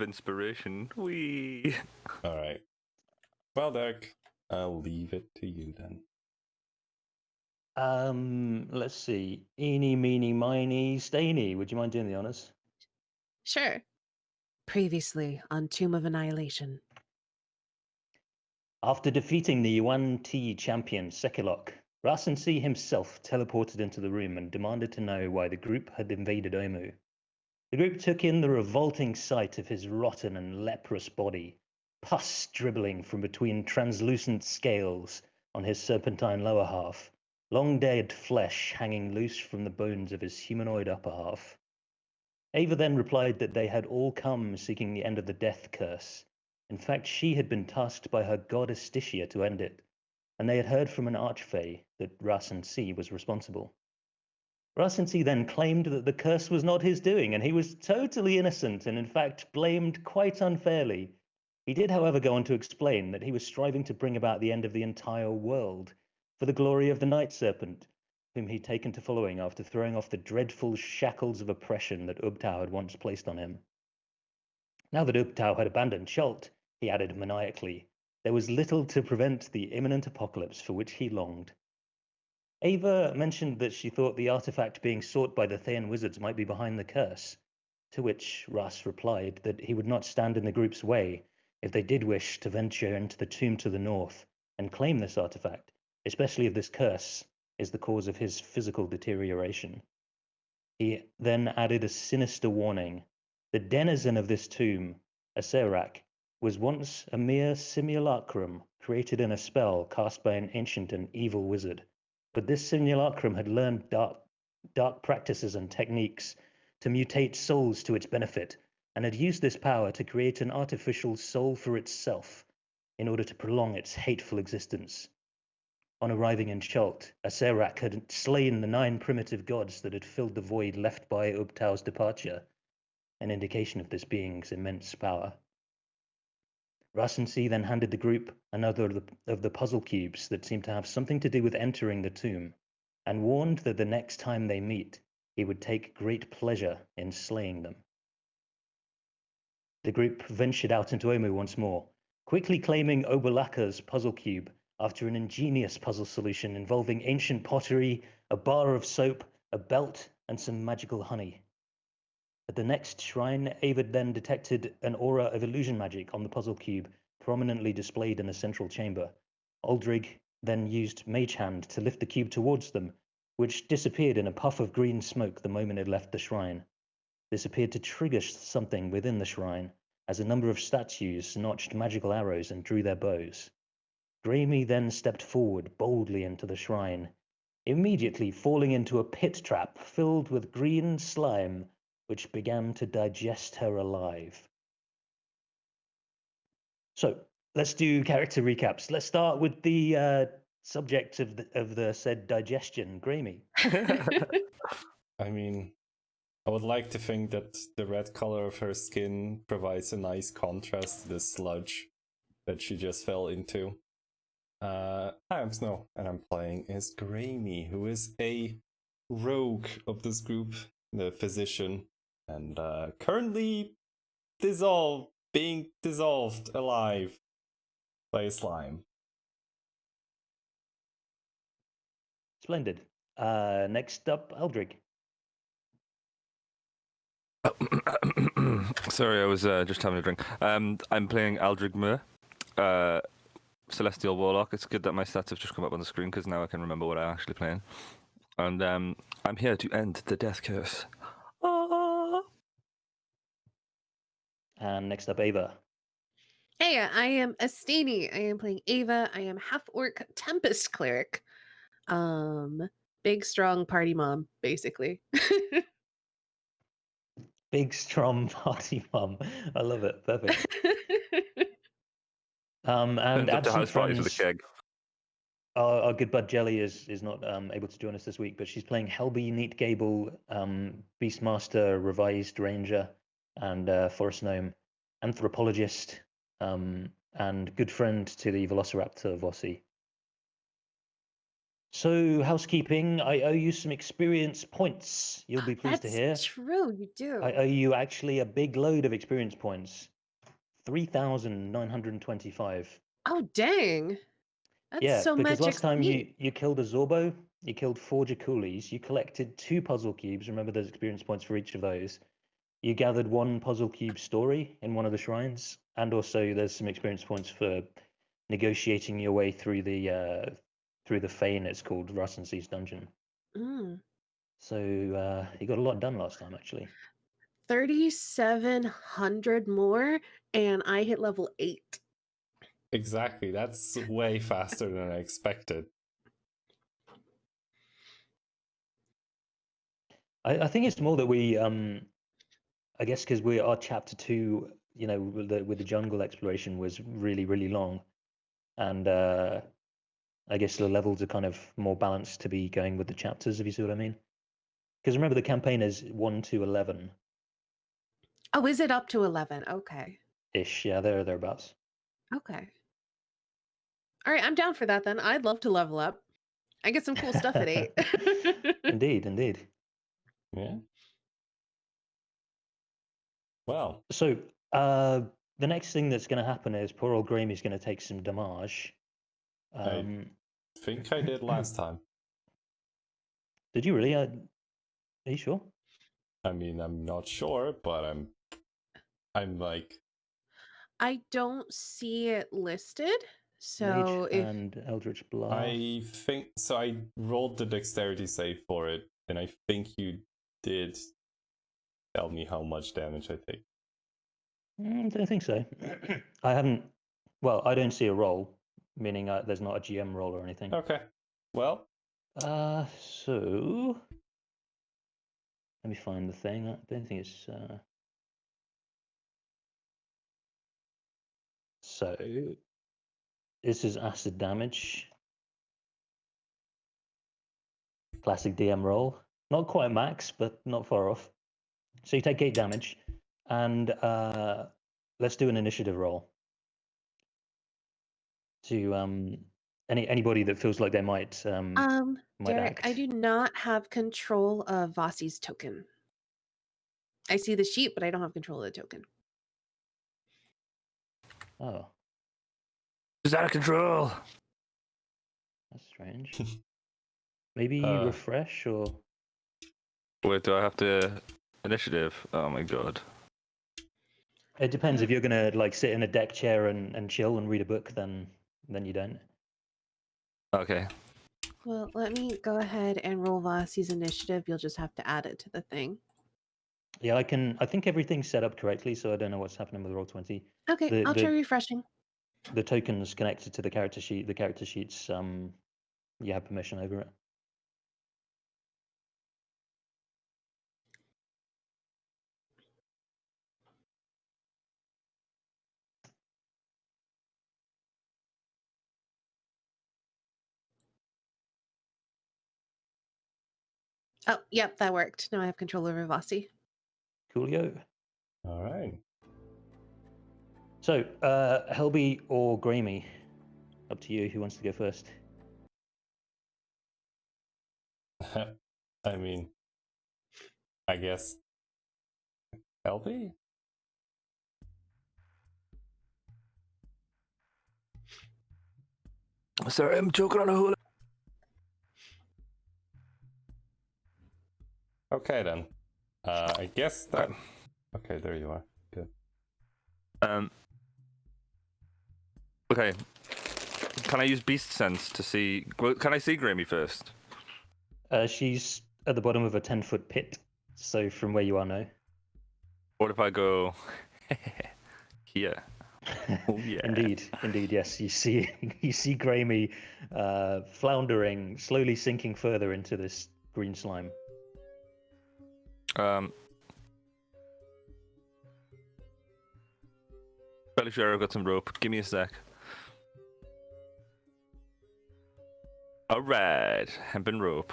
inspiration. Whee! Alright. Well, Derek, I'll leave it to you then. Let's see. Eeny, meeny, miny, Stainy. Would you mind doing the honors? Sure. Previously on Tomb of Annihilation. After defeating the Yuan Ti champion Sekilok, Rasen C himself teleported into the room and demanded to know why the group had invaded Omu. The group took in the revolting sight of his rotten and leprous body, pus dribbling from between translucent scales on his serpentine lower half, long dead flesh hanging loose from the bones of his humanoid upper half. Ava then replied that they had all come seeking the end of the death curse. In fact, she had been tasked by her god Astitia to end it, and they had heard from an archfey that Rasen C was responsible. Rasen C then claimed that the curse was not his doing, and he was totally innocent and in fact blamed quite unfairly. He did, however, go on to explain that he was striving to bring about the end of the entire world for the glory of the Night Serpent, whom he'd taken to following after throwing off the dreadful shackles of oppression that Ubtao had once placed on him. Now that Ubtao had abandoned Chult, he added maniacally, there was little to prevent the imminent apocalypse for which he longed. Ava mentioned that she thought the artifact being sought by the Thean wizards might be behind the curse, to which Ras replied that he would not stand in the group's way if they did wish to venture into the tomb to the north and claim this artifact, especially if this curse is the cause of his physical deterioration. He then added a sinister warning. The denizen of this tomb, a Serak, was once a mere simulacrum created in a spell cast by an ancient and evil wizard. But this simulacrum had learned dark practices and techniques to mutate souls to its benefit, and had used this power to create an artificial soul for itself in order to prolong its hateful existence. On arriving in Chult, Aserak had slain the 9 primitive gods that had filled the void left by Ubtao's departure, an indication of this being's immense power. Rasen C then handed the group another of the puzzle cubes that seemed to have something to do with entering the tomb, and warned that the next time they meet, he would take great pleasure in slaying them. The group ventured out into Omu once more, quickly claiming Obalaka's puzzle cube after an ingenious puzzle solution involving ancient pottery, a bar of soap, a belt, and some magical honey. At the next shrine, Avid then detected an aura of illusion magic on the puzzle cube, prominently displayed in the central chamber. Aldrig then used Mage Hand to lift the cube towards them, which disappeared in a puff of green smoke the moment it left the shrine. This appeared to trigger something within the shrine, as a number of statues notched magical arrows and drew their bows. Graemy then stepped forward boldly into the shrine, immediately falling into a pit trap filled with green slime, which began to digest her alive. So let's do character recaps. Let's start with the subject of the said digestion, Graemy. I mean, I would like to think that the red color of her skin provides a nice contrast to the sludge that she just fell into. Hi, I'm Snow, and I'm playing as Graemy, who is a rogue of this group, the physician, and currently being dissolved alive by a slime. Splendid. Next up, Eldrig. Sorry, I was just having a drink. I'm playing Aldrig Mur, Celestial Warlock. It's good that my stats have just come up on the screen because now I can remember what I'm actually playing. And I'm here to end the death curse. And next up, Ava. Hey, I am Astini. I am playing Ava. I am half-orc Tempest Cleric. Big, strong party mom, basically. Big, strong party mom. I love it. Perfect. And Turns up to absent house parties with a friends. keg. Our good bud Jelly is not able to join us this week, but she's playing Helby, Neat Gable, Beastmaster, Revised Ranger, and Forest Gnome, Anthropologist, and good friend to the Velociraptor Vossi. So, housekeeping, I owe you some experience points. You'll be pleased to hear. That's true, you do. I owe you actually a big load of experience points. 3,925. Oh, dang. That's Yeah, so because much last time XP. you killed a Zorbo, you killed 4 Jaculis, you collected 2 puzzle cubes. Remember, there's experience points for each of those. You gathered 1 puzzle cube story in one of the shrines, and also there's some experience points for negotiating your way through the Fane. It's called Rasensee's dungeon. Mm. So you got a lot done last time, actually. 3,700 more, and I hit level 8. Exactly. That's way faster than I expected. I think it's more that we, I guess, because our chapter 2, you know, with the jungle exploration was really, really long, and I guess the levels are kind of more balanced to be going with the chapters, if you see what I mean. Because remember, the campaign is 1 to 11 Oh, is it up to 11? Okay. ish. Yeah, thereabouts. Okay. All right, I'm down for that then. I'd love to level up. I get some cool stuff at 8. Indeed, indeed. Yeah. Well, So the next thing that's going to happen is poor old Grammy's going to take some damage. I think I did last time. Did you really? Are you sure? I mean, I'm not sure, but I'm like, I don't see it listed. Mage So if and Eldritch Blast. I think so. I rolled the dexterity save for it, and I think you did tell me how much damage I take. Don't think so. I haven't. Well, I don't see a roll, meaning there's not a GM roll or anything. Okay. Well, So let me find the thing. I don't think it's. So this is acid damage. Classic DM roll. Not quite max, but not far off. So you take 8 damage, and let's do an initiative roll. To anybody that feels like they might Derek, act. I do not have control of Vossi's token. I see the sheet, but I don't have control of the token. Oh, It's out of control. that's strange. Maybe refresh or. Wait, do I have to initiative? Oh my god. It depends. If you're gonna like sit in a deck chair and chill and read a book, then you don't. Okay. Well, let me go ahead and roll Vossi's initiative. You'll just have to add it to the thing. Yeah, I can. I think everything's set up correctly, so I don't know what's happening with Roll20. Okay, I'll try refreshing. The token's connected to the character sheet. The character sheet's you have permission over it. Oh, yep, that worked. Now I have control over Vossi. Coolio. all right. So, Helby or Grammy? Up to you. Who wants to go first? I mean, I guess LP? Sorry, I'm choking on a hole. Okay, then. I guess that. Okay, there you are. Good. Okay. Can I use Beast Sense to see? Well, can I see Grammy first? She's at the bottom of a 10-foot pit. So from where you are now. What if I go here? Oh yeah. Indeed, yes. You see, Grammy floundering, slowly sinking further into this green slime. Fairly sure I've got some rope. Give me a sec. Alright, hempen rope.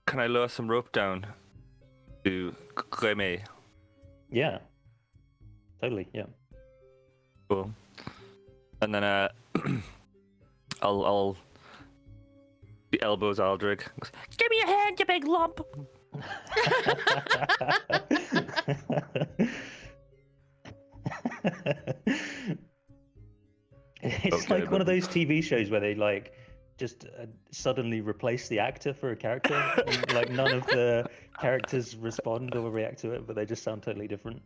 Can I lower some rope down to Grammy? Yeah, totally. Yeah. Cool. And then I'll The elbows Aldrich. Give me your hand, you big lump. It's Okay, like one of but- those TV shows where they like just suddenly replace the actor for a character, and like none of the characters respond or react to it, but they just sound totally different.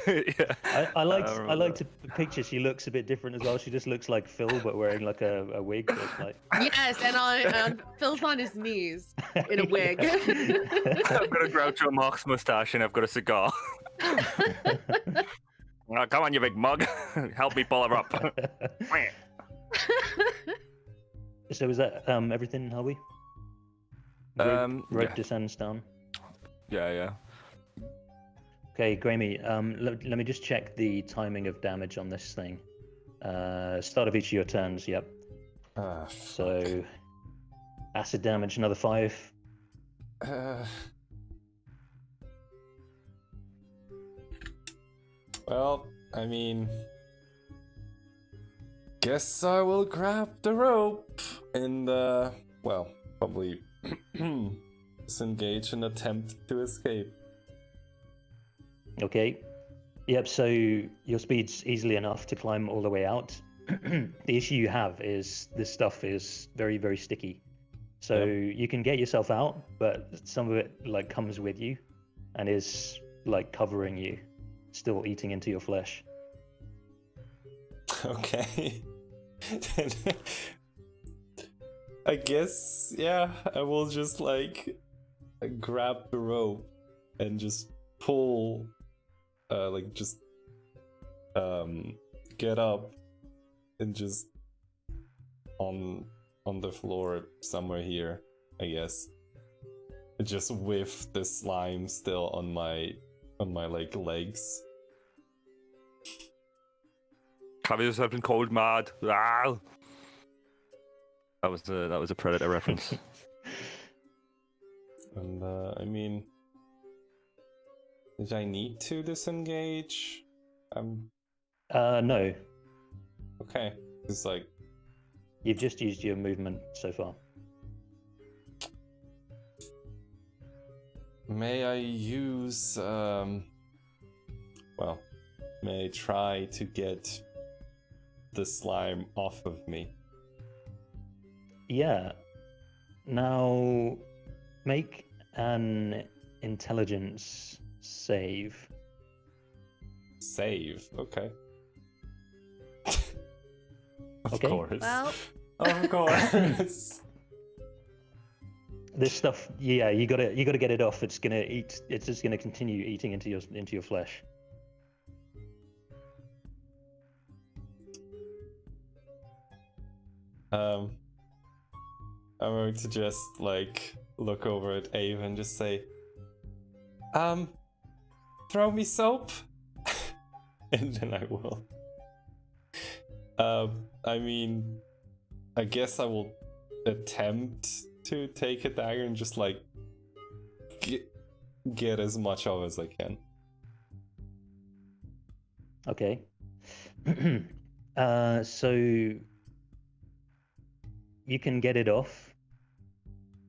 Yeah. I liked remember to picture she looks a bit different as well. She just looks like Phil, but wearing like a wig. So it's like Yes, and on Phil's on his knees in a wig. I've got a Groucho Marx mustache and I've got a cigar. Oh, come on, you big mug. Help me pull her up. So is that everything, Harvey? Rope Yeah. descends down. Yeah. Okay, Grammy, let me just check the timing of damage on this thing. Start of each of your turns, yep. So, acid damage, another 5. Well, I mean, guess I will grab the rope and, well, probably disengage and attempt to escape. Okay. Yep, so your speed's easily enough to climb all the way out. The issue you have is this stuff is very, very sticky. So you can get yourself out, but some of it like comes with you and is like covering you, still eating into your flesh. Okay. Then I guess, yeah, I will just like grab the rope and just pull, get up and just on the floor somewhere here, I guess. Just with the slime still on my like legs. Have yourself been cold mad. Ah! That was a Predator reference. And I mean, did I need to disengage? No, Okay. It's like, you've just used your movement so far. may I use well, may I try to get the slime off of me? Yeah. Now, make an intelligence save. Save. Okay. Of Okay. course. Well, Of course. This stuff, yeah, you gotta get it off. It's gonna eat. It's just gonna continue eating into your flesh. I'm going to just like look over at Ava and just say, throw me soap, and then I will. I mean, I guess I will attempt to take a dagger and just like get as much of as I can. Okay. So you can get it off.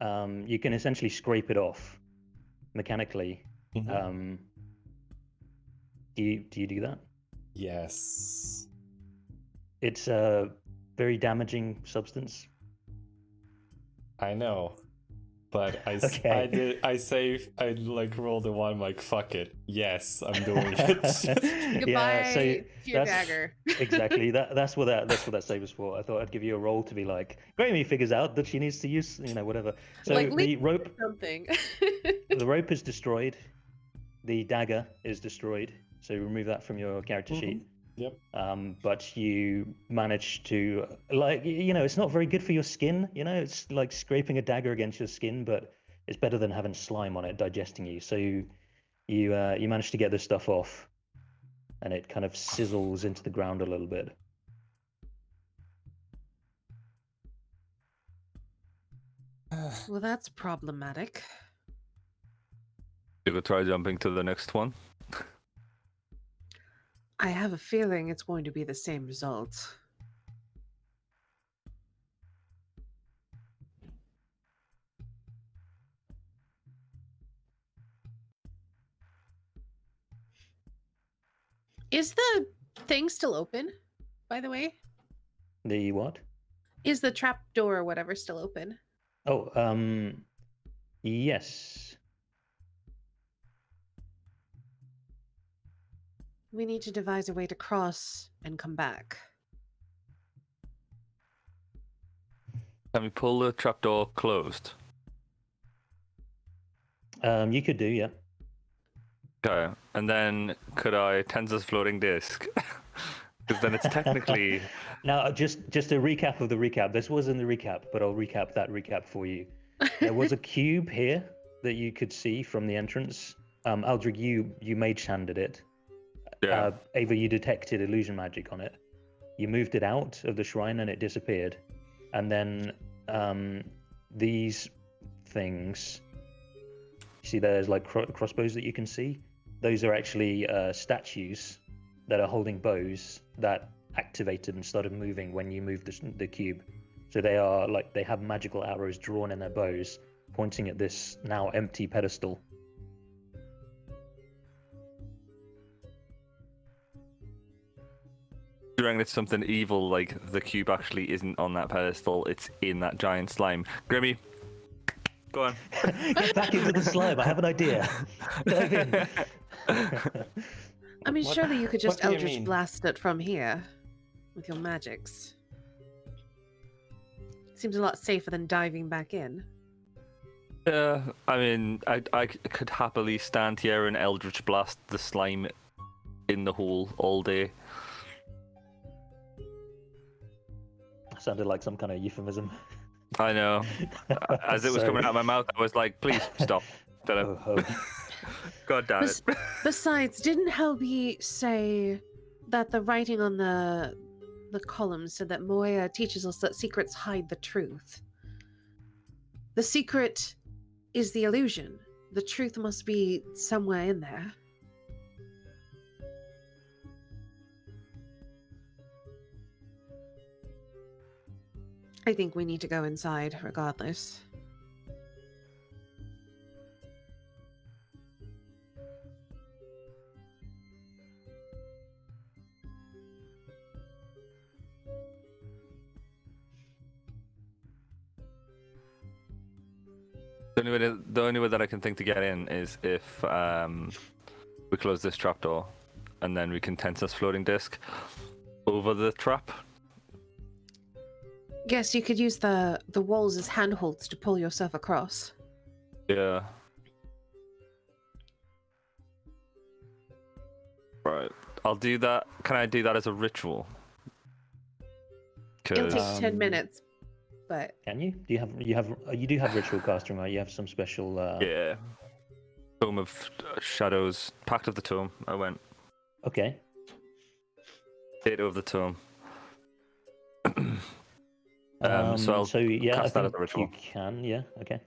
You can essentially scrape it off mechanically. Mhm. Do you do that? Yes. It's a very damaging substance. I know, but I Okay. I like rolled a one, like fuck it, yes, I'm doing it. goodbye so to your that's- dagger. Exactly. That's what that save was for. I thought I'd give you a roll to be like, Grammy figures out that she needs to use, whatever. So Like, the leave rope Something. the rope is destroyed. The dagger is destroyed. So remove that from your character sheet. Yep. But you manage to, like, it's not very good for your skin. It's like scraping a dagger against your skin, but it's better than having slime on it digesting you. So you manage to get this stuff off, and it kind of sizzles into the ground a little bit. Well, that's problematic. You could try jumping to the next one. I have a feeling it's going to be the same result. Is the thing still open, by the way? The what? Is the trap door or whatever still open? Oh, yes. We need to devise a way to cross and come back. Can we pull the trapdoor closed? You could do, yeah. Okay. And then could I Tensor's floating disc? Because then it's technically. Now, just a recap of the recap. This was in the recap, but I'll recap that recap for you. There was a cube here that you could see from the entrance. Aldrich, you mage-handed it. Yeah. Ava, you detected illusion magic on it. You moved it out of the shrine and it disappeared. And then these things, you see there's like crossbows that you can see? Those are actually statues that are holding bows that activated and started moving when you moved the cube. So they are like, they have magical arrows drawn in their bows, pointing at this now empty pedestal. During it's something evil, like the cube actually isn't on that pedestal, it's in that giant slime. Grimmy, go on. Get back into the slime, I have an idea. Dive in. I mean, What- surely you could just what do you Eldritch mean? blast it from here with your magics. Seems a lot safer than diving back in. Yeah, I mean, I could happily stand here and Eldritch blast the slime in the hole all day. Sounded like some kind of euphemism. I know. As it was coming out of my mouth, I was like, please stop. Oh, oh. God damn it. Besides, didn't Helby say that the writing on the columns said that Moya teaches us that secrets hide the truth? The secret is the illusion. The truth must be somewhere in there. I think we need to go inside regardless. The only way that I can think to get in is if we close this trapdoor, and then we can tense this floating disc over the trap. Yes, you could use the walls as handholds to pull yourself across. Yeah. Right. I'll do that. Can I do that as a ritual? It'll 'Cause- take 10 minutes, but Can you? Do you do have ritual casting, right? You have some special. yeah. Tome of Shadows, Pact of the Tome. I went Okay. Data of the Tome. So I'll so yeah, I cast that as think a ritual. you can. Yeah. Okay.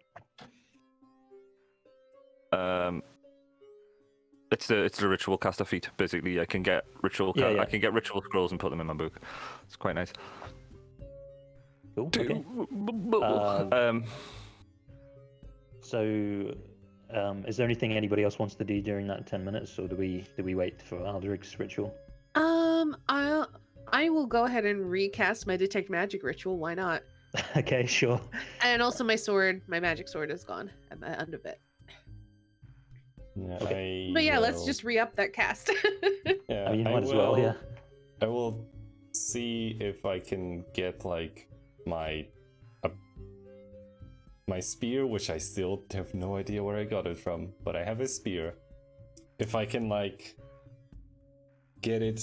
It's the ritual caster feat. Basically, I can get ritual. Yeah, yeah. I can get ritual scrolls and put them in my book. It's quite nice. Cool. Okay. So, is there anything anybody else wants to do during that 10 minutes, or do we wait for Aldrich's ritual? I will go ahead and recast my detect magic ritual. Why not? Okay, sure. And also my sword, my magic sword is gone at the end of it. Yeah, But yeah, let's will- just re-up that cast. Yeah, I mean, you might as well. Yeah. I will see if I can get like my spear, which I still have no idea where I got it from, but I have a spear. If I can like get it,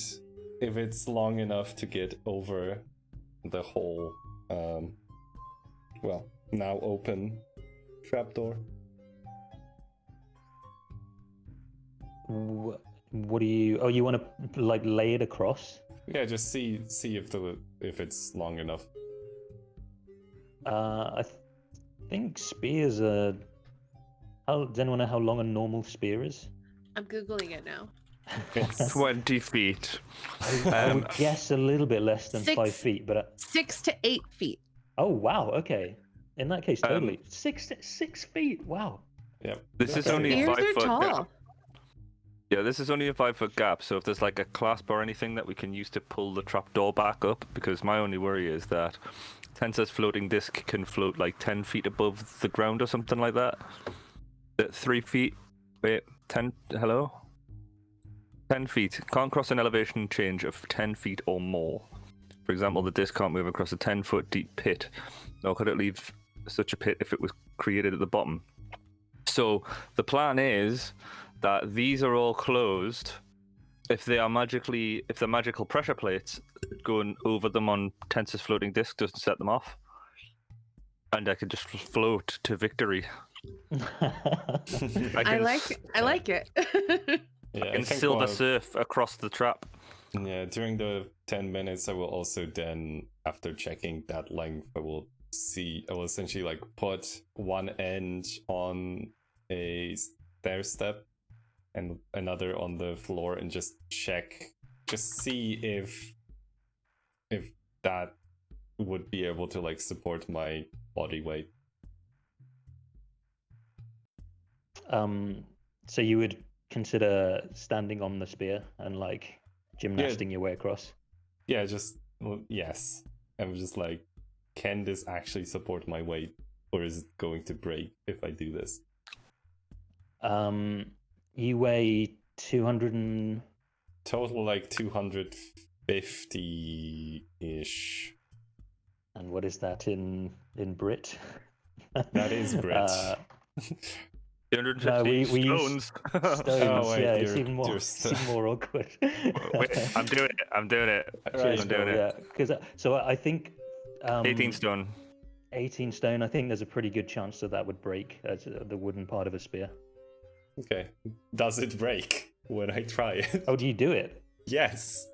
if it's long enough to get over the whole, well, now open trapdoor. What do you? Oh, you want to like lay it across? Yeah, just see if it's long enough. I think spears are. How does anyone know how long a normal spear is? I'm googling it now. It's 20 feet. I would guess a little bit less than 5 6 feet, but 6 to 8 feet. oh wow, okay. In that case, Um, totally 6 feet. Wow. yeah. This is Okay. only Spears 5 are foot. tall. Yeah, this is only a 5-foot gap, so if there's like a clasp or anything that we can use to pull the trapdoor back up, because my only worry is that Tensor's floating disc can float like 10 feet above the ground or something like that. 3 feet. Wait, 10. Hello? 10 feet. Can't cross an elevation change of 10 feet or more. For example, the disc can't move across a 10-foot deep pit. Nor could it leave such a pit if it was created at the bottom. So the plan is that these are all closed. If the magical pressure plates going over them on Tensor's floating disc doesn't set them off, and I can just float to victory. I like it. Yeah, I can silver surf across the trap. Yeah, during the 10 minutes, I will also then, after checking that length, I will essentially like put one end on a stair step and another on the floor and just see if that would be able to like support my body weight. So you would consider standing on the spear and like gymnasting your way across? Yeah, yes. I'm just like, can this actually support my weight, or is it going to break if I do this? You weigh 200 and... Total like 250-ish. And what is that in Brit? That is Brit. 250 we stones. Stones, Oh, wait, yeah, it's even more awkward. Wait, I'm doing it. Right. I'm doing it. Yeah, because so I think 18 stone. 18 stone. I think there's a pretty good chance that would break the wooden part of a spear. Okay. Does it break when I try it? Oh, do you do it? Yes.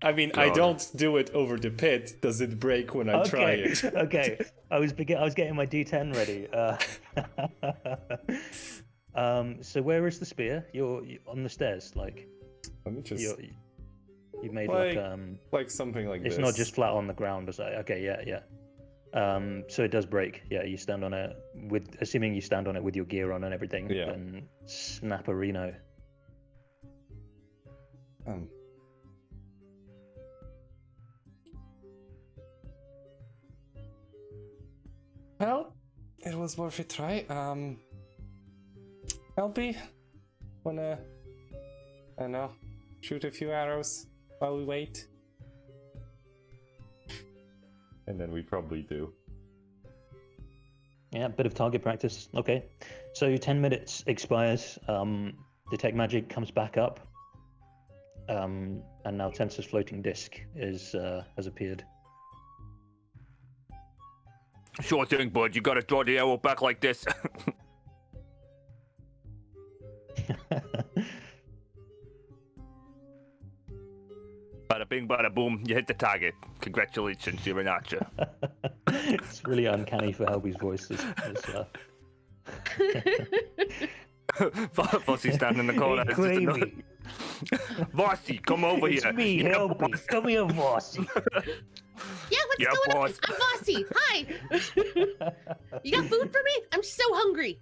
I mean, I don't do it over the pit. Does it break when I try it? Okay. I was getting my D10 ready. So where is the spear? You're on the stairs, like. Let me just. You made like something like this. It's not just flat on the ground, or so. Okay, yeah. So it does break. Yeah, you stand on it assuming you stand on it with your gear on and everything. Yeah. And snapperino. Well, it was worth a try. LB, wanna, I don't know, shoot a few arrows while we wait? And then we probably do. Yeah, bit of target practice. Okay. So 10 minutes expires. Detect magic comes back up. And now Tensor's floating disc has appeared. Sure thing, bud. You gotta draw the arrow back like this. Bada bing, bada boom. You hit the target. Congratulations, you're an archer. It's really uncanny for Helby's voice. Vossy's standing in the corner. Hey, Gravy. Vossy, come over here. It's me, Helby. Come here, Vossy. Yeah, what's going on? I'm Bossy. Hi. You got food for me? I'm so hungry.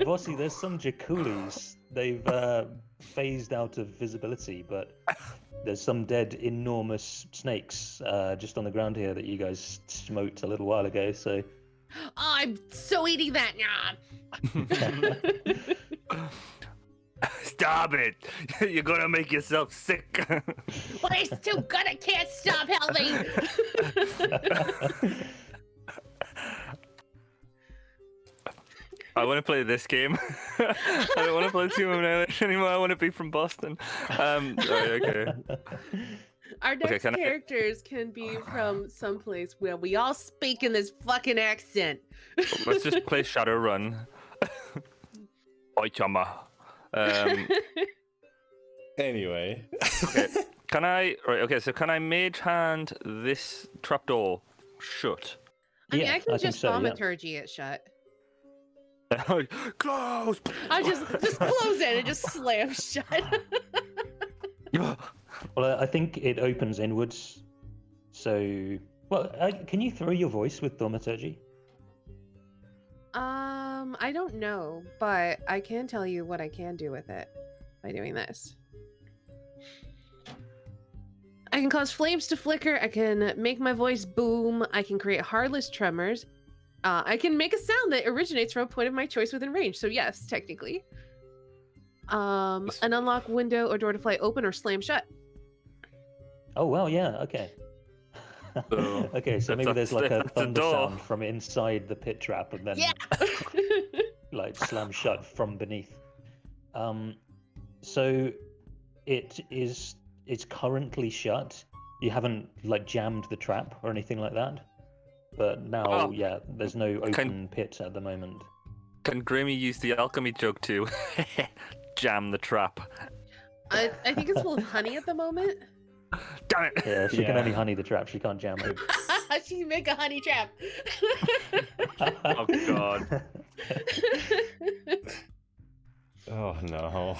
Bossy, there's some jaculis. They've phased out of visibility, but there's some dead enormous snakes just on the ground here that you guys smoked a little while ago, so... Oh, I'm so eating that. Stop it! You're gonna make yourself sick. But it's too good. I can't stop helping. I want to play this game. I don't want to play Team Annihilation anymore. I want to be from Boston. Okay. Our next characters can be from someplace where we all speak in this fucking accent. Let's just play Shadowrun. Oi, chumma. Anyway. Okay. Can I mage hand this trapdoor shut? I mean, I can think just so, thaumaturgy it shut. Close! I just close it and just slam shut. Well, I think it opens inwards. So, can you throw your voice with thaumaturgy? I I don't know, but I can tell you what I can do with it by doing this. I can cause flames to flicker. I can make my voice boom. I can create heartless tremors. I can make a sound that originates from a point of my choice within range. So yes, technically. An unlock window or door to fly open or slam shut. Oh well, yeah, okay. So, Okay, so if maybe there's like if a that's the thunder door. sound from inside the pit trap and then Yeah. like slam shut from beneath. So it's currently shut. You haven't like jammed the trap or anything like that. But now, Oh. yeah, there's no open pit at the moment. Can Grimmy use the alchemy jug to jam the trap? I think it's full of honey at the moment. Damn it! Yeah, she can Yeah. only honey the trap. She can't jam it. She can make a honey trap. Oh god. Oh no.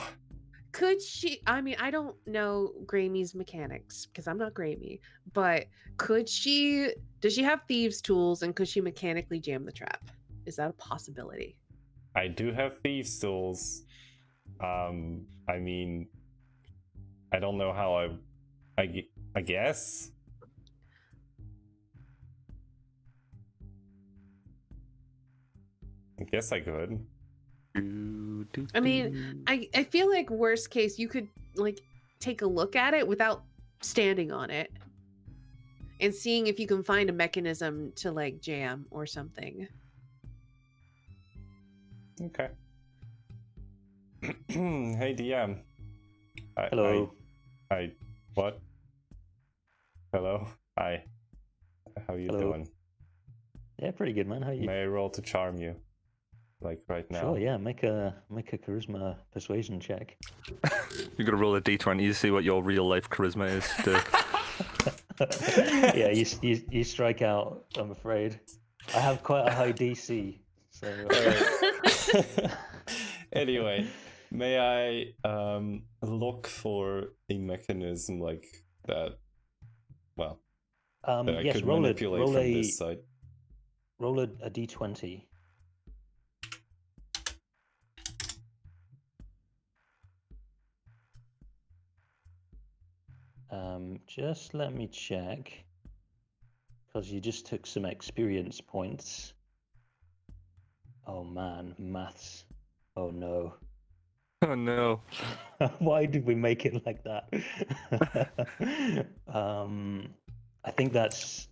Could she? I mean, I don't know Gramy's mechanics because I'm not Gramy, but could she? Does she have thieves' tools and could she mechanically jam the trap? Is that a possibility? I do have thieves' tools. I mean, I don't know how I guess. I guess I could. I mean, I feel like worst case you could like take a look at it without standing on it and seeing if you can find a mechanism to like jam or something. Okay. Hey DM. Hello. I what? Hello. Hi. How you Hello. doing? Yeah, pretty good, man. How are you? May I roll to charm you? Like right now. Sure, yeah. Make a charisma persuasion check. You're gonna roll a d20 to see what your real life charisma is. Yeah, you strike out. I'm afraid. I have quite a high DC, so. Alright. Anyway, may I look for a mechanism like that? Well, that I yes, could roll manipulate from this side. Roll a d20. Just let me check, because you just took some experience points. Oh man, maths. Oh no. Oh no. Why did we make it like that? I think that's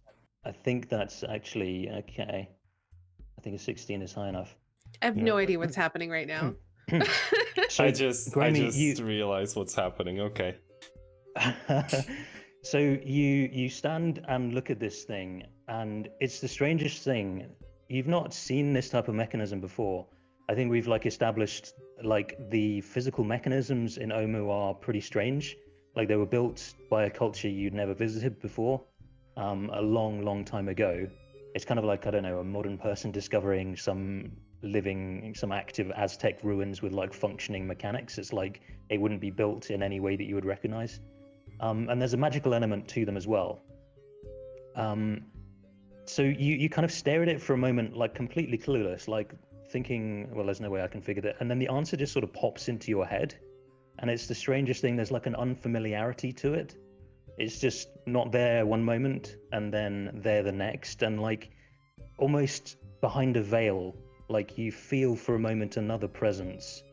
actually okay. I think a 16 is high enough. I have no idea what's happening right now. So, I just Grammy, realized what's happening. Okay. So you stand and look at this thing, and it's the strangest thing. You've not seen this type of mechanism before. I think we've like established like the physical mechanisms in Omu are pretty strange. Like they were built by a culture you'd never visited before, a long time ago. It's kind of like, I don't know, a modern person discovering some active Aztec ruins with like functioning mechanics. It's like they wouldn't be built in any way that you would recognize. And there's a magical element to them as well. So you kind of stare at it for a moment, like completely clueless, like thinking, well, there's no way I can figure that. And then the answer just sort of pops into your head. And it's the strangest thing. There's like an unfamiliarity to it. It's just not there one moment and then there the next. And like almost behind a veil, like you feel for a moment another presence.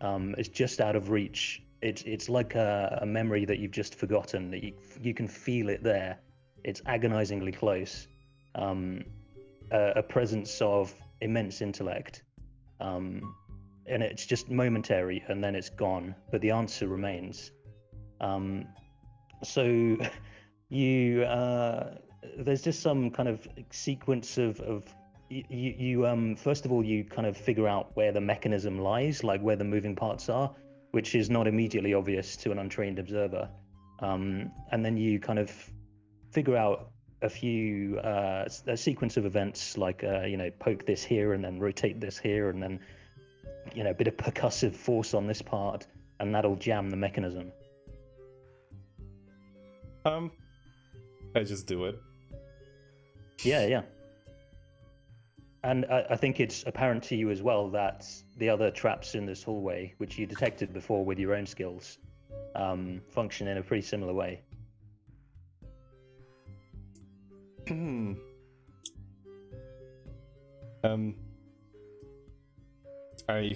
It's just out of reach. It's like a memory that you've just forgotten, that you can feel it there. It's agonizingly close. A presence of immense intellect. And it's just momentary and then it's gone, but the answer remains. So you there's just some kind of sequence of you first of all you kind of figure out where the mechanism lies, like where the moving parts are, which is not immediately obvious to an untrained observer. And then you kind of figure out a sequence of events, like poke this here and then rotate this here and then a bit of percussive force on this part, and that'll jam the mechanism. I just do it. Yeah. And I think it's apparent to you as well that the other traps in this hallway, which you detected before with your own skills, function in a pretty similar way. I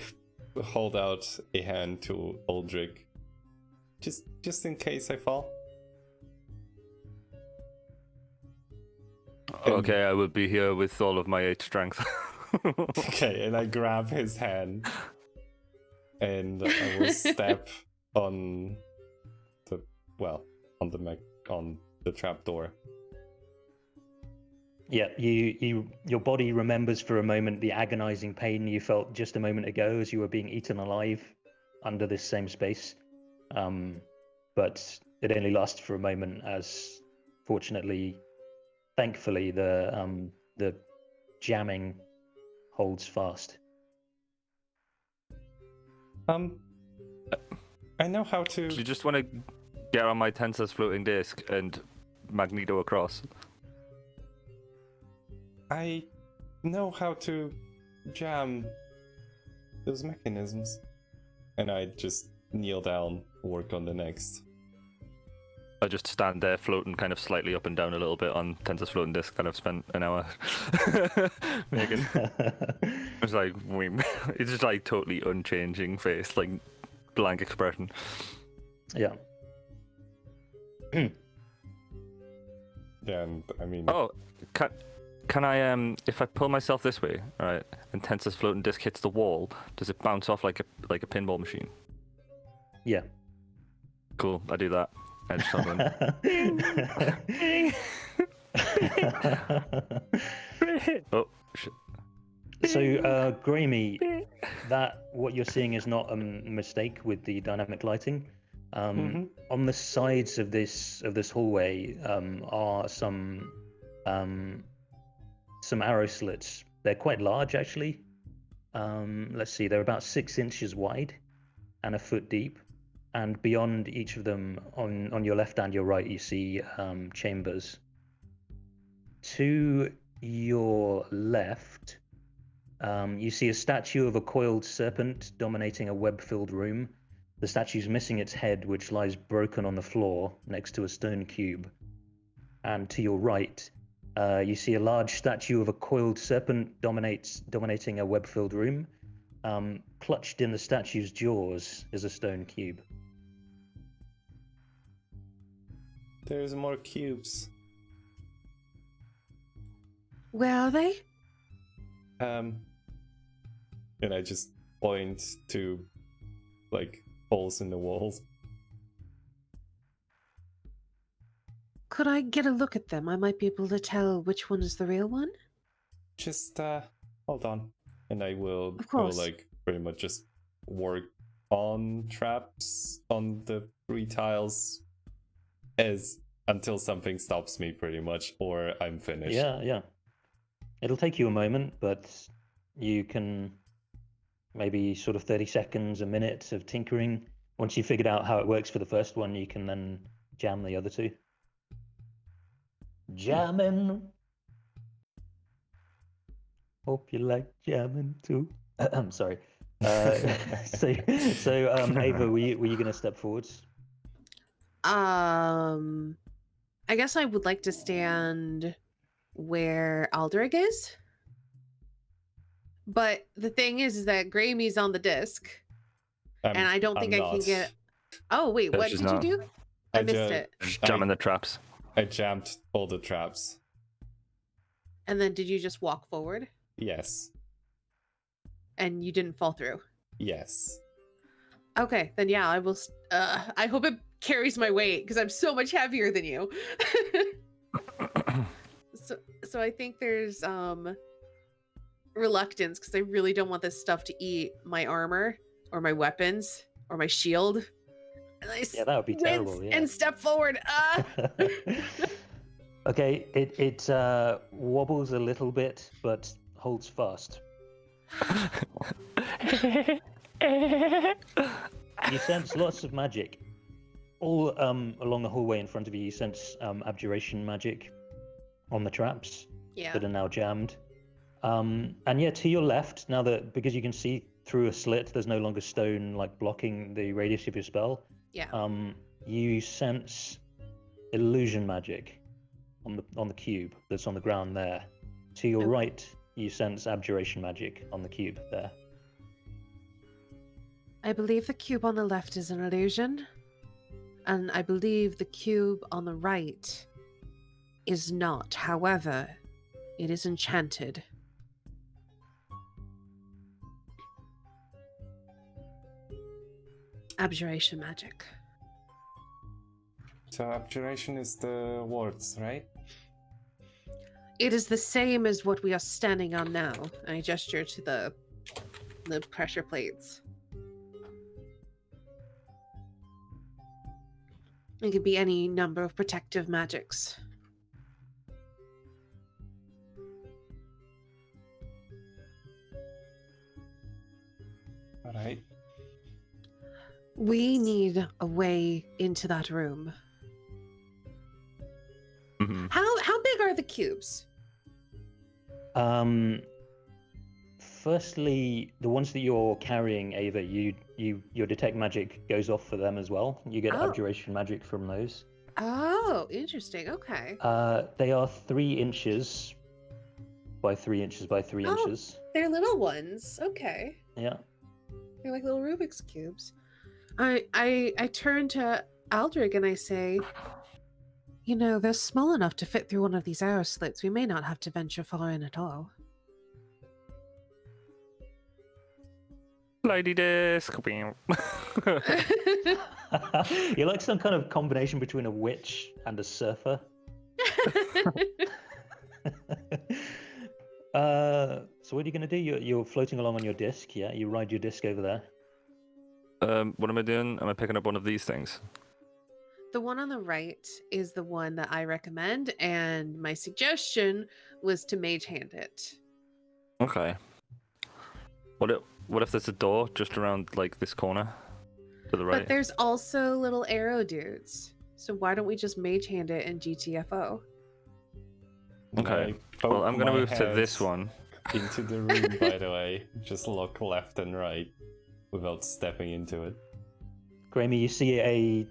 hold out a hand to Aldrich, just in case I fall. Okay, I will be here with all of my 8 strength. Okay, and I grab his hand, and I will step on the on the trapdoor. Yeah, your body remembers for a moment the agonizing pain you felt just a moment ago as you were being eaten alive under this same space. But it only lasts for a moment, as thankfully, the jamming holds fast. I know how to. Do you just want to get on my Tensor's floating disc and Magneto across? I know how to jam those mechanisms. And I just kneel down, work on the next. I just stand there floating kind of slightly up and down a little bit on Tensor's floating disc. Kind of spent an hour making. It's like, it's just like totally unchanging face, like blank expression. Yeah. Yeah, and I mean. Oh, can I if I pull myself this way, right, and Tensor's floating disc hits the wall, does it bounce off like a pinball machine? Yeah. Cool, I do that. I just tell them. Oh shit. So, Gramey, that what you're seeing is not a mistake with the dynamic lighting. On the sides of this hallway are some arrow slits. They're quite large, actually. Let's see, they're about 6 inches wide and a foot deep. And beyond each of them, on your left and your right, you see chambers. To your left, you see a statue of a coiled serpent dominating a web-filled room. The statue's missing its head, which lies broken on the floor next to a stone cube. And to your right, you see a large statue of a coiled serpent dominating a web-filled room. Clutched in the statue's jaws is a stone cube. There's more cubes. Where are they? And I just point to, like, holes in the walls. Could I get a look at them? I might be able to tell which one is the real one. Just hold on, and I will, Of course. like pretty much just work on traps on the 3 tiles until something stops me, pretty much, or I'm finished. Yeah. It'll take you a moment, but you can maybe sort of 30 seconds, a minute of tinkering. Once you've figured out how it works for the first one, you can then jam the other 2. Jamming. Hope you like jamming too. I'm sorry. So Ava, were you going to step forwards? I guess I would like to stand where Aldrich is. But the thing is that Gramey's on the disc. And I don't think I can get... Oh, wait, No, what she's did not. you do? I missed it. Just jamming the traps. I jammed all the traps. And then did you just walk forward? Yes. And you didn't fall through? Yes. Okay, then yeah, I will... I hope it carries my weight, because I'm so much heavier than you. So I think there's reluctance, because I really don't want this stuff to eat my armor, or my weapons, or my shield. And Yeah, that would be terrible. Yeah. And step forward. Okay, it wobbles a little bit, but holds fast. You sense lots of magic. All along the hallway in front of you, you sense abjuration magic on the traps that are now jammed. And yeah, to your left, now that because you can see through a slit, there's no longer stone like blocking the radius of your spell. Yeah. You sense illusion magic on the cube that's on the ground there. To your Okay. right, you sense abjuration magic on the cube there. I believe the cube on the left is an illusion, and I believe the cube on the right is not. However, it is enchanted. Abjuration magic. So abjuration is the wards, right? It is the same as what we are standing on now. I gesture to the pressure plates. It could be any number of protective magics. Alright. We need a way into that room. Mhm. How big are the cubes? Firstly, the ones that you're carrying, Ava, your detect magic goes off for them as well. You get Oh. abjuration magic from those. Oh, interesting. Okay. They are 3 inches by 3 inches by 3 Oh. inches. They're little ones. Okay. Yeah. They're like little Rubik's cubes. I turn to Aldrich and I say, you know, they're small enough to fit through one of these arrow slits. We may not have to venture far in at all. Lady disc. You're like some kind of combination between a witch and a surfer. So what are you going to do? You're floating along on your disc, yeah? You ride your disc over there. What am I doing? Am I picking up one of these things? The one on the right is the one that I recommend, and my suggestion was to mage hand it. Okay. What if there's a door just around like this corner to the right? But there's also little arrow dudes. So why don't we just mage hand it in GTFO? Okay. I Well, I'm poke gonna my move to this head one. into the room, by the way. Just look left and right without stepping into it. Graeme, you see a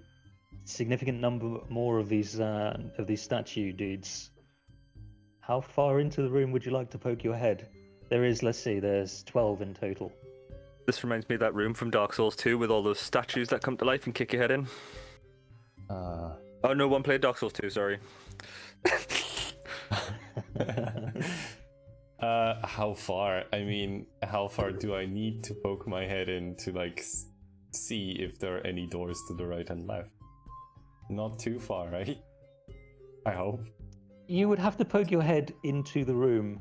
significant number more of these statue dudes. How far into the room would you like to poke your head? There is, let's see, there's 12 in total. This reminds me of that room from Dark Souls 2 with all those statues that come to life and kick your head in. Oh no, one played Dark Souls 2, sorry. How far? I mean, how far do I need to poke my head in to like see if there are any doors to the right and left? Not too far, right? I hope. You would have to poke your head into the room.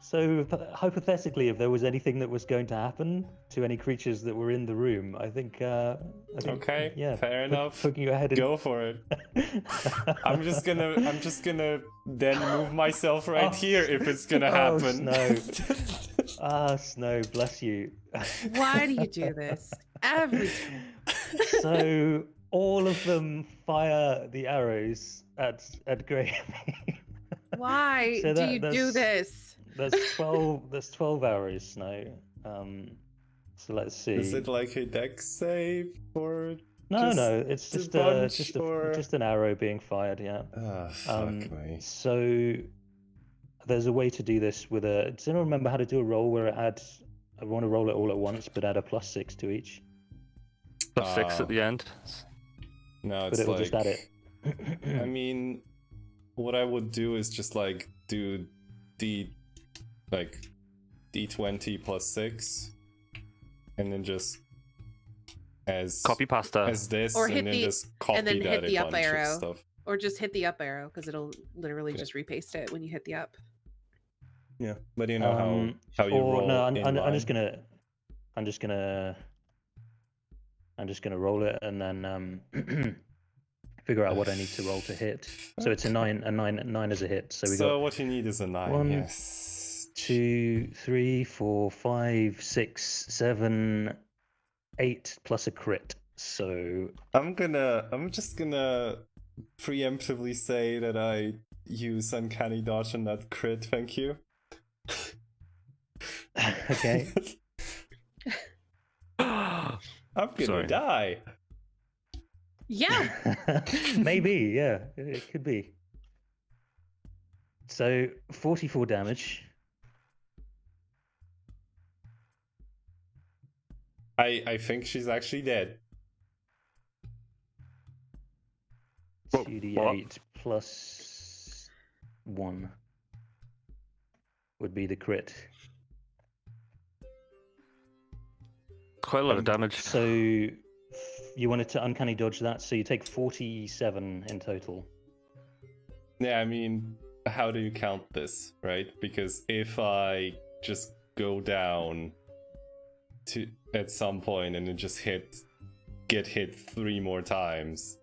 So hypothetically, if there was anything that was going to happen to any creatures that were in the room, I think Okay, yeah, fair enough. Poking your head in. Go for it. I'm just gonna then move myself right here if it's gonna happen. Oh, Snow. Snow, bless you. Why do you do this? Every time. So all of them fire the arrows at Graeme. Why So do you do that's- this? There's 12. There's 12 arrows, Snow. So let's see. Is it like a dex save or? No, just it's a just bunch, or- just an arrow being fired. Yeah. Fuck me. So there's a way to do this with a. Does anyone remember how to do a roll where it adds? I want to roll it all at once, but add a +6 to each. +6 Oh. at the end. No, But it's it will like. just add it. I mean, what I would do is just like do D20 +6, and then just as Copy pasta. as this, Or and hit then the- just copy and then that hit the a up bunch arrow. of stuff. Or just hit the up arrow because it'll literally just repaste it when you hit the up. Yeah, but you know how you or roll no, in I'm just line? gonna roll it and then figure out what I need to roll to hit. So it's a 9 is a hit. So we got what you need is a 9. 1, Yes. 2, 3, 4, 5, 6, 7, 8 plus a crit. So I'm just gonna preemptively say that I use uncanny dodge on that crit. Thank you. Okay. I'm gonna Sorry. die. Yeah. Maybe, yeah, it could be. So 44 damage. I think she's actually dead. What? 2d8 plus 1 would be the crit. Quite a lot of damage. So you wanted to uncanny dodge that, so you take 47 in total. Yeah, I mean, how do you count this, right? Because if I just go down to at some point and then just get hit 3 more times.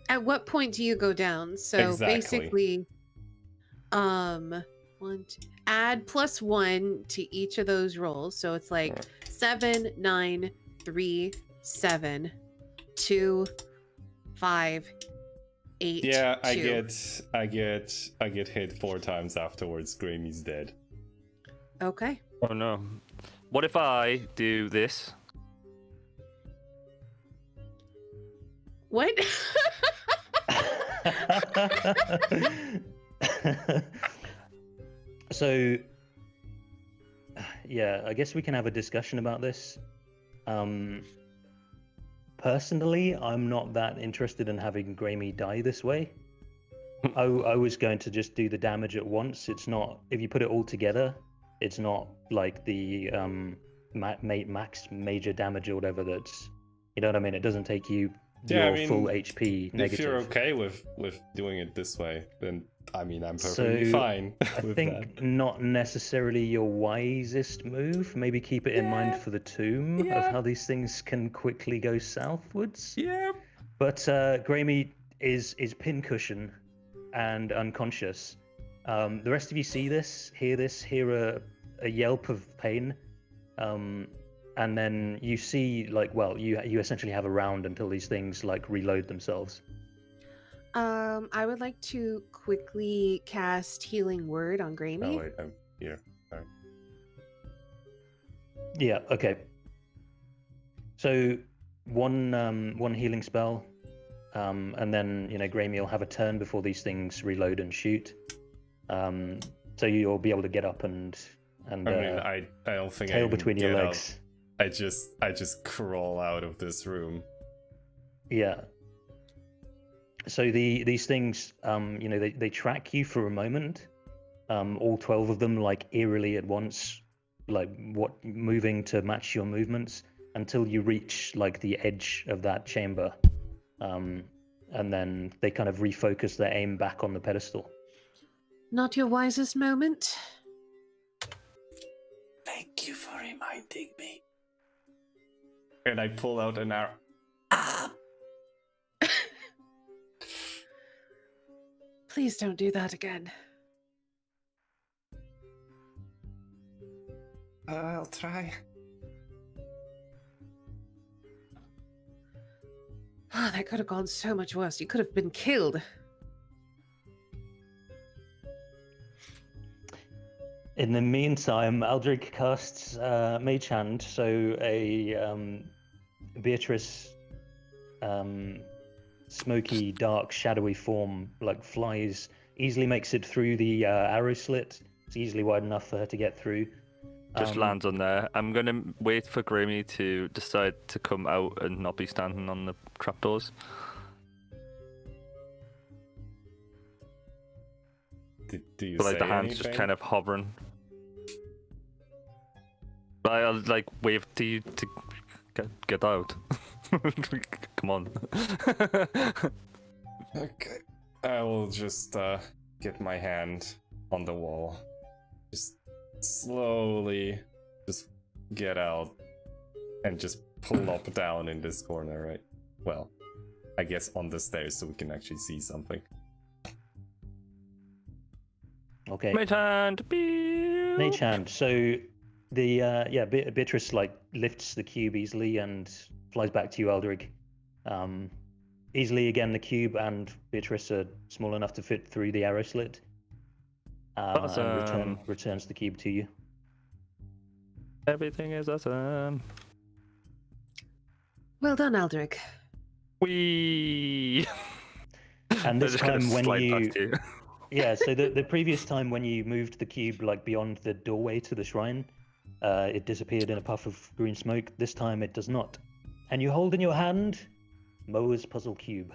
At what point do you go down? So Exactly. basically, add +1 to each of those rolls. So it's like 7, 9, 3, 7, 2, 5, 8. Yeah, 2. I get hit 4 times afterwards. Grammy's dead. Okay. Oh no. What if I do this? What? So, yeah, I guess we can have a discussion about this. Personally, I'm not that interested in having Grammy die this way. I was going to just do the damage at once. It's not, if you put it all together, it's not like the max major damage or whatever that's, you know what I mean? It doesn't take you Yeah, your I mean, full HP negative. If you're okay with doing it this way, then I mean, I'm perfectly fine I with think that. not necessarily your wisest move. Maybe keep it in mind for the tomb of how these things can quickly go southwards. Yeah. But Grammy is pincushion and unconscious. The rest of you see this, hear a yelp of pain, and then you see you essentially have a round until these things like reload themselves. I would like to quickly cast Healing Word on Oh Grammy. wait, I'm here. Sorry. Yeah. Okay. So one healing spell, and then Grammy will have a turn before these things reload and shoot. So you'll be able to get up and I mean, I don't think I tail even between your get up. legs. I just crawl out of this room. Yeah. So these things, they track you for a moment. All 12 of them, like eerily at once, like moving to match your movements until you reach like the edge of that chamber, and then they kind of refocus their aim back on the pedestal. Not your wisest moment. Thank you for reminding me. And I pull out an arrow. Please don't do that again. I'll try. Oh, that could have gone so much worse. You could have been killed. In the meantime, Aldrich casts Mage Hand, so a Beatrice smoky, dark, shadowy form like flies, easily makes it through the arrow slit. It's easily wide enough for her to get through. Just lands on there. I'm gonna wait for Grammy to decide to come out and not be standing on the trapdoors. Do you But like say the hand's anything? just kind of hovering. But I'll like wave to you to get out. Come on. Okay. I will just get my hand on the wall. Just slowly just get out and just plop down in this corner, right? Well, I guess on the stairs so we can actually see something. Okay. Mage hand. Mage Hand. So the Beatrice like lifts the cube easily and flies back to you, Aldrich. Easily again, the cube and Beatrice are small enough to fit through the arrow slit. and Awesome. returns the cube to you. Everything is awesome. Well done, Aldrich. Whee! And this I'm just gonna time when slide you past you. Yeah, so the previous time when you moved the cube like beyond the doorway to the shrine, it disappeared in a puff of green smoke. This time it does not. And you hold in your hand Moa's puzzle cube.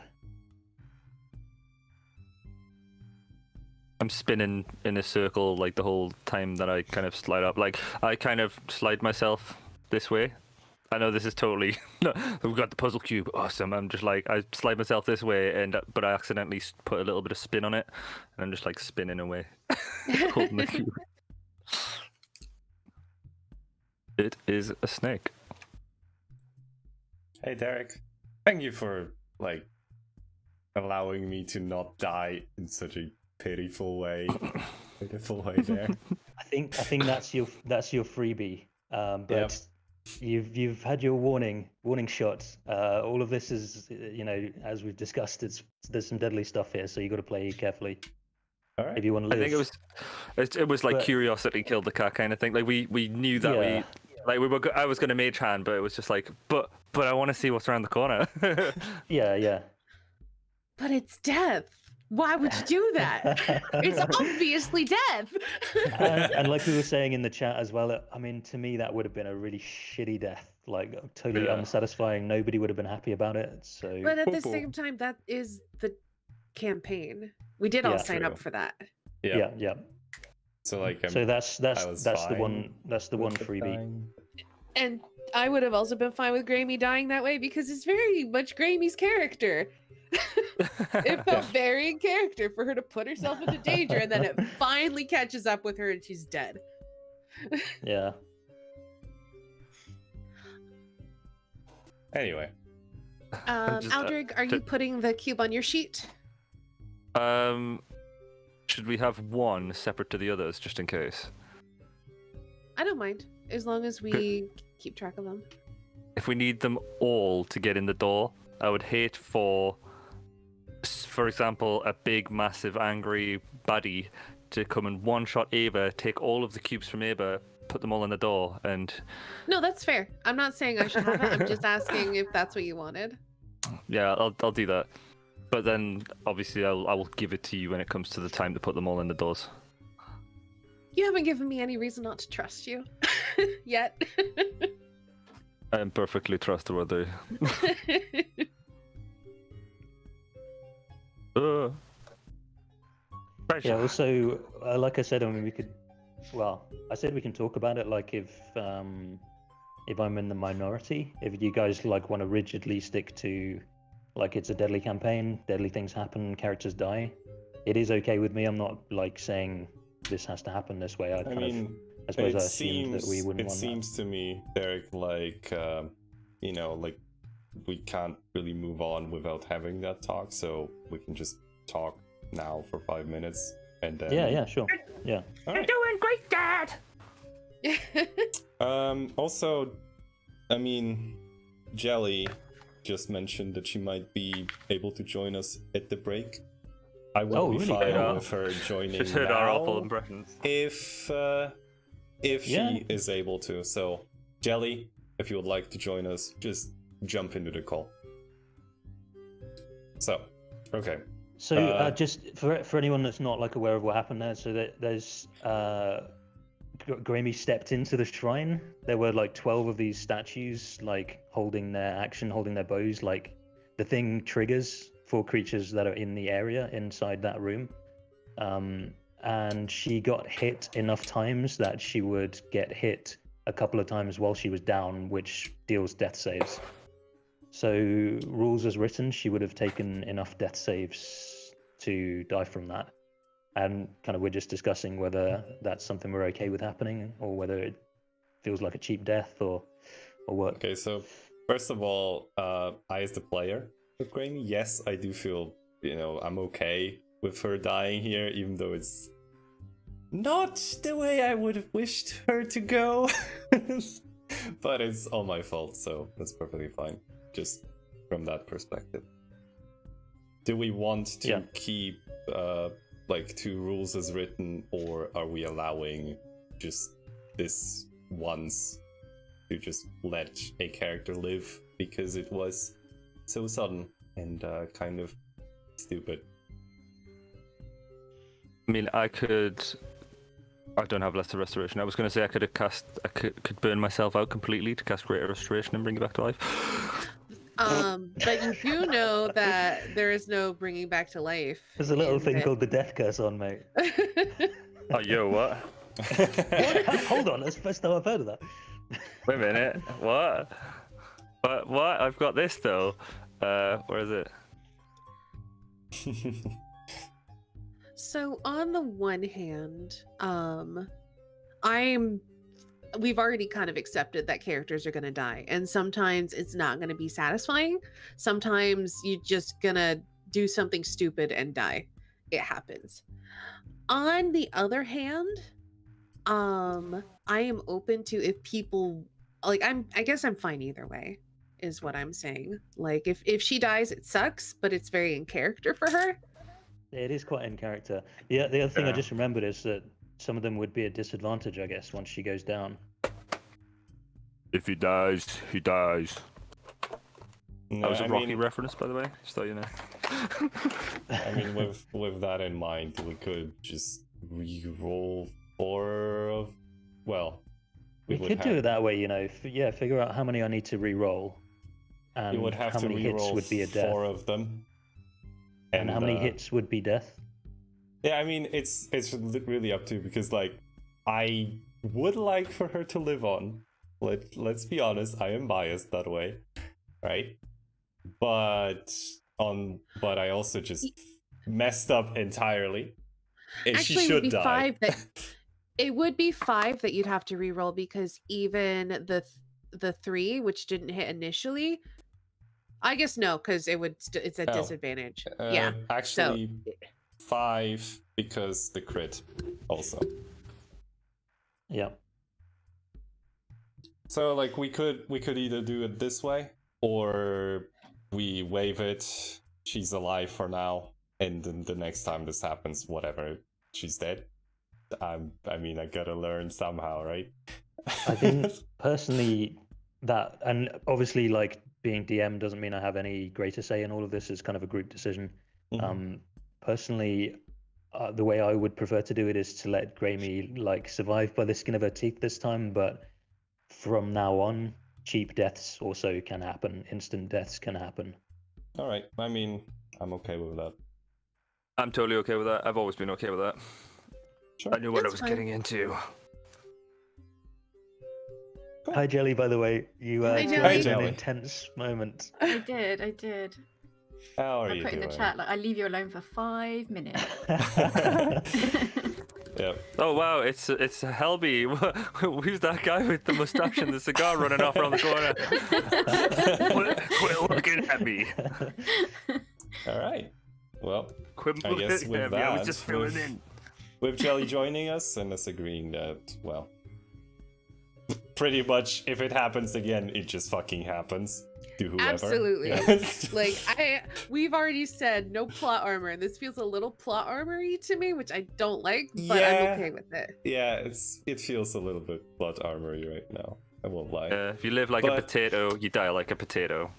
I'm spinning in a circle like the whole time that I kind of slide up. Like I kind of slide myself this way. I know this is totally no. We've got the puzzle cube. Awesome. I'm just like I slide myself this way, but I accidentally put a little bit of spin on it, and I'm just like spinning away, holding the cube. It is a snake. Hey Derek, thank you for like allowing me to not die in such a pitiful way. Pitiful way there. I think that's your freebie. But Yep. you've had your warning shot. All of this is, as we've discussed, there's some deadly stuff here, so you got to play carefully All right. if you want to live. I think it was like But- curiosity killed the cat kind of thing. Like we knew that Yeah. I was gonna mage hand, but it was just like but I want to see what's around the corner. Yeah. But it's death. Why would you do that? It's obviously death. and like we were saying in the chat as well, I mean, to me that would have been a really shitty death, like totally Yeah. unsatisfying. Nobody would have been happy about it. So But at the Poo-poo. same time, that is the campaign. We did all Yeah, sign up true. for that. yeah. So like So that's was the fine one with the freebie. dying. And I would have also been fine with Grammy dying that way because it's very much Grammy's character. It felt very in character for her to put herself into danger and then it finally catches up with her and she's dead. Yeah. Anyway, Just, Aldrich, are you putting the cube on your sheet? Should we have one separate to the others just in case? I don't mind, as long as we keep track of them. If we need them all to get in the door, I would hate for example, a big, massive, angry baddie to come and one-shot Ava, take all of the cubes from Ava, put them all in the door, and No, that's fair. I'm not saying I should have it. I'm just asking if that's what you wanted. yeah, I'll do that. But then, obviously, I will give it to you when it comes to the time to put them all in the doors. You haven't given me any reason not to trust you yet. I am perfectly trustworthy. Yeah. Also, like I said, I mean, we could. Well, I said we can talk about it. Like if I'm in the minority, if you guys like want to rigidly stick to, like it's a deadly campaign, deadly things happen, characters die. It is okay with me. I'm not like saying this has to happen this way. I suppose I assumed that we wouldn't it want seems to me, Derek, like like we can't really move on without having that talk, so we can just talk now for 5 minutes and then that. Yeah, sure. Yeah. All right. doing great, Dad! Also, I mean, Jelly just mentioned that she might be able to join us at the break. I would Oh, be really? fine Yeah. with her joining Just heard our awful now impressions. if Yeah. she is able to. So, Jelly, if you would like to join us, just jump into the call. So, okay. So just for anyone that's not like aware of what happened there, so there's Grammy stepped into the shrine. There were like 12 of these statues, like holding their bows. Like the thing triggers for creatures that are in the area inside that room. And she got hit enough times that she would get hit a couple of times while she was down, which deals death saves. So rules as written, she would have taken enough death saves to die from that. And kind of we're just discussing whether that's something we're okay with happening or whether it feels like a cheap death or what. Okay, so first of all, I as the player of Grammy, yes, I do feel, I'm okay with her dying here, even though it's not the way I would have wished her to go. But it's all my fault, so that's perfectly fine, just from that perspective. Do we want to Yeah. keep like 2 rules as written, or are we allowing just this once to just let a character live because it was so sudden and kind of stupid? I mean, I don't have lesser restoration. I was going to say I could burn myself out completely to cast greater restoration and bring it back to life. But you do know that there is no bringing back to life. There's a little in thing this. called the death curse on, mate. Oh, yo, what? What? Hold on, that's the first time I've heard of that. Wait a minute. What? What? I've got this though. Where is it? So on the one hand, we've already kind of accepted that characters are going to die, and sometimes it's not going to be satisfying. Sometimes you're just going to do something stupid and die. It happens. On the other hand, I am open to, if people like, I guess I'm fine either way, is what I'm saying. Like, if she dies, it sucks, but it's very in character for her. It is quite in character. The other thing I Yeah. just remembered is that some of them would be a disadvantage, I guess, once she goes down. If he dies, he dies. No, That was a I Rocky mean, reference, by the way, just so you know. I mean, with that in mind, we could just re-roll 4 of. Well, We would could do have- it that way, you know. Figure out how many I need to re-roll, We and would have how to many hits re-roll would be a death, 4 of them, and how many uh, hits would be death. Yeah, I mean, it's really up to, because like I would like for her to live on. Let's be honest, I am biased that way, right? But I also just messed up entirely, and Actually, she it would should be die. 5 that it would be 5 that you'd have to re-roll, because even the 3, which didn't hit initially, I guess no, because it's a Oh, disadvantage. Yeah. Actually, 5 because the crit also. Yeah. So like we could either do it this way, or we waive it. She's alive for now, and then the next time this happens, whatever, she's dead. I mean, I gotta learn somehow, right? I think personally that, and obviously like being DM doesn't mean I have any greater say in all of this. It's kind of a group decision. Mhm. Personally, the way I would prefer to do it is to let Graymie like survive by the skin of her teeth this time, but from now on, cheap deaths also can happen. Instant deaths can happen. All right. I mean, I'm okay with that. I'm totally okay with that. I've always been okay with that. Sure. I knew what I That's was fine. getting into. Hi, Jelly, by the way. You Hi, experienced Jelly. an Jelly. intense moment. I did. How are I you put in doing? the chat, like, I leave you alone for 5 minutes. Yep. Oh wow, it's Helby. Who's that guy with the mustache and the cigar running off around the corner? Quit looking at me. All right. Well, Quit I looking guess at with me. I was that, just filling in. with Jelly joining us and us agreeing that, well, pretty much if it happens again, it just fucking happens to whoever. Absolutely. Yeah. Like, we've already said no plot armor, and this feels a little plot armory to me, which I don't like, but Yeah. I'm okay with it. Yeah, it feels a little bit blood armory right now. I won't lie. If you live like a But- potato, you die like a potato.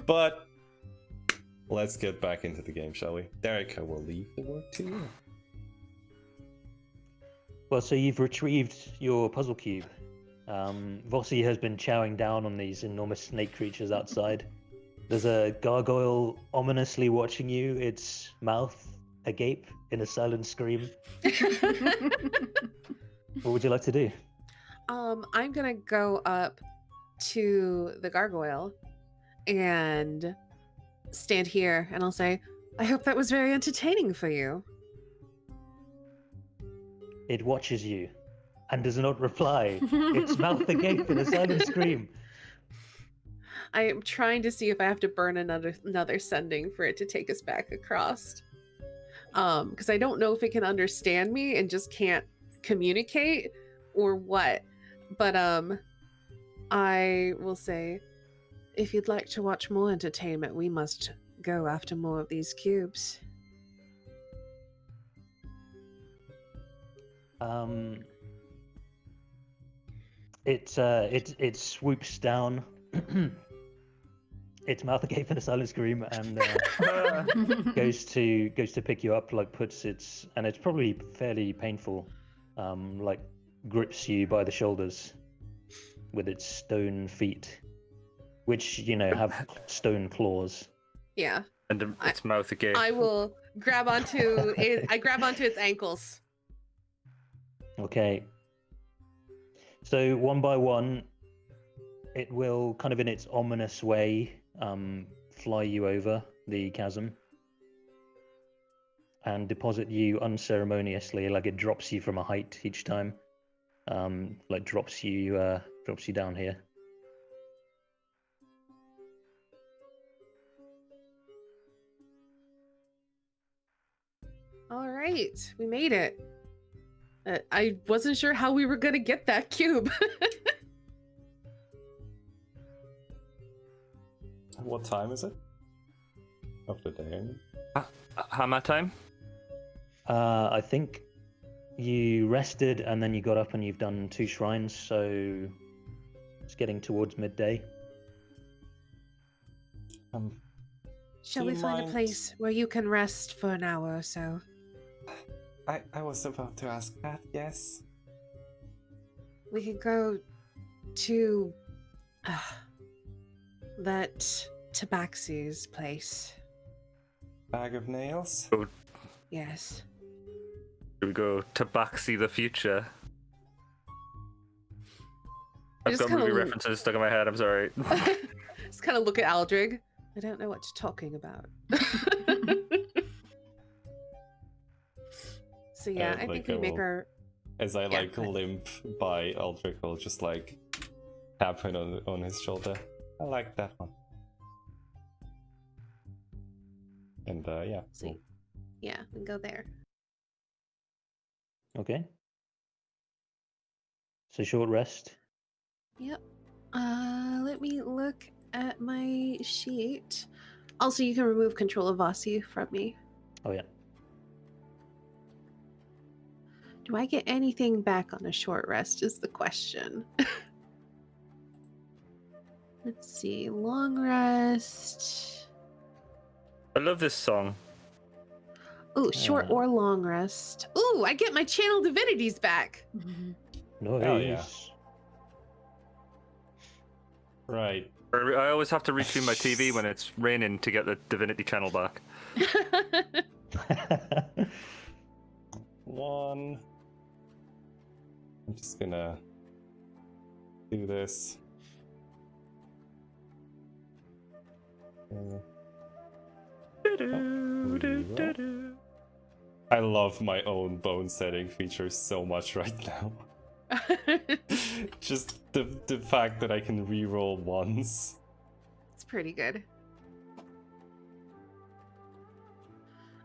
But let's get back into the game, shall we? Derek, I will leave the word to you. Well, so you've retrieved your puzzle cube. Vossi has been chowing down on these enormous snake creatures outside. There's a gargoyle ominously watching you, its mouth agape in a silent scream. What would you like to do? I'm gonna go up to the gargoyle and stand here, and I'll say, I hope that was very entertaining for you. It watches you and does not reply. Its mouth agape in a silent scream. I am trying to see if I have to burn another sending for it to take us back across. Because I don't know if it can understand me and just can't communicate or what. But I will say, if you'd like to watch more entertainment, we must go after more of these cubes. It swoops down. Its mouth agape for the silent scream and goes to pick you up, like puts its, and it's probably fairly painful, like grips you by the shoulders with its stone feet, which have stone claws. Yeah. And its mouth again. I will grab onto it. I grab onto its ankles. Okay. So one by one, it will kind of in its ominous way fly you over the chasm and deposit you unceremoniously, like it drops you from a height each time, like drops you down here. All right, we made it. I wasn't sure how we were gonna get that cube. What time is it? Of the day? Hammer time? I think you rested and then you got up and you've done 2 shrines, so it's getting towards midday. Shall Do we you find mind- a place where you can rest for an hour or so? I was about to ask that, yes. We could go to that Tabaxi's place. Bag of nails? Yes. Here we go. Tabaxi the future. I I've just got movie kinda- references stuck in my head, I'm sorry. Just kind of look at Aldrig. I don't know what you're talking about. So yeah, I like think we I make will- our. As I Yeah, like go ahead. limp by, Aldrich will just like tap him on his shoulder. I like that one. And yeah. See. Yeah, we can go there. Okay. So short rest. Yep. Let me look at my sheet. Also, you can remove control of Vasi from me. Oh yeah. Do I get anything back on a short rest is the question. Let's see. Long rest. I love this song. Ooh, short Yeah. or long rest. Ooh, I get my channel divinities back. Nice. Hell yeah. Right. I always have to retune my TV when it's raining to get the Divinity channel back. One. I'm just gonna do this. I love my own bone setting feature so much right now. Just the fact that I can reroll once. It's pretty good.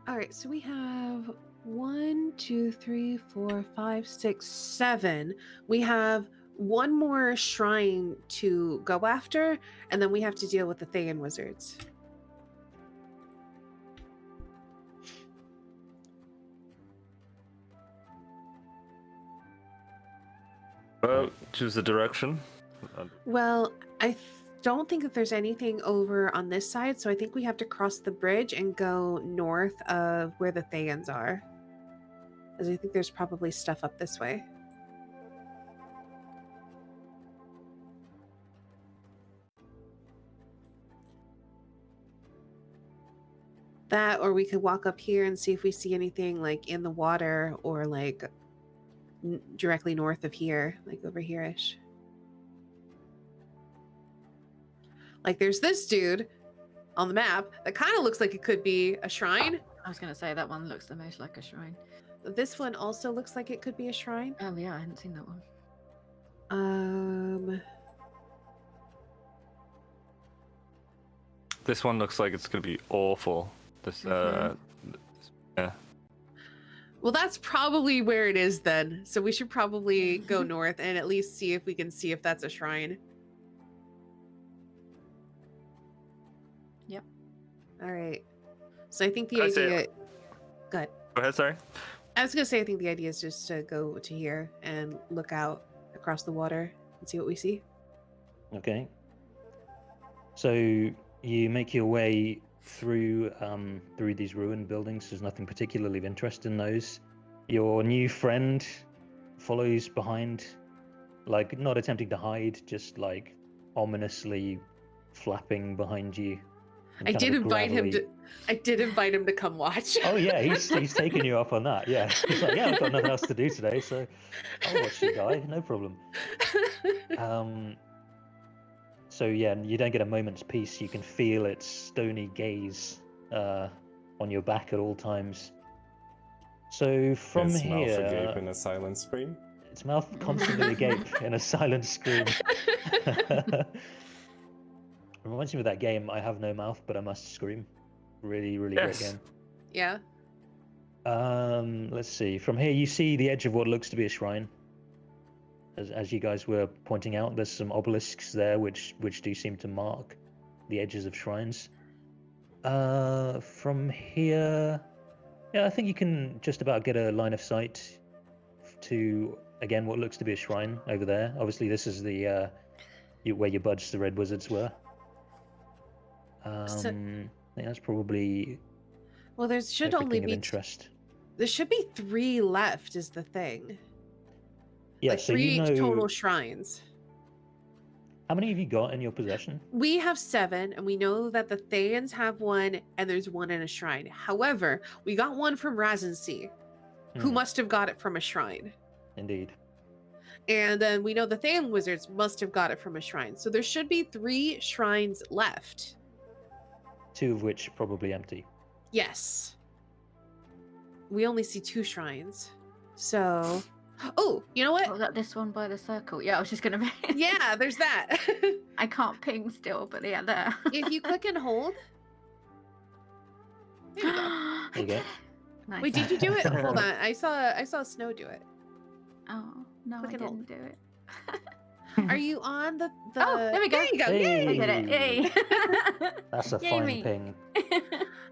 All right, so we have 1, 2, 3, 4, 5, 6, 7. We have one more shrine to go after, and then we have to deal with the Thayan wizards. Well, choose the direction. Well, don't think that there's anything over on this side, so I think we have to cross the bridge and go north of where the Thayans are. Because I think there's probably stuff up this way. That, or we could walk up here and see if we see anything like in the water or like directly north of here, like over here-ish. Like there's this dude on the map that kind of looks like it could be a shrine. I was going to say that one looks the most like a shrine. This one also looks like it could be a shrine. Oh yeah, I hadn't seen that one. This one looks like it's going to be awful. This, yeah. Well, that's probably where it is then. So we should probably go north and at least see if we can see if that's a shrine. Yep. All right. So I think the I say- idea. Good. Go ahead, sorry. I was gonna say, I think the idea is just to go to here and look out across the water and see what we see. Okay. So you make your way through through these ruined buildings. There's nothing particularly of interest in those. Your new friend follows behind, like not attempting to hide, just like ominously flapping behind you. in I kind of did a invite him gravelly- to. I did invite him to come watch. Oh yeah, he's taken you up on that. Yeah, he's like, yeah, I've got nothing else to do today, so I'll watch you, guy. No problem. So yeah, you don't get a moment's peace. You can feel its stony gaze on your back at all times. So from His mouth here, agape in a silent scream. its mouth constantly agape in a silent scream. Reminds me of that game, I Have No Mouth, but I Must Scream. Really, really great Yes. game. Yeah. Let's see. From here, you see the edge of what looks to be a shrine. As you guys were pointing out, there's some obelisks there, which do seem to mark the edges of shrines. From here, yeah, I think you can just about get a line of sight to again what looks to be a shrine over there. Obviously, this is the where your buds, the red wizards, were. I think that's probably Well, there should everything only of be. interest. There should be 3 left. Is the thing. Yeah, Like so 3 you know total shrines. how many have you got in your possession? We have 7, and we know that the Thayans have 1, and there's 1 in a shrine. However, we got 1 from Razensee, who Hmm, must have got it from a shrine. indeed. And then we know the Thayan wizards must have got it from a shrine. So there should be 3 shrines left. 2 of which probably empty. Yes. We only see 2 shrines. So, oh, you know What what? was that? This one by the circle. Yeah, I was just gonna. Yeah, there's that. I can't ping still, but yeah, there. If you click and hold. There you go. I There you go. did it. Nice. Wait, did you do it? Hold on. I saw Snow do it. Oh no, Click I and hold. didn't do it. Are you on the Oh, there we go. There you go. I Yay! did it. Yay. That's a Yay fine me. ping.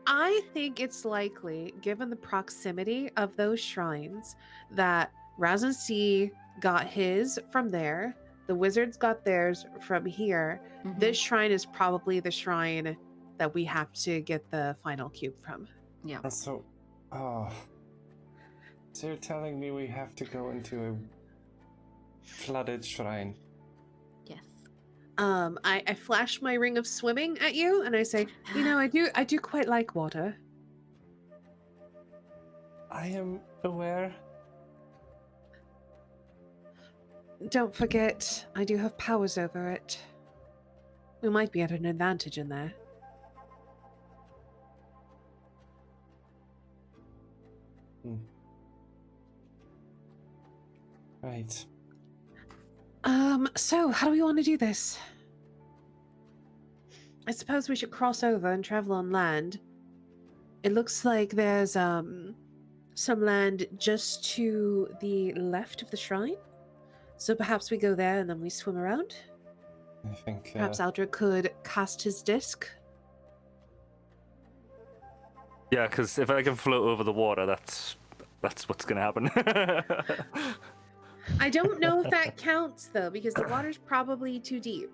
I think it's likely, given the proximity of those shrines, that Razensee got his from there. The wizards got theirs from here. Mhm. This shrine is probably the shrine that we have to get the final cube from. Yeah. And so, so you're telling me we have to go into a flooded shrine? Yes. I flash my ring of swimming at you, and I say, you know, I do quite like water. I am aware. Don't forget, I do have powers over it. We might be at an advantage in there. Right. So how do we want to do this? I suppose we should cross over and travel on land. It looks like there's some land just to the left of the shrine. So perhaps we go there and then we swim around. I think. Perhaps Aldra could cast his disc. Yeah, because if I can float over the water, that's what's gonna happen. I don't know if that counts though, because the water's probably too deep.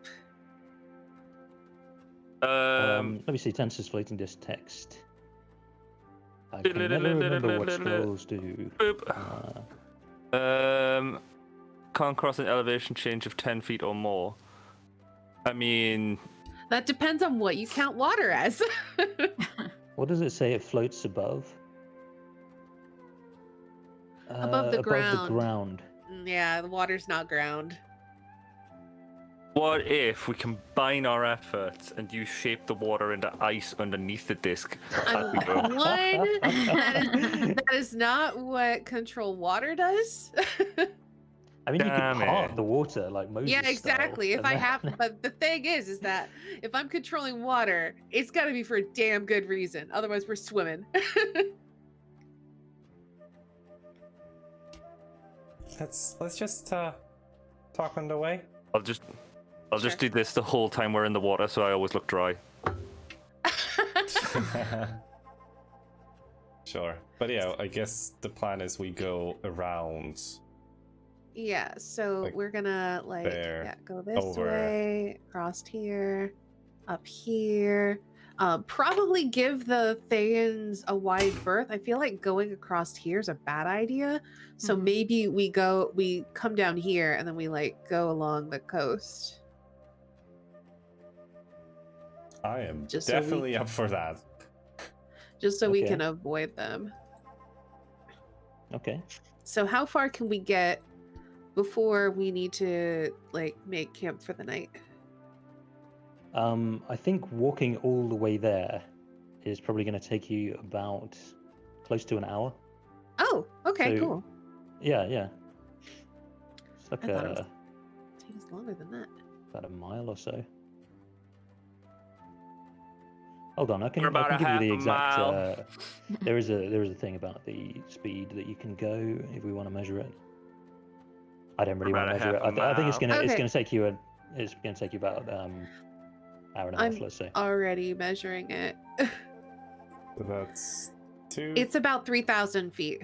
um, Let me see, Tensor's floating disc text. I can never remember what spells do. boop. Can't cross an elevation change of 10 feet or more. I mean, That depends on what you count water as. What does it say it floats above? Above the Above ground. the ground. Yeah, the water's not ground. what if we combine our efforts and you shape the water into ice underneath the disc? As we go? One, that is not what control water does. I mean, you could Damn part it. the water like Moses Yeah, style, exactly. If and I then- have, but the thing is that if I'm controlling water, it's got to be for a damn good reason. Otherwise, we're swimming. Let's just talk on the way. I'll just Sure. do this the whole time we're in the water, so I always look dry. Sure. But yeah, I guess the plan is we go around. Yeah, so Like, we're gonna there, go this over. way, across here, up here. Probably give the Thayans a wide berth. I feel like going across here is a bad idea. So Mhm. maybe we come down here and then we go along the coast. I am Just so we definitely up for that. Just so we Okay. can avoid them. Okay. So how far can we get before we need to make camp for the night? I think walking all the way there is probably going to take you about close to an hour. Oh, okay, So- cool. Yeah, yeah. It's like I thought it was take us longer than that. about a mile or so. Hold on, I can We're about give you a the half a exact. mile. There is a thing about the speed that you can go if we want to measure it. I don't really We're want to about a measure it. half a I think it's mile. gonna Okay. take you about hour and a half, I'm let's say. already measuring it. So that's 2. It's about 3,000 feet.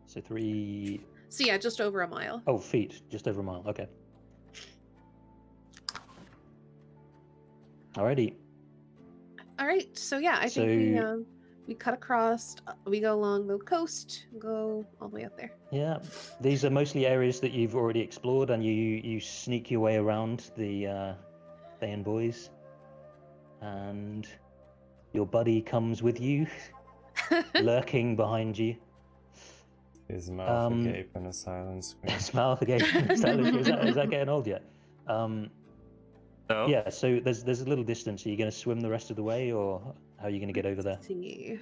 So 3 So yeah, just over a mile. feet, just over a mile. Okay. Alrighty. All right. So yeah, I think we cut across. We go along the coast. Go all the way up there. Yeah, these are mostly areas that you've already explored, and you sneak your way around the Thayan boys, and your buddy comes with you, lurking behind you. His mouth Um, agape and a silent scream. His mouth again. Is that getting old yet? No. Yeah. So there's a little distance. Are you going to swim the rest of the way, or how are you going to get over there? Let's see.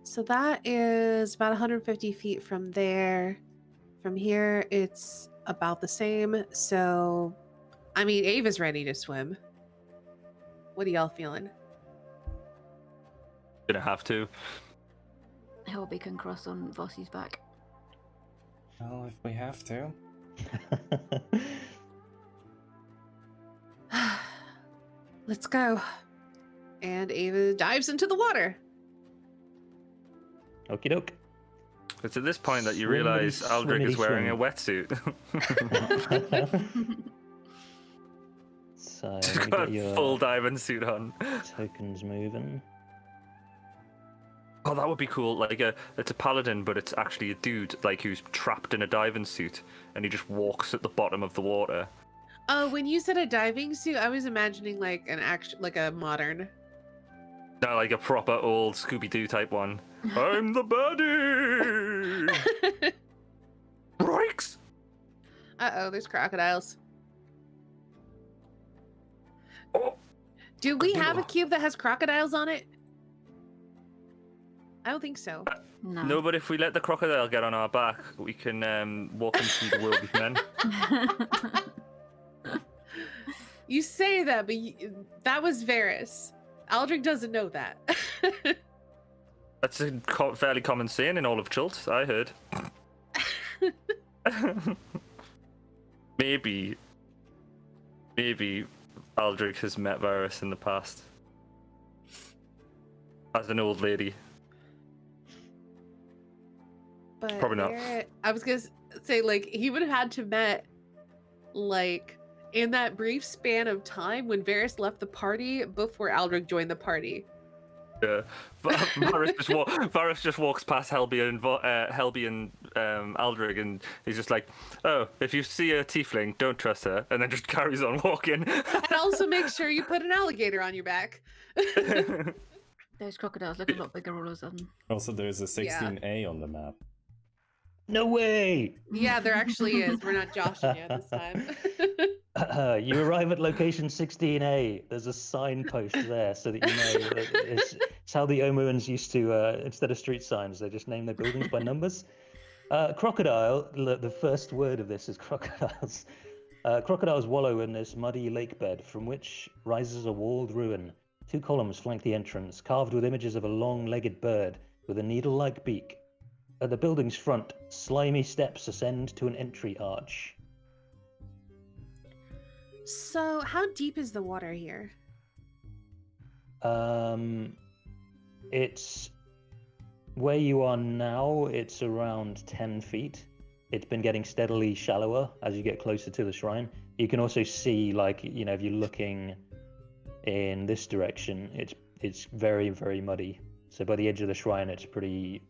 So that is about 150 feet from there. From here, it's about the same. So, I mean, Ava's ready to swim. What are y'all feeling? Gonna have to. Helby can cross on Vossi's back. Well, if we have to. Let's go. And Ava dives into the water. Okie doke. It's at this point that you Swimmity, realize Aldrich is swimmity, wearing swim. a wetsuit. So Just let me got get a your full diving suit on. tokens moving. Oh, that would be cool. It's a paladin, but it's actually a dude who's trapped in a diving suit, and he just walks at the bottom of the water. When you said a diving suit, I was imagining a modern. No, like a proper old Scooby-Doo type one. I'm the baddie. Breaks. Uh-oh, there's crocodiles. Oh, Do we have a Ugh. cube that has crocodiles on it? I don't think so. no, but if we let the crocodile get on our back, we can walk into the world with men. You say that, but that was Varys. Aldrich doesn't know that. That's a fairly common saying in all of Chult, I heard. Maybe Aldrich has met Varys in the past. As an old lady. But Probably not. I was gonna say, he would have had to met, in that brief span of time when Varys left the party before Aldrich joined the party. Yeah. Varys just walks past Helby and Aldrich, and he's just like, oh, if you see a tiefling, don't trust her, and then just carries on walking. And also make sure you put an alligator on your back. Those crocodiles look a lot bigger all of a sudden. Also, there's a 16A on the map. No way! Yeah, there actually is. We're not joshing you this time. You arrive at location 16A. There's a signpost there so that you know that it's how the Omuans used to, instead of street signs, they just name their buildings by numbers. Crocodile, the first word of this is crocodiles. Crocodiles wallow in this muddy lake bed from which rises a walled ruin. 2 columns flank the entrance, carved with images of a long-legged bird with a needle-like beak. At the building's front, slimy steps ascend to an entry arch. So, how deep is the water here? It it's where you are now. It's around 10 feet. It's been getting steadily shallower as you get closer to the shrine. You can also see, like, you know, if you're looking in this direction, it's very, very muddy. So by the edge of the shrine, it's pretty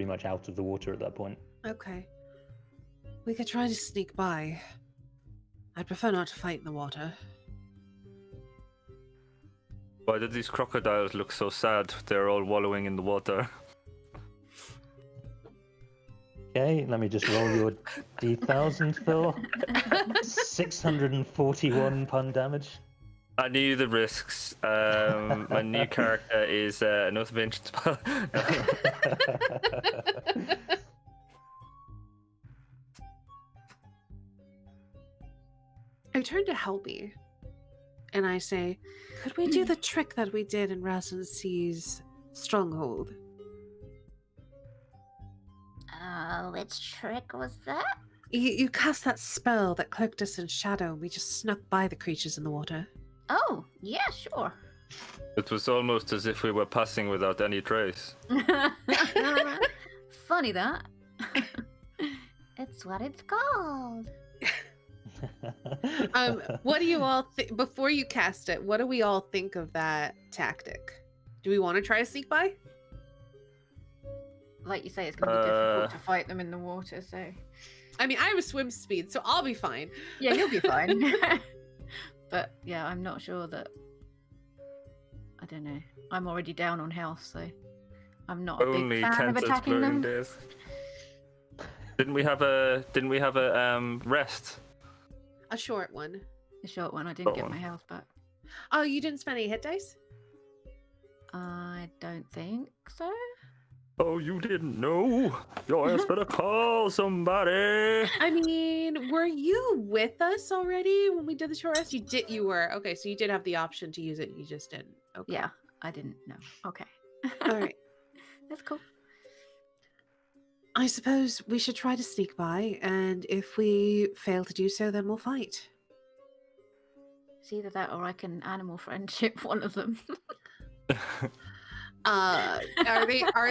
much out of the water at that point. Okay. We could try to sneak by. I'd prefer not to fight in the water. Why did these crocodiles look so sad? They're all wallowing in the water. Okay, let me just roll your D1000, Phil. 641 pun damage. I knew the risks. My new character is an Oath of Ancient Spell. I turn to Helby and I say, could we do the trick that we did in Rasmussen's stronghold? Which trick was that? You cast that spell that cloaked us in shadow and we just snuck by the creatures in the water. Oh, yeah, sure. It was almost as if we were passing without any trace. Funny that. It's what it's called. What do you all think, before you cast it, what do we all think of that tactic? Do we want to try to sneak by? Like you say, it's going to be difficult to fight them in the water, so... I mean, I have a swim speed, so I'll be fine. Yeah, you'll be fine. But, yeah, I'm not sure that... I don't know. I'm already down on health, so... I'm not a Only big fan of Tensa's attacking floating them. days. Didn't we have a rest? A short one. The short one, I didn't Short get one. my health back. Oh, you didn't spend any hit dice? I don't think so. Oh, you didn't know? Your ass better call somebody. I mean, were you with us already when we did the short rest? You were. Okay, so you did have the option to use it, you just didn't. Okay. Yeah, I didn't know. Okay. All right. That's cool. I suppose we should try to sneak by, and if we fail to do so, then we'll fight. It's either that or I can animal friendship one of them. Are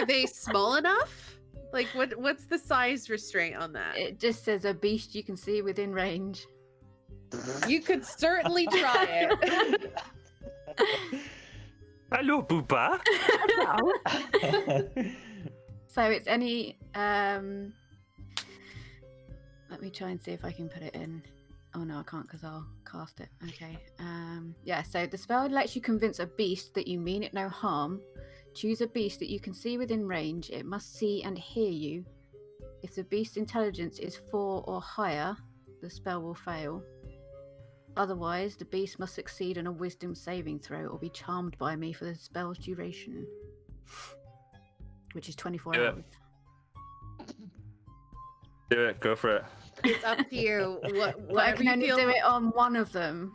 they small enough? Like, what's the size restraint on that? It just says a beast you can see within range. You could certainly try it. Hello, Booba. So it's any let me try and see if I can put it in. Oh no, I can't because I'll cast it. Okay. Yeah, so the spell lets you convince a beast that you mean it no harm. Choose a beast that you can see within range. It must see and hear you. If the beast's intelligence is 4 or higher, the spell will fail. Otherwise, the beast must succeed on a wisdom saving throw or be charmed by me for the spell's duration, which is 24 Yeah. hours. Do it. Go for it. It's up to you. But I Whatever can you only feel. do it on one of them.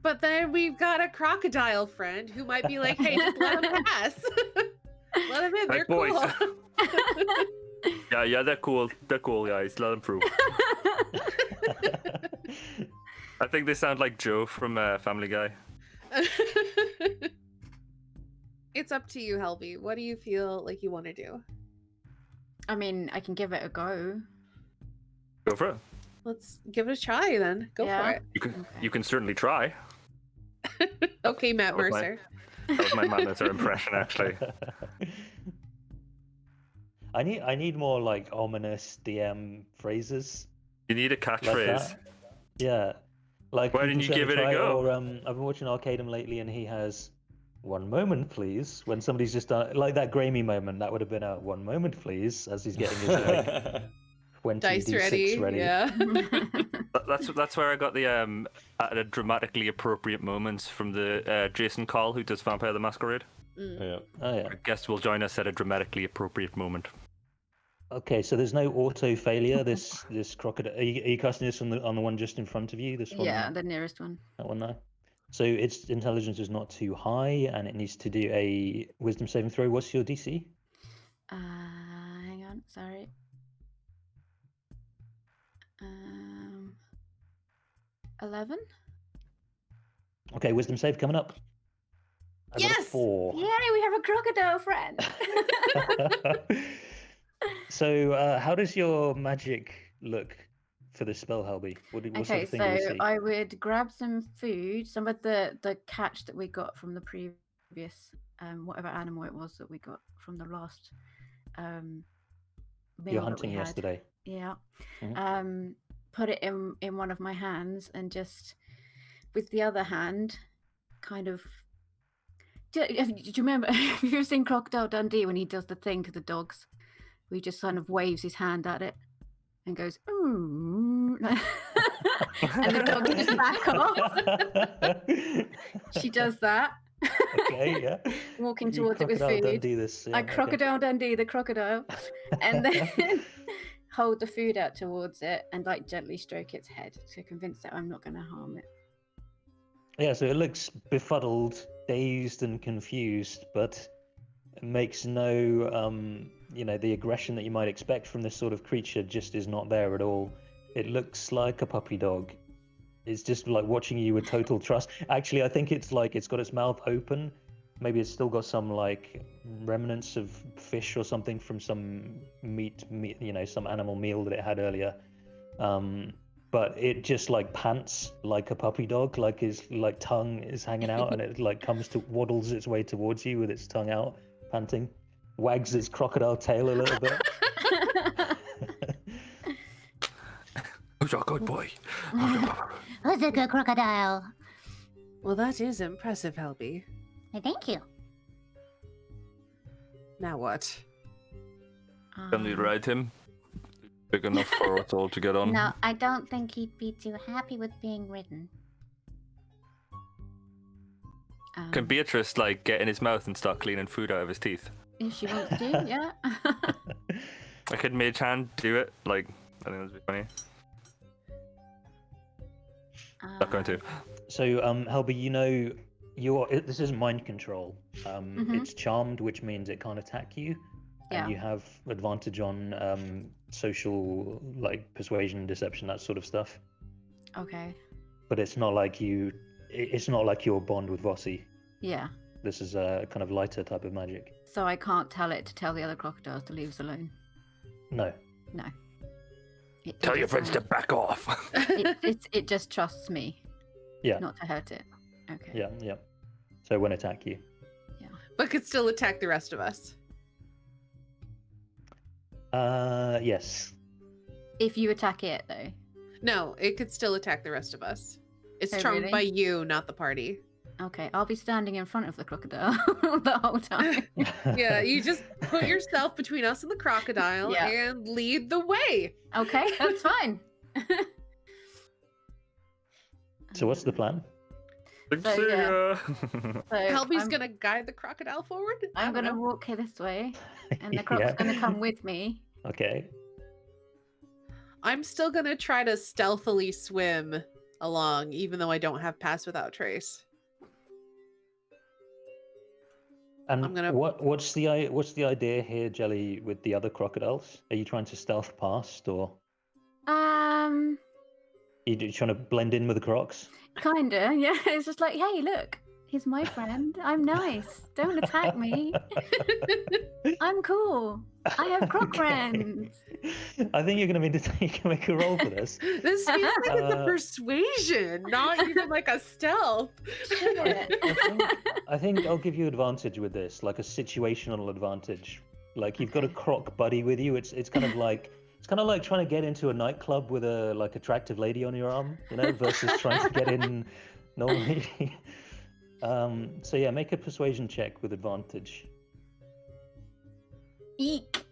But then we've got a crocodile friend who might be like, "Hey, just let him pass. Let him in. Hey, They're boys. cool." Yeah, they're cool. They're cool, guys. Let them prove. I think they sound like Joe from Family Guy. It's up to you, Helby. What do you feel like you want to do? I mean, I can give it a go. Go for it. Let's give it a try then. Go Yeah. for it. You can certainly try. Okay, Matt That was my- Mercer. That was my manners or impression, actually. I need more like ominous DM phrases You need a like catchphrase. that. Yeah, like Why you didn't can you give certainly it a try go? Or I've been watching Arcadum lately, and he has 1 moment, please. When somebody's just done like that Grammy moment, that would have been a 1 moment, please, as he's getting his like 20 Dice D6 ready. Yeah. That's where I got the at a dramatically appropriate moments from the Jason Call, who does Vampire the Masquerade. Yeah. Oh yeah. I guess will join us at a dramatically appropriate moment. Okay, so there's no auto failure. This crocodile. Are you casting this on the one just in front of you? This one. Yeah, the nearest one. That one there. So its intelligence is not too high, and it needs to do a wisdom saving throw. What's your DC? Hang on, sorry. 11? Okay, wisdom save coming up. I got a Yes! 4. Yay, we have a crocodile friend. So, how does your magic look for the spell, Helby? What sort Okay, of thing do we so see? I would grab some food, some of the catch that we got from the previous whatever animal it was that we got from the last meal You're that we hunting had. yesterday. Yeah. Mhm. Put it in one of my hands and just with the other hand kind of do you remember have you ever seen Crocodile Dundee when he does the thing to the dogs? Where he just kind of waves his hand at it and goes, ooh. And the dogs just back off. She does that. Okay, yeah. Walking You towards it with Crocodile food. Dundee this. I Okay. Crocodile Dundee the crocodile. And then hold the food out towards it and like gently stroke its head to convince it I'm not going to harm it. Yeah, so it looks befuddled, dazed, and confused, but it makes no, the aggression that you might expect from this sort of creature just is not there at all. It looks like a puppy dog. It's just like watching you with total trust. Actually, I think it's like it's got its mouth open. Maybe it's still got some like remnants of fish or something from some meat, some animal meal that it had earlier. But it just like pants like a puppy dog, like his like tongue is hanging out, and it like waddles its way towards you with its tongue out, panting, wags its crocodile tail a little bit. Who's your good boy? Who's a good crocodile? Well, that is impressive, Helby. Thank you. Now what? Can we ride him? Big enough for us all to get on. No, I don't think he'd be too happy with being ridden. Can Beatrice like get in his mouth and start cleaning food out of his teeth? If she wants to, yeah. I could mage hand do it. Like, I think that'd be funny. Not going to. So, Helby, this is mind control. It's charmed, which means it can't attack you, and Yeah. you have advantage on social, like persuasion, deception, that sort of stuff. Okay. But it's not like it's not like your bond with Vossi. Yeah. This is a kind of lighter type of magic. So I can't tell it to tell the other crocodiles to leave us alone. No. No. It Tell does your it friends to sound- back off. It just trusts me. Yeah. Not to hurt it. Okay. Yeah. So it won't attack you. But could still attack the rest of us. Yes. If you attack it though. No, it could still attack the rest of us. It's Oh, charmed really? by you, not the party. Okay, I'll be standing in front of the crocodile the whole time. Yeah, you just put yourself between us and the crocodile Yeah. and lead the way. Okay, that's fine. So what's the plan? So, yeah. So Helby's I'm, gonna guide the crocodile forward. I I'm don't gonna know. walk here this way, and the croc's Yeah. gonna come with me. Okay. I'm still gonna try to stealthily swim along, even though I don't have Pass Without Trace. And I'm gonna- what's the idea here, Jelly, with the other crocodiles? Are you trying to stealth past, or are you trying to blend in with the crocs? Kinda, yeah. It's just like, hey, look, he's my friend. I'm nice. Don't attack me. I'm cool. I have croc Okay. friends. I think you're going to you can make a roll for this. This feels like it's a Uh, persuasion, not even like a stealth. Shit. I think I'll give you advantage with this, like a situational advantage. Like you've got a Okay. croc buddy with you. It's kind of like trying to get into a nightclub with a like attractive lady on your arm, versus trying to get in normally. So yeah, make a persuasion check with advantage. Eek.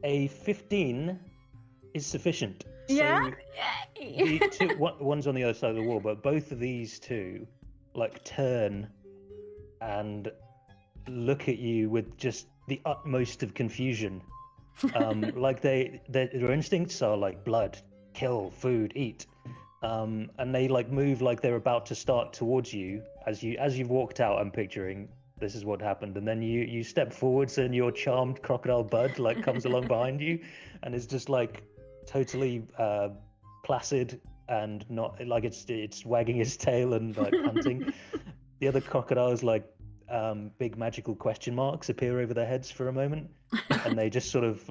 A 15 is sufficient. Yeah. So the two, one's on the other side of the wall, but both of these two like turn and look at you with just the utmost of confusion. Like their instincts are like blood, kill, food, eat, and they like move like they're about to start towards you as you've walked out. I'm picturing this is what happened, and then you step forwards and your charmed crocodile bud like comes along behind you, and is just like totally placid and not like it's wagging its tail and like panting. The other crocodile is like big magical question marks appear over their heads for a moment, and they just sort of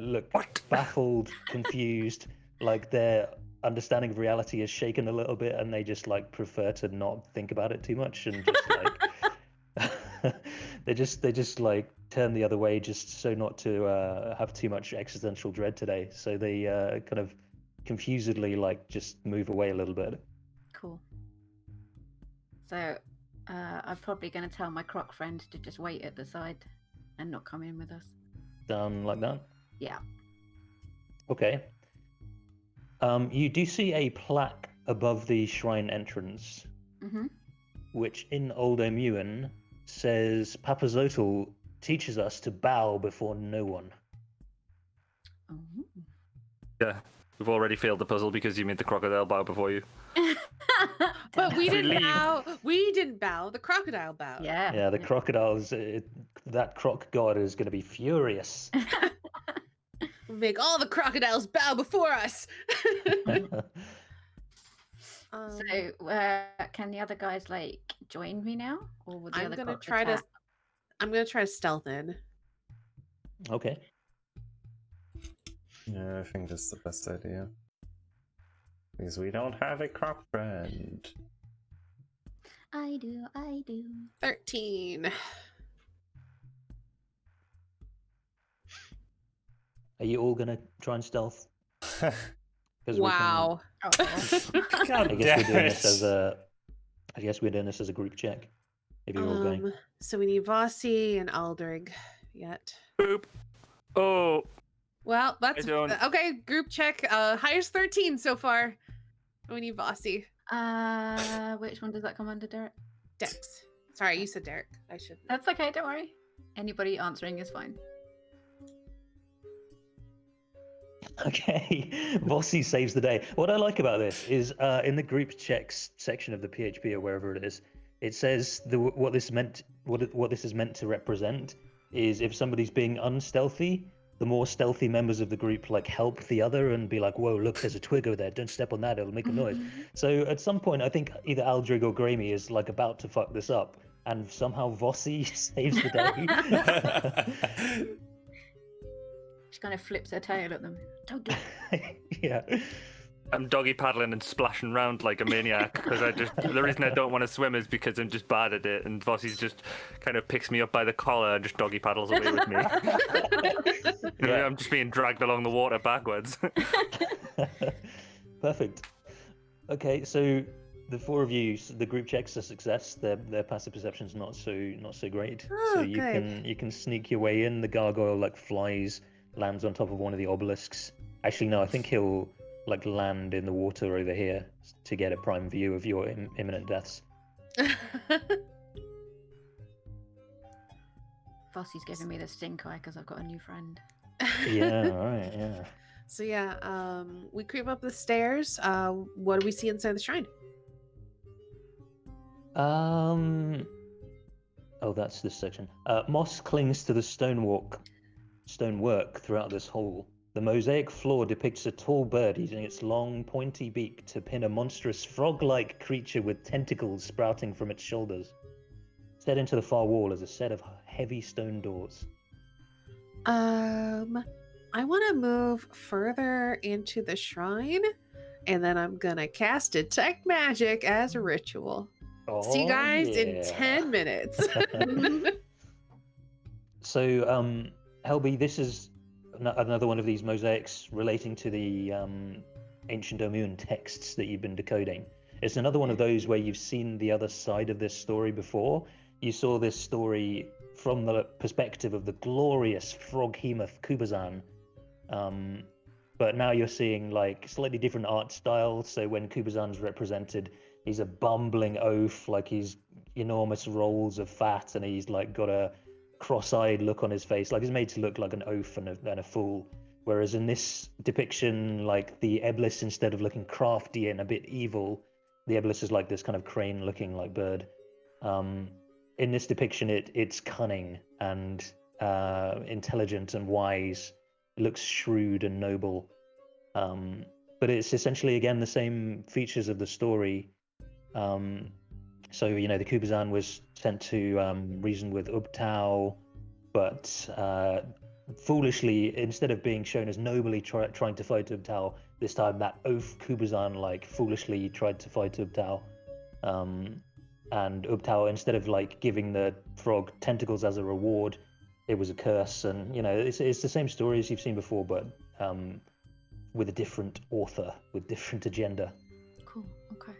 look What? baffled, confused, like their understanding of reality is shaken a little bit, and they just like prefer to not think about it too much, and just like they just like turn the other way, just so not to have too much existential dread today. So they kind of confusedly like just move away a little bit. Cool. So, I'm probably going to tell my croc friend to just wait at the side and not come in with us. Done like that. Yeah. Okay. You do see a plaque above the shrine entrance, Mm-hmm. which in Old Emuan says Papazotl teaches us to bow before no one. Oh. Yeah, we've already failed the puzzle because you made the crocodile bow before you. But we If we didn't leave- bow. We didn't bow. The crocodile bowed. Yeah. Yeah, the crocodiles, that croc god is going to be furious. We'll make all the crocodiles bow before us. So, can the other guys like join me now, or will the I'm other gonna crocs try to. attack? I'm gonna try to stealth in. Okay. Yeah, I think that's the best idea. Because we don't have a croc friend. I do. 13. Are you all going to try and stealth? 'Cause we can- Wow. Oh. God I guess we're damn doing this it. as a. I guess we're doing this as a group check. If you're all going. So we need Vossi and Aldrig yet. Boop. Oh, Well, that's don't- okay. Group check. Highest 13 so far. We need Vossi. Which one does that come under, Derek? Dex. Sorry, you said Derek. I should. That's okay. Don't worry. Anybody answering is fine. Okay, Vossi saves the day. What I like about this is in the group checks section of the PHP or wherever it is, it says what this is meant to represent is if somebody's being unstealthy, the more stealthy members of the group like help the other and be like, "Whoa, look, there's a twig over there. Don't step on that; it'll make a noise." So at some point, I think either Aldrig or Gramey is like about to fuck this up, and somehow Vossi saves the day. She kind of flips her tail at them. Don't do it. Yeah. I'm doggy paddling and splashing around like a maniac because the reason I don't want to swim is because I'm just bad at it, and Vossi's just kind of picks me up by the collar and just doggy paddles away with me. You know, Yeah. I'm just being dragged along the water backwards. Perfect. Okay, so the four of you, the group checks a success. Their passive perception's not so great. So Oh, you good. can sneak your way in. The gargoyle like flies, lands on top of one of the obelisks. Actually, no, I think he'll like land in the water over here to get a prime view of your imminent deaths. Fossey's giving me the stink eye because I've got a new friend. Yeah, right, yeah. So yeah, we creep up the stairs. What do we see inside the shrine? Oh, that's this section. Moss clings to the stonework throughout this hall. The mosaic floor depicts a tall bird using its long, pointy beak to pin a monstrous frog-like creature with tentacles sprouting from its shoulders. Set into the far wall is a set of heavy stone doors. I want to move further into the shrine, and then I'm gonna cast Detect Magic as a ritual. See you Oh, guys in yeah. 10 minutes. So, Helby, this is another one of these mosaics relating to the ancient Omuan texts that you've been decoding. It's another one of those where you've seen the other side of this story before. You saw this story from the perspective of the glorious Froghemoth Kubazan, but now you're seeing like slightly different art style. So when Kubazan's represented, he's a bumbling oaf, like he's enormous rolls of fat, and he's like got a cross-eyed look on his face, like he's made to look like an oaf and a fool. Whereas in this depiction, like the Eblis, instead of looking crafty and a bit evil, the Eblis is like this kind of crane-looking like bird. In this depiction, it's cunning and intelligent and wise. It looks shrewd and noble. But it's essentially again the same features of the story. So, the Kubazan was sent to reason with Ubtao, but foolishly, instead of being shown as nobly trying to fight Ubtao, this time that oaf Kubazan foolishly tried to fight Ubtao. And Ubtao, instead of giving the frog tentacles as a reward, it was a curse. And it's the same story as you've seen before, but with a different author, with different agenda. Cool. Okay.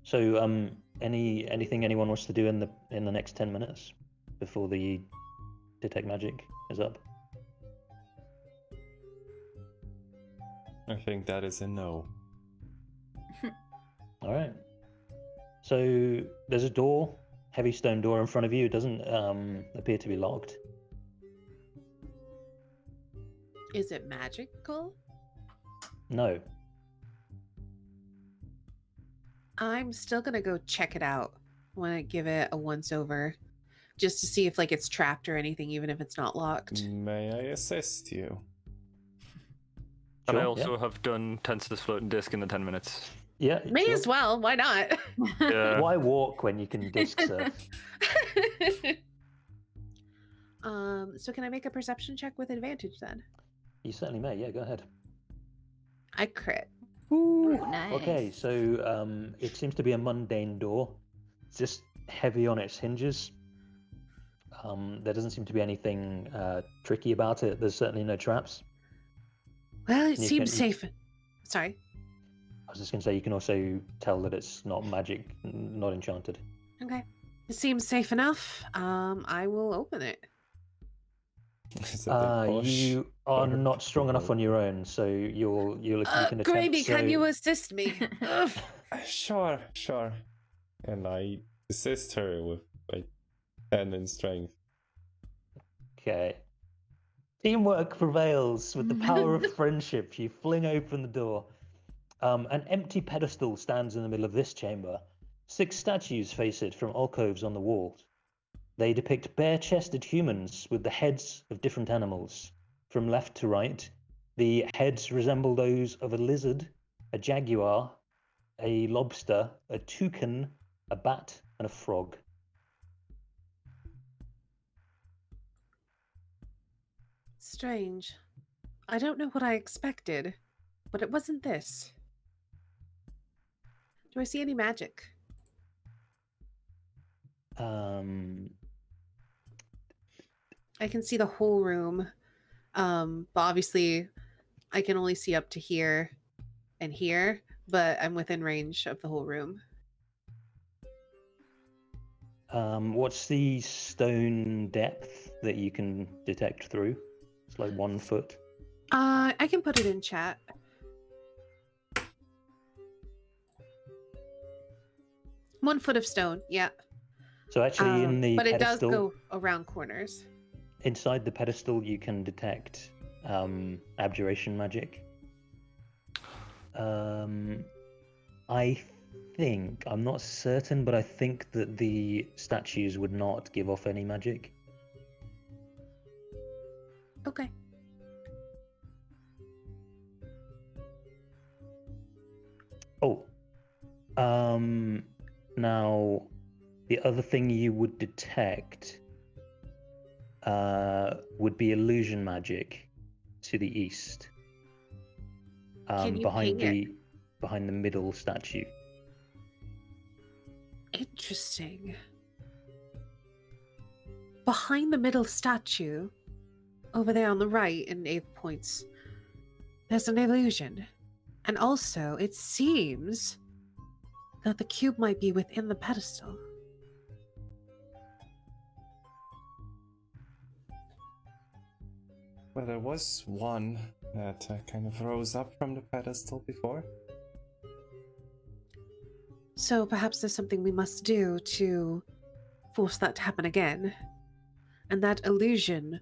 So, anything anyone wants to do in the next 10 minutes before the detect magic is up? I think that is a no. All right. So there's a door, heavy stone door in front of you. It doesn't appear to be locked. Is it magical? No. I'm still gonna go check it out. I want to give it a once over, just to see if it's trapped or anything, even if it's not locked. May I assist you? And I Sure, also have done Tensor's floating disc in the 10 minutes. Yeah. May sure. as well. Why not? Yeah. Why walk when you can disc surf? So can I make a perception check with advantage then? You certainly may. Yeah, go ahead. I crit. Ooh, nice. Okay, so it seems to be a mundane door. It's just heavy on its hinges. There doesn't seem to be anything tricky about it. There's certainly no traps. Well, it You seems can- safe. Sorry. I was just going to say, you can also tell that it's not magic, not enchanted. Okay. It seems safe enough. I will open it. Is it a big push? You are or not strong enough pull? on your own, so you can attempt. Gravy, so... can you assist me? Ugh. Sure. And I assist her with like 10 in strength. Okay. Teamwork prevails with the power of friendship. You fling open the door. An empty pedestal stands in the middle of this chamber. 6 statues face it from alcoves on the walls. They depict bare-chested humans with the heads of different animals. From left to right, the heads resemble those of a lizard, a jaguar, a lobster, a toucan, a bat, and a frog. Strange. I don't know what I expected, but it wasn't this. Do I see any magic? I can see the whole room. But obviously I can only see up to here and here, but I'm within range of the whole room. What's the stone depth that you can detect through? It's like 1 foot. I can put it in chat. One foot of stone, yeah. So actually, in the but it pedestal, does go around corners. inside the pedestal, you can detect abjuration magic. I think, I'm not certain, but I think that the statues would not give off any magic. Okay. Oh, now the other thing you would detect would be illusion magic to the east, Can you behind ping it? behind the middle statue. Interesting. Behind the middle statue, over there on the right in 8 points, there's an illusion. And also, it seems that the cube might be within the pedestal. Well, there was one that kind of rose up from the pedestal before. So perhaps there's something we must do to force that to happen again. And that illusion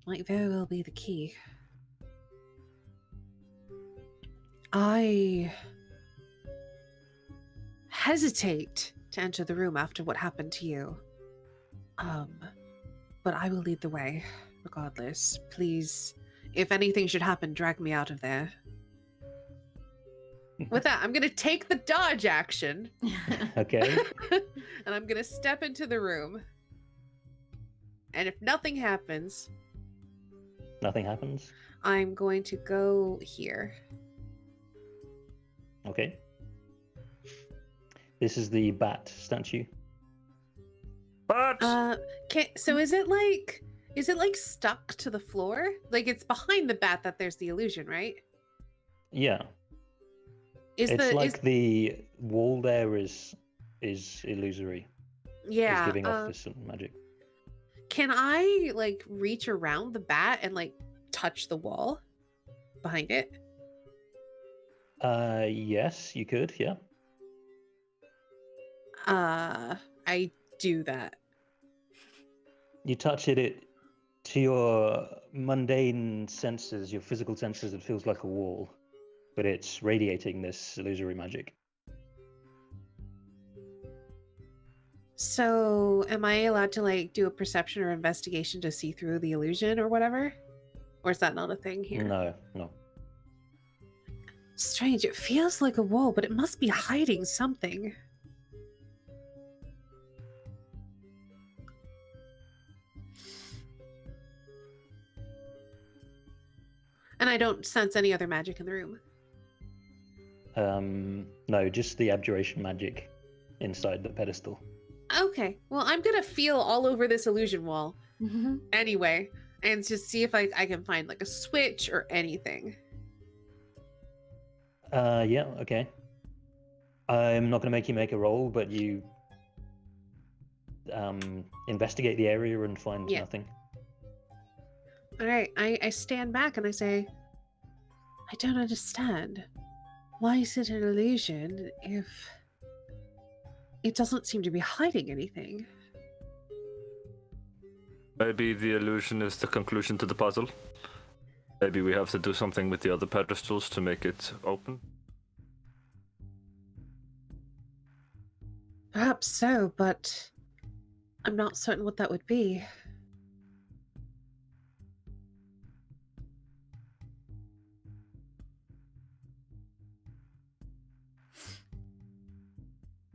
might very well be the key. I hesitate to enter the room after what happened to you. But I will lead the way, regardless. Please, if anything should happen, drag me out of there. With that, I'm gonna take the dodge action, Okay. and I'm gonna step into the room. And if nothing happens, Nothing happens. I'm going to go here. Okay. This is the bat statue. But So is it like stuck to the floor? Like it's behind the bat that there's the illusion, right? Yeah. It's like the wall there is illusory. yeah. It's giving off this magic. Can I like reach around the bat and like touch the wall behind it? Yes, you could. Yeah. I do that. You touch it to your mundane senses, your physical senses. It feels like a wall, but it's radiating this illusory magic. So, am I allowed to like do a perception or investigation to see through the illusion or whatever? Or is that not a thing here? No. Strange. It feels like a wall, but it must be hiding something. And I don't sense any other magic in the room. No, just the abjuration magic inside the pedestal. Okay. Well, I'm gonna feel all over this illusion wall anyway, and just see if I can find like a switch or anything. Yeah, okay. I'm not going to make you make a roll, but you investigate the area and find nothing. All right. I stand back and I say, I don't understand. Why is it an illusion if it doesn't seem to be hiding anything? maybe the illusion is the conclusion to the puzzle. Maybe we have to do something with the other pedestals to make it open. Perhaps so, but I'm not certain what that would be.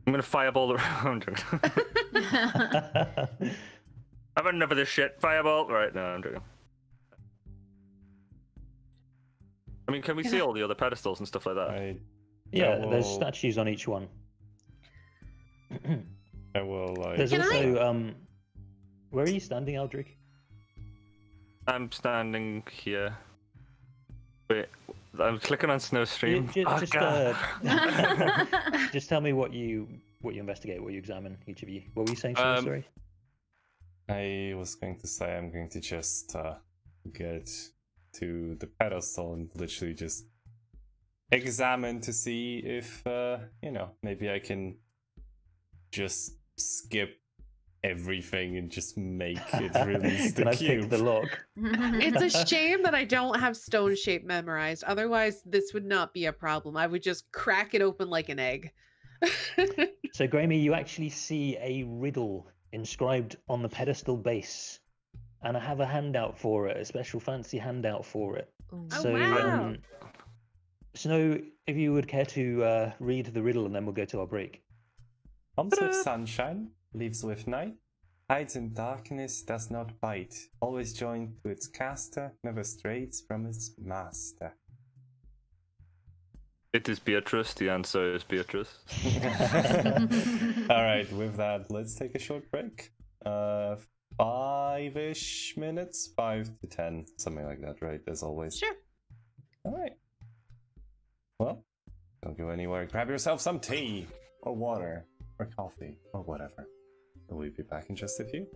I'm gonna fireball around. I've had enough of this shit. Fireball! Right, no, I'm joking. I mean, can we see all the other pedestals and stuff like that? Yeah, will- there's statues on each one. I will like. There's Can also where are you standing, Aldrich? I'm standing here. Wait, I'm clicking on Snowstream. Just tell me what you investigate, what you examine, each of you. What were you saying? Sorry. I was going to say I'm going to just get to the pedestal and literally just examine to see if maybe I can just skip everything and just make it release the Can I cube. pick the lock? It's a shame that I don't have stone shape memorized. Otherwise, this would not be a problem. I would just crack it open like an egg. So, Graeme, you actually see a riddle inscribed on the pedestal base, and I have a handout for it, a special fancy handout for it. Ooh. Oh, So, wow. Snow, if you would care to read the riddle, and then we'll go to our break. Comes with sunshine, leaves with night, hides in darkness, does not bite, always joined to its caster, never strays from its master. It is Beatrice. The answer is Beatrice. Alright, with that, let's take a short break. 5-ish minutes? 5 to 10, something like that, right? As always. Sure. Alright. Well, don't go anywhere. Grab yourself some tea, or water, or coffee, or whatever. We'll be back in just a few.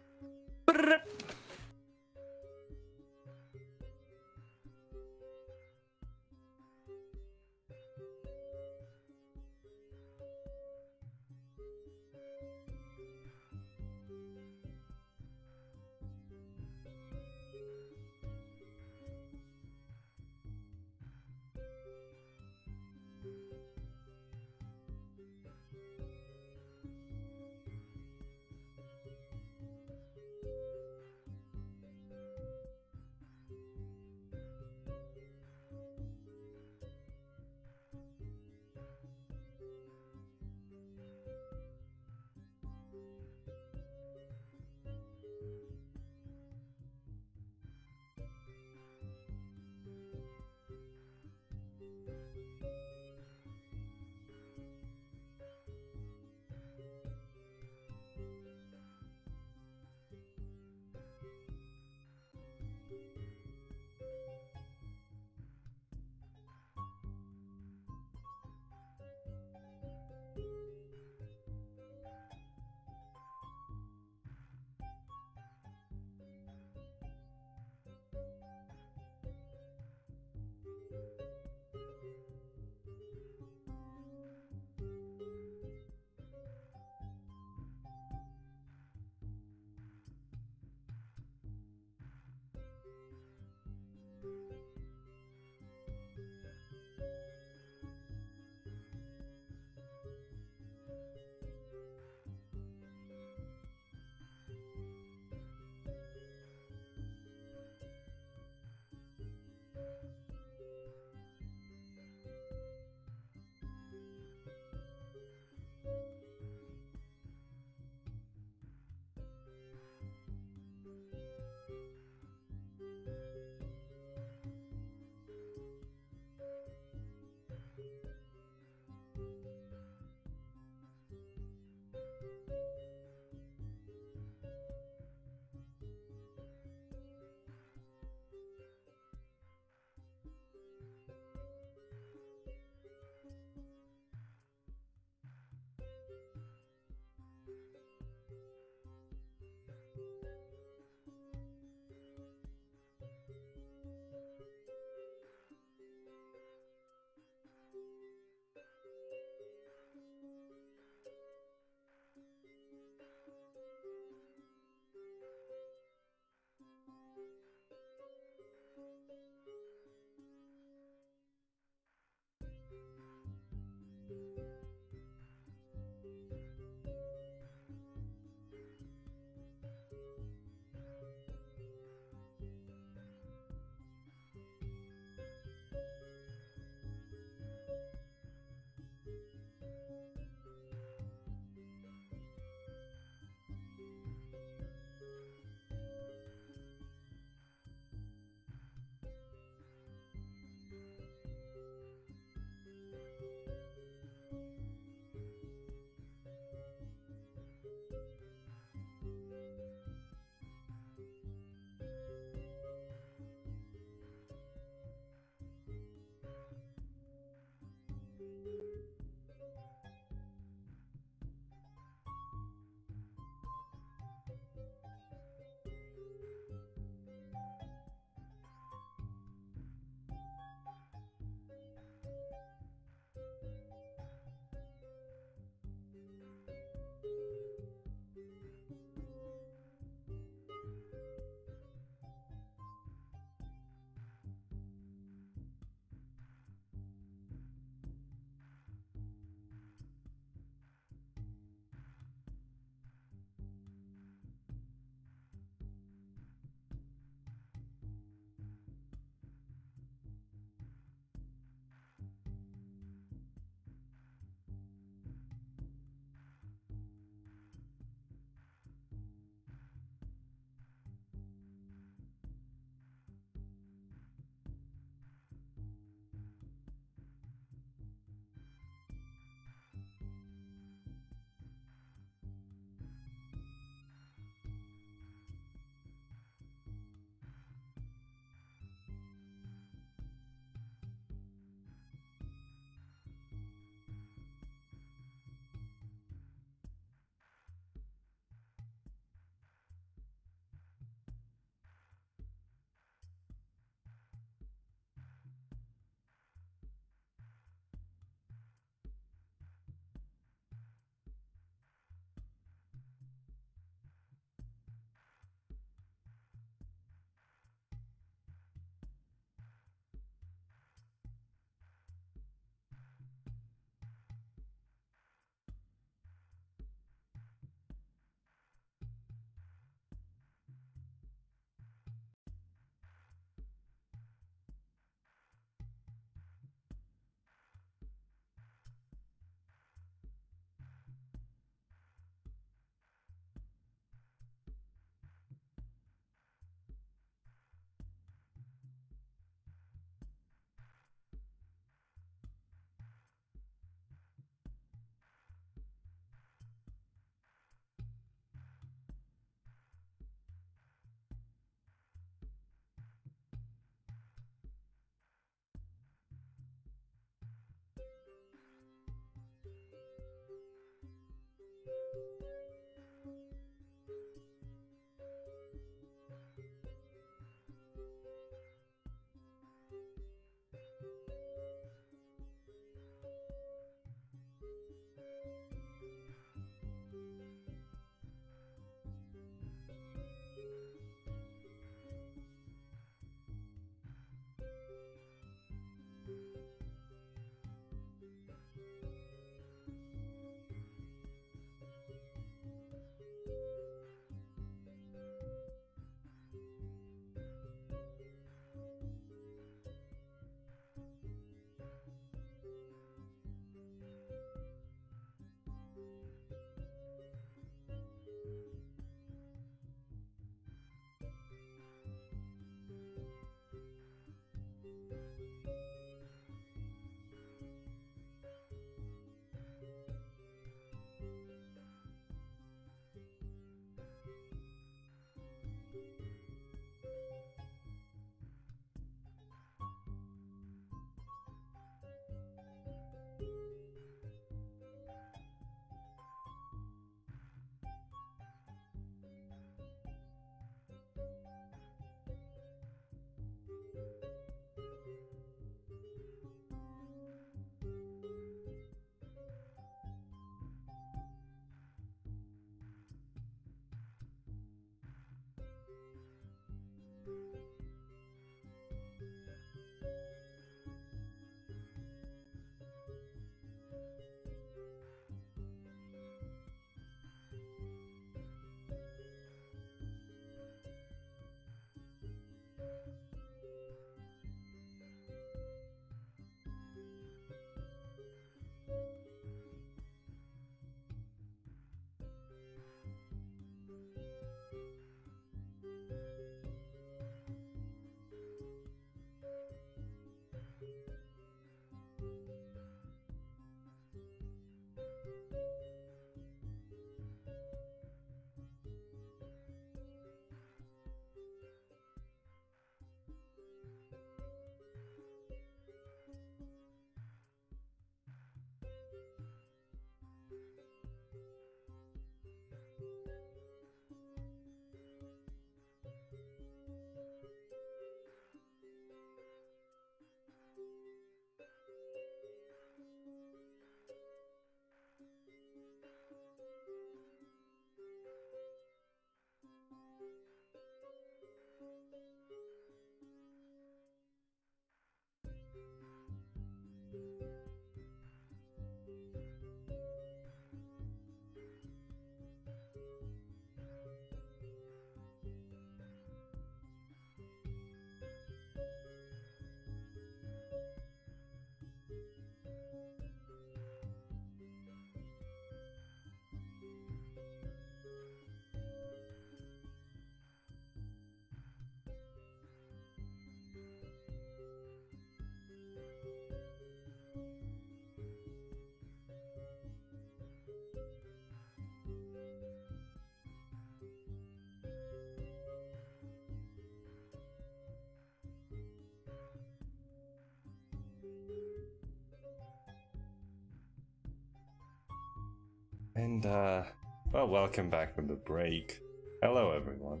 And, well, welcome back from the break. Hello, everyone.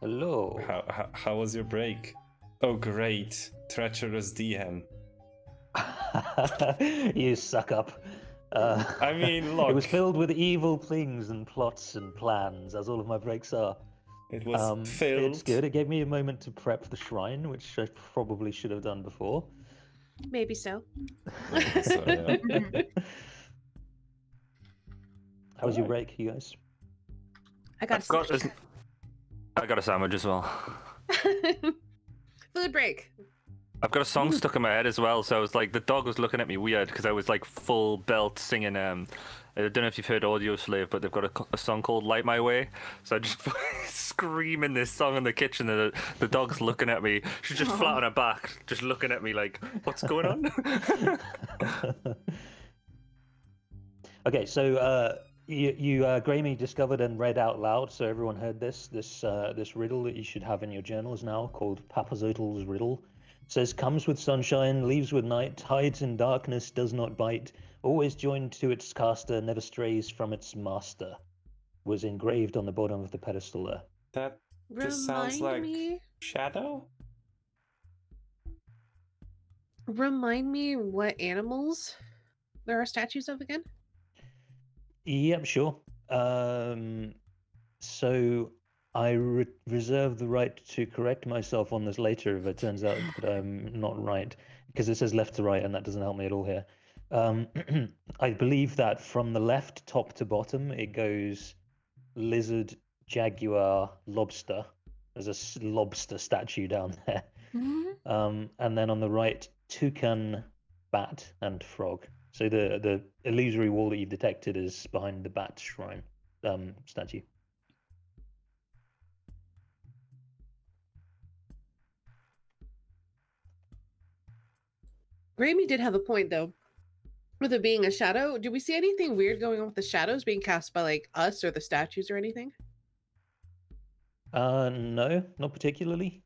Hello. How was your break? Oh, great. Treacherous DM. You suck up. I mean, It was look. filled with evil things and plots and plans, as all of my breaks are. It was filled. It's good. It gave me a moment to prep the shrine, which I probably should have done before. Maybe so. Maybe so, yeah. How was your Alright. break, you guys? I got I got a sandwich as well. food break. I've got a song stuck in my head as well, so I was like, the dog was looking at me weird because I was like full belt singing. I don't know if you've heard Audio Slave, but they've got a song called "Light My Way." So I just screaming this song in the kitchen, and the dog's looking at me. She's just flat on her back, just looking at me like, "What's going on?" Okay, so you Grammy discovered and read out loud, so everyone heard this riddle that you should have in your journals now, called Papazotl's riddle. It says, comes with sunshine, leaves with night, hides in darkness, does not bite, always joined to its caster, never strays from its master. Was engraved on the bottom of the pedestal there. That just sounds like me. Shadow? Remind me what animals there are statues of again? Yep, sure. So I reserve the right to correct myself on this later if it turns out that I'm not right, because it says left to right, and that doesn't help me at all here. I believe that from the left, top to bottom, it goes lizard, jaguar, lobster. There's a lobster statue down there. And then on the right, toucan, bat, and frog. So the illusory wall that you've detected is behind the bat shrine statue. Grammy did have a point though. With it being a shadow, do we see anything weird going on with the shadows being cast by like us or the statues or anything? No, not particularly.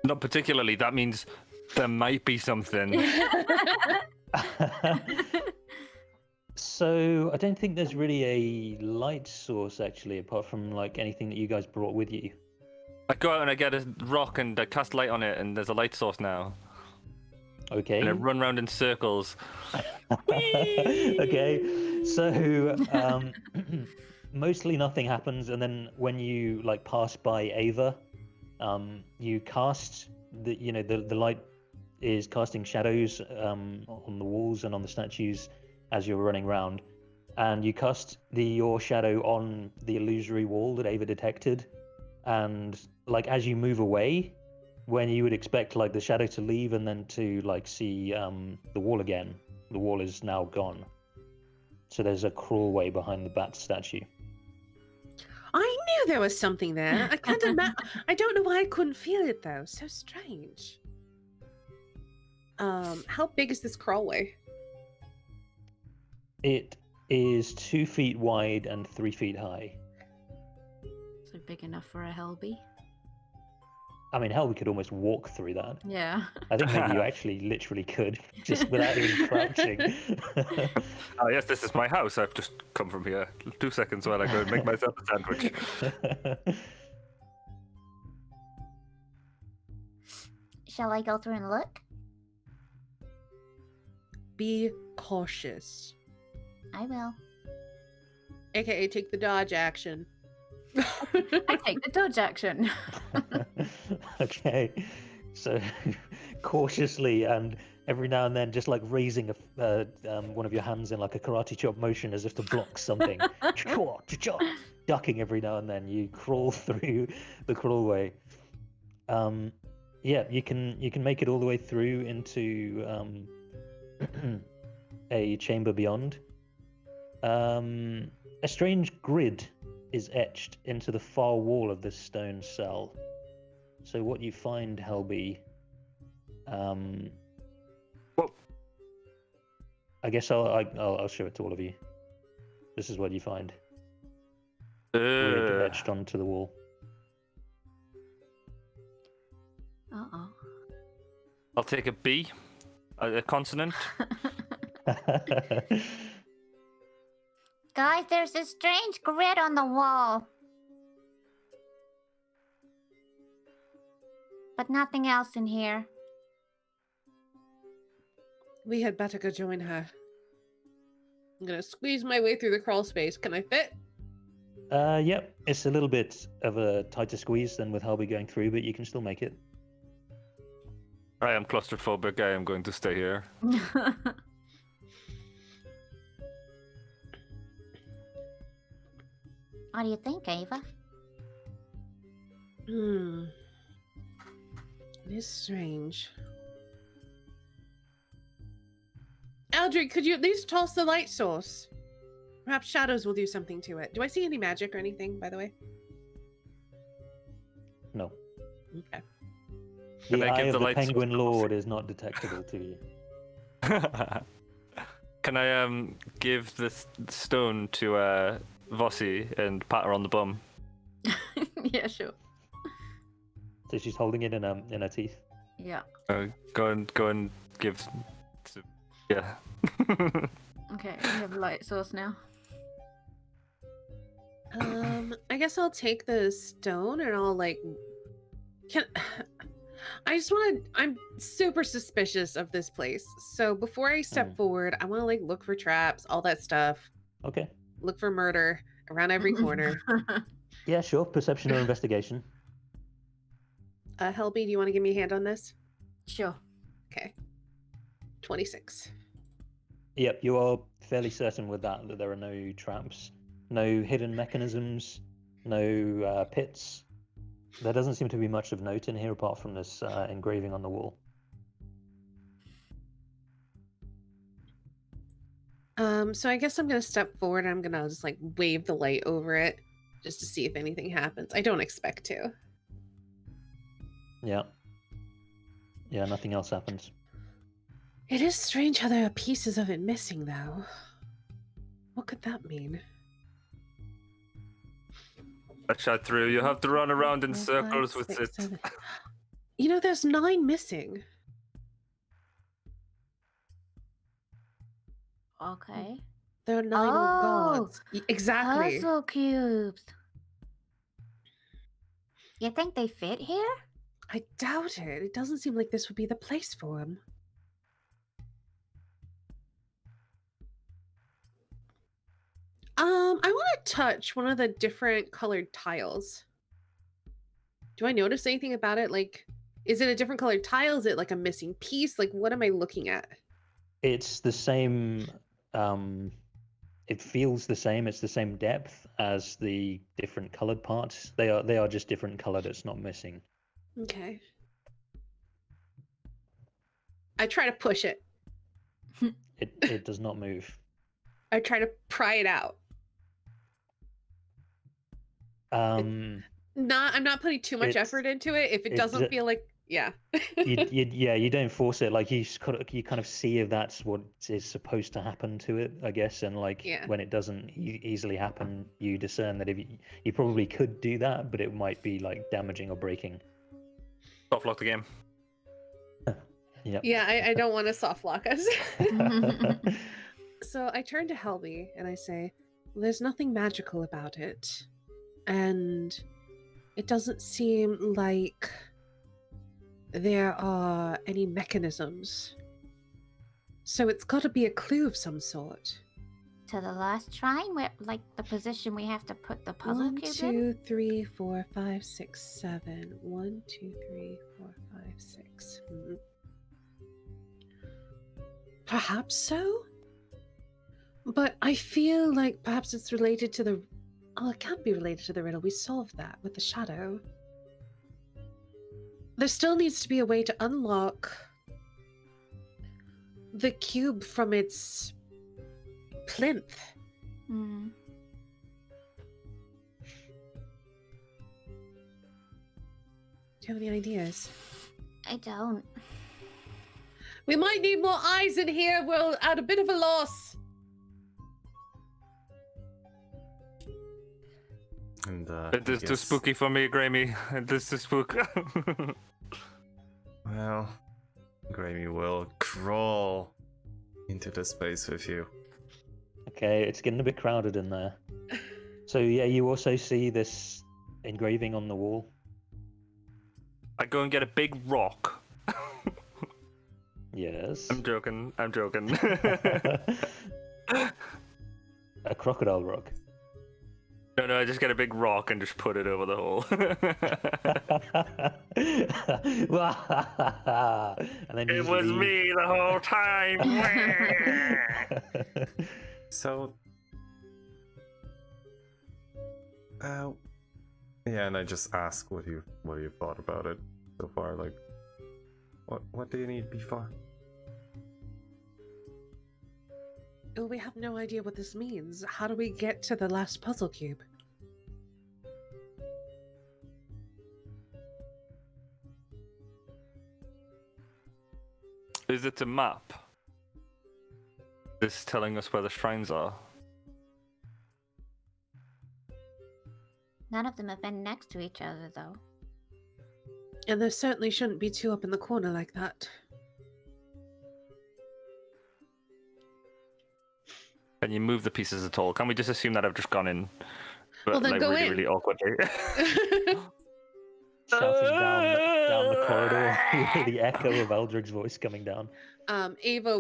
Not particularly. That means there might be something. So I don't think there's really a light source actually, apart from like anything that you guys brought with you. I go out and I get a rock and I cast light on it, and there's a light source now. Okay. And I run around in circles. Okay. So mostly nothing happens, and then when you like pass by Ava, you cast the light is casting shadows on the walls and on the statues as you're running around, and you cast your shadow on the illusory wall that Ava detected, and like as you move away, when you would expect like the shadow to leave and then to like see the wall again, the wall is now gone. So there's a crawlway behind the bat statue. I knew there was something there. I can't imagine. I don't know why I couldn't feel it though. So strange. How big is this crawlway? It is 2 feet wide and 3 feet high. So big enough for a Helby. I mean, hell, we could almost walk through that. Yeah. I think maybe you actually literally could, just without even crouching. Oh yes, this is my house. I've just come from here. 2 seconds while I go and make myself a sandwich. Shall I go through and look? Be cautious. I will. AKA take the dodge action. I take the dodge action. Okay, so cautiously and every now and then just like raising one of your hands in like a karate chop motion as if to block something. Ducking every now and then, you crawl through the crawlway. Yeah, you can make it all the way through into a chamber beyond. A strange grid is etched into the far wall of this stone cell. So what you find, Helby, What? I guess I'll show it to all of you. This is what you find. Grid etched onto the wall. Uh-oh. I'll take a B, a consonant. Guys, there's a strange grid on the wall. But nothing else in here. We had better go join her. I'm gonna squeeze my way through the crawl space. Can I fit? Yep, it's a little bit of a tighter squeeze than with Helby going through, but you can still make it. I am claustrophobic. I am going to stay here. What do you think, Ava? It is strange. Eldrick, could you at least toss the light source? Perhaps shadows will do something to it. Do I see any magic or anything, by the way? No. Okay. Can The I eye give of the the light source Penguin a Lord is not detectable to you. Can I give this stone to Vossi and pat her on the bum? Yeah, sure. So she's holding it in her teeth. Yeah. Go and give. Yeah. Okay, we have a light source now. I guess I'll take the stone and I'll I'm super suspicious of this place. So before I step forward, I want to look for traps, all that stuff. Okay. Look for murder around every corner. Yeah, sure. Perception or investigation. Helby, do you want to give me a hand on this? Sure. Okay. 26. Yep, you are fairly certain with that there are no traps, no hidden mechanisms, no pits. There doesn't seem to be much of note in here apart from this engraving on the wall. So I guess I'm gonna step forward and I'm gonna just wave the light over it just to see if anything happens. I don't expect to. Yeah. Yeah, nothing else happens. It is strange how there are pieces of it missing, though. What could that mean? I shot through. You have to run around in 4, 5, circles with 6, it. 7. You know, there's 9 missing. Okay. There are 9 old gods. Exactly. Puzzle cubes. You think they fit here? I doubt it. It doesn't seem like this would be the place for them. I want to touch one of the different colored tiles. Do I notice anything about it? Is it a different colored tile? Is it a missing piece? What am I looking at? It's the same. It feels the same. It's the same depth as the different colored parts. They are just different colored. It's not missing. Okay. I try to push it. It does not move. I try to pry it out. Um, I'm not putting too much effort into it. If it doesn't feel yeah. you don't force it. You kind of see if that's what is supposed to happen to it, I guess. And when it doesn't easily happen, you discern that if you probably could do that, but it might be damaging or breaking. Soft lock the game. Yep. Yeah, I don't want to soft lock us. So I turn to Helby and I say, there's nothing magical about it. And it doesn't seem like there are any mechanisms. So it's got to be a clue of some sort. To the last shrine, where the position we have to put the puzzle 1, cube 2, 3, 4, 5, 6, 7. 1, 2, 3, 4, 5, 6. Perhaps so? But I feel like perhaps it's related to the... Oh, it can't be related to the riddle. We solved that with the shadow. There still needs to be a way to unlock the cube from its plinth. in? Do you have any ideas? I don't. We might need more eyes in here. We're at a bit of a loss. And It is too spooky for me, Grammy. It is too spook. Well, Grammy will crawl into the space with you. Okay, it's getting a bit crowded in there. So yeah, you also see this engraving on the wall. I go and get a big rock. Yes. I'm joking. I'm joking. A crocodile rock. No, I just get a big rock and just put it over the hole. And then It was me the whole time. So, yeah, and I just ask what you thought about it so far. Like, what do you need before? Oh, we have no idea what this means. How do we get to the last puzzle cube? Is it a map? This telling us where the shrines are. None of them have been next to each other, though. And there certainly shouldn't be two up in the corner like that. Can you move the pieces at all? Can we just assume that I've just gone in? But Well, then like go really, in. really awkwardly. Shouting down the corridor, you hear the echo of Eldrig's voice coming down. Ava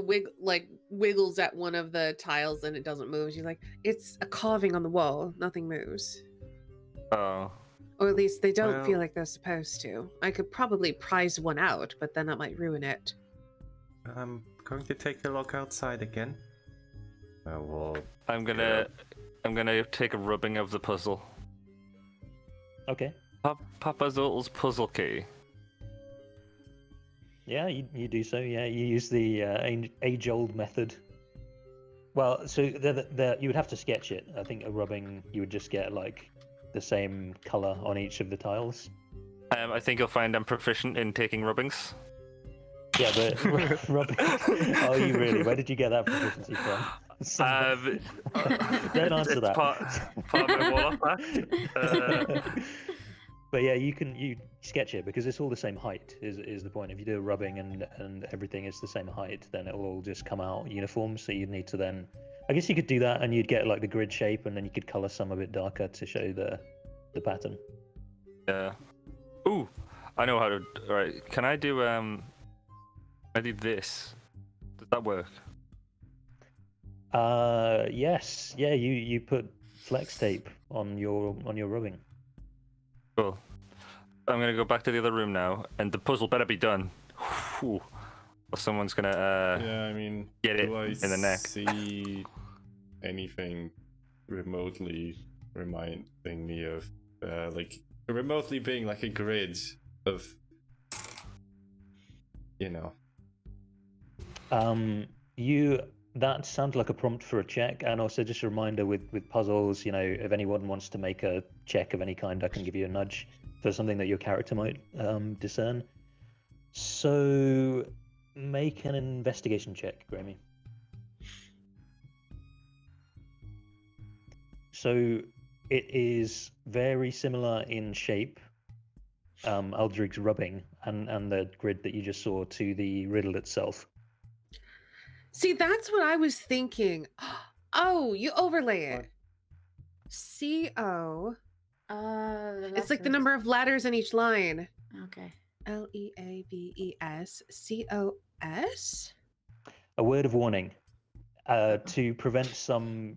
wiggles at one of the tiles and it doesn't move. She's like, it's a carving on the wall. Nothing moves. Oh. Or at least they don't Well- feel like they're supposed to. I could probably prize one out, but then that might ruin it. I'm going to take a look outside again. Well, I'm gonna take a rubbing of the puzzle. Okay. Papa Zolt's puzzle key. Yeah, you do so. Yeah, you use the age-old method. Well, so you would have to sketch it. I think a rubbing, you would just get like the same color on each of the tiles. I think you'll find I'm proficient in taking rubbings. Yeah, but rubbing. Oh, you really? Where did you get that proficiency from? Don't answer it's that. part of my warlock class. But yeah, you sketch it because it's all the same height. Is the point? If you do a rubbing and everything is the same height, then it will all just come out uniform. So you'd need to then, I guess you could do that, and you'd get like the grid shape, and then you could color some a bit darker to show the pattern. Yeah. Ooh, I know how to. All right, can I do I do this? Does that work? Yes. Yeah, you put flex tape on your rubbing. Cool. I'm gonna go back to the other room now, and the puzzle better be done. Whew. Or someone's gonna yeah, I mean, get it do I in the neck. see anything remotely reminding me of, like, remotely being like a grid of, you know. That sounds like a prompt for a check, and also just a reminder with puzzles, you know, if anyone wants to make a check of any kind, I can give you a nudge for something that your character might discern. So make an investigation check, Grammy. So it is very similar in shape, Aldrig's rubbing and the grid that you just saw, to the riddle itself. See, that's what I was thinking. Oh, you overlay it. CO. It's like the number of letters in each line. Okay. LEABES COS. A word of warning to prevent some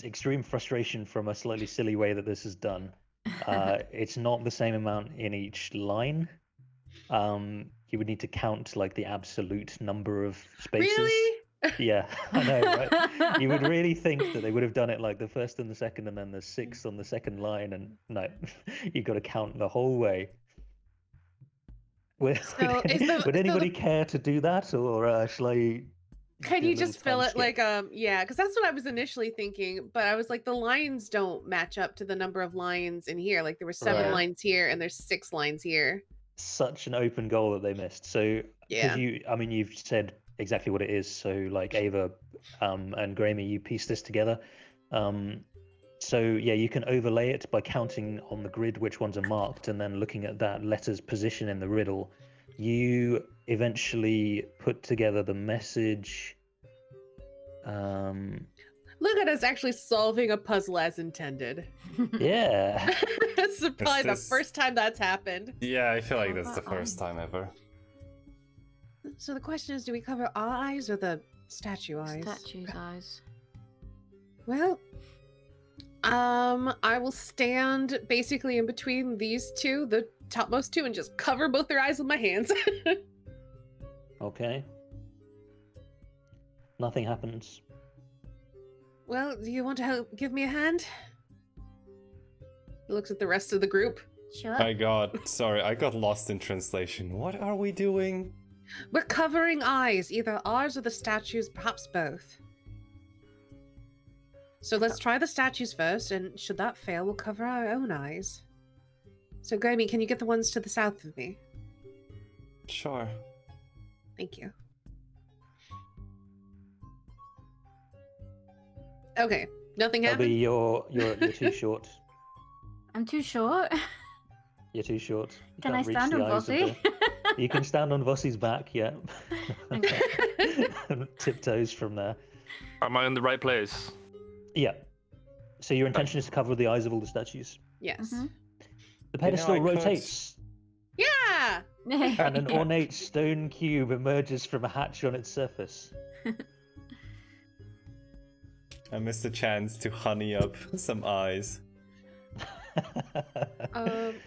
extreme frustration from a slightly silly way that this is done. It's not the same amount in each line. You would need to count like the absolute number of spaces. Really? Yeah, I know, right? You would really think that they would have done it like the first and the second, and then the sixth on the second line, and no, you've got to count the whole way. Would anybody care to do that, or shall I? Can do a you little just fill time it skip? like yeah, because that's what I was initially thinking, but I was like, the lines don't match up to the number of lines in here. Like there were 7 Right. lines here and there's 6 lines here. Such an open goal that they missed. So Yeah. because you've said exactly what it is. So like Ava and Grammy, you piece this together. So yeah, you can overlay it by counting on the grid which ones are marked, and then looking at that letter's position in the riddle. You eventually put together the message. Look at us actually solving a puzzle as intended. Yeah. This is probably the this- first time that's happened. Yeah, I feel like How that's the about first time ever. So the question is, do we cover our eyes or the statue eyes? Statue's eyes. Well, I will stand basically in between these two, the topmost two, and just cover both their eyes with my hands. Okay. Nothing happens. Well, do you want to help give me a hand? He looks at the rest of the group. Sure. I got lost in translation. What are we doing? We're covering eyes, either ours or the statues, perhaps both. So let's try the statues first, and should that fail, we'll cover our own eyes. So, Graeme, can you get the ones to the south of me? Sure. Thank you. Okay, nothing That'll be happened. you're too short. I'm too short. You're too short. You Can I can't reach stand the on eyes of Vossi? You can stand on Vossi's back, yeah. Okay. Tiptoes from there. Am I in the right place? Yeah. So your intention is to cover the eyes of all the statues. Yes. Mhm. The pedestal I could- rotates, Yeah! and an ornate stone cube emerges from a hatch on its surface. I missed a chance to honey up some eyes.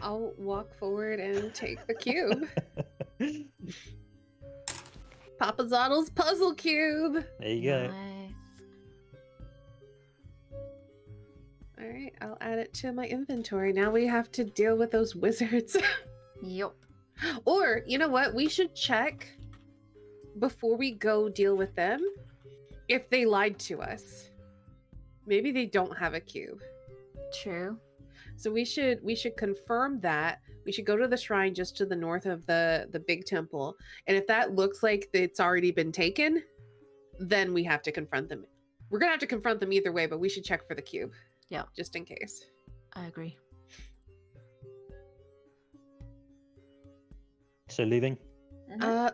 I'll walk forward and take the cube. Papa Zoddle's puzzle cube. There you go. Nice. All right, I'll add it to my inventory. Now we have to deal with those wizards. Yup. Or, you know what? We should check before we go deal with them if they lied to us. Maybe they don't have a cube. True. So we should confirm that. We should go to the shrine just to the north of the big temple. And if that looks like it's already been taken, then we have to confront them. We're going to have to confront them either way, but we should check for the cube. Yeah. Just in case. I agree. So leaving.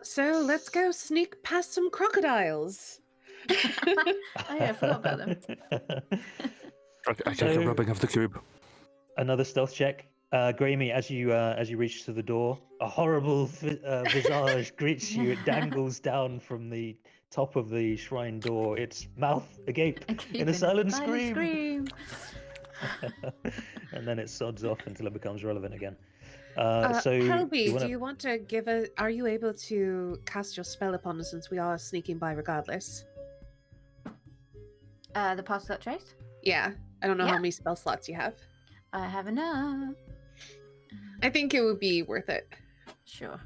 So let's go sneak past some crocodiles. Oh yeah, I forgot about them. I take So- a rubbing of the cube. Another stealth check. Graeme, as you reach to the door, a horrible visage greets you. It dangles down from the top of the shrine door, its mouth agape in a silent scream. And then it sods off until it becomes relevant again. So Helby, you wanna- do you want to give a? Are you able to cast your spell upon us since we are sneaking by regardless? The particle trace? Yeah, I don't know how Yeah. many spell slots you have. I have enough. I think it would be worth it. Sure.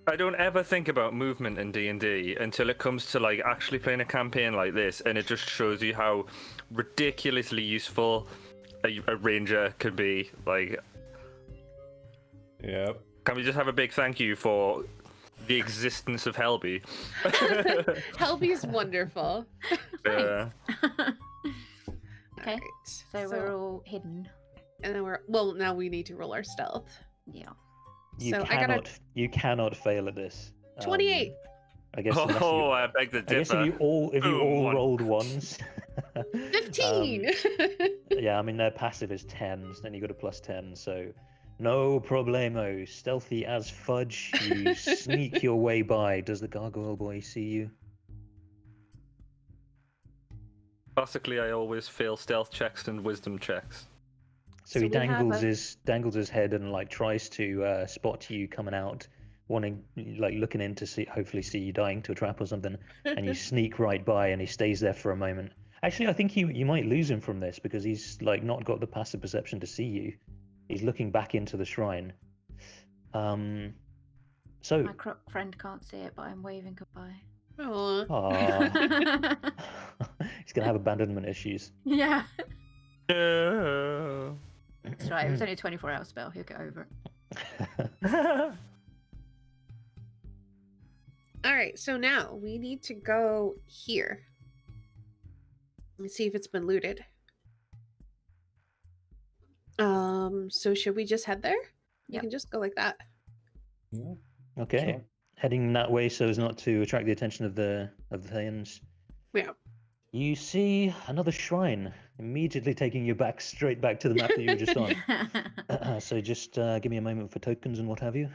I don't ever think about movement in D&D until it comes to like actually playing a campaign like this, and it just shows you how ridiculously useful a ranger can be. Like, Yep. can we just have a big thank you for the existence of Helby? Helby's wonderful. Yeah. Okay, Alright, So we're all hidden. and then now we need to roll our stealth. Yeah. you so I cannot gotta- you cannot fail at this. 28. I guess. unless you- Oh, I beg to I guess differ. if you all Boom, one. rolled ones. 15. Yeah, I mean their passive is 10, then you got a plus 10, so no problemo. Stealthy as fudge, you sneak your way by. Does the gargoyle boy see you? Classically, I always fail stealth checks and wisdom checks. So, So he we have dangles his head and like tries to spot you coming out, wanting like looking in to see, hopefully see you dying to a trap or something, and you sneak right by, and he stays there for a moment. Actually, I think you might lose him from this because he's like not got the passive perception to see you. He's looking back into the shrine. So, My croc friend can't see it, but I'm waving goodbye. Aw. aw, he's gonna have abandonment issues. Yeah. No. That's right. It was only a 24-hour spell. He'll get over it. All right, so now we need to go here and see if it's been looted. So should we just head there? You Yep. can just go like that. Yeah, Okay. sure. Heading that way so as not to attract the attention of the Thayans. Yeah. You see another shrine, immediately taking you back straight back to the map that you were just on. So just give me a moment for tokens and what have you.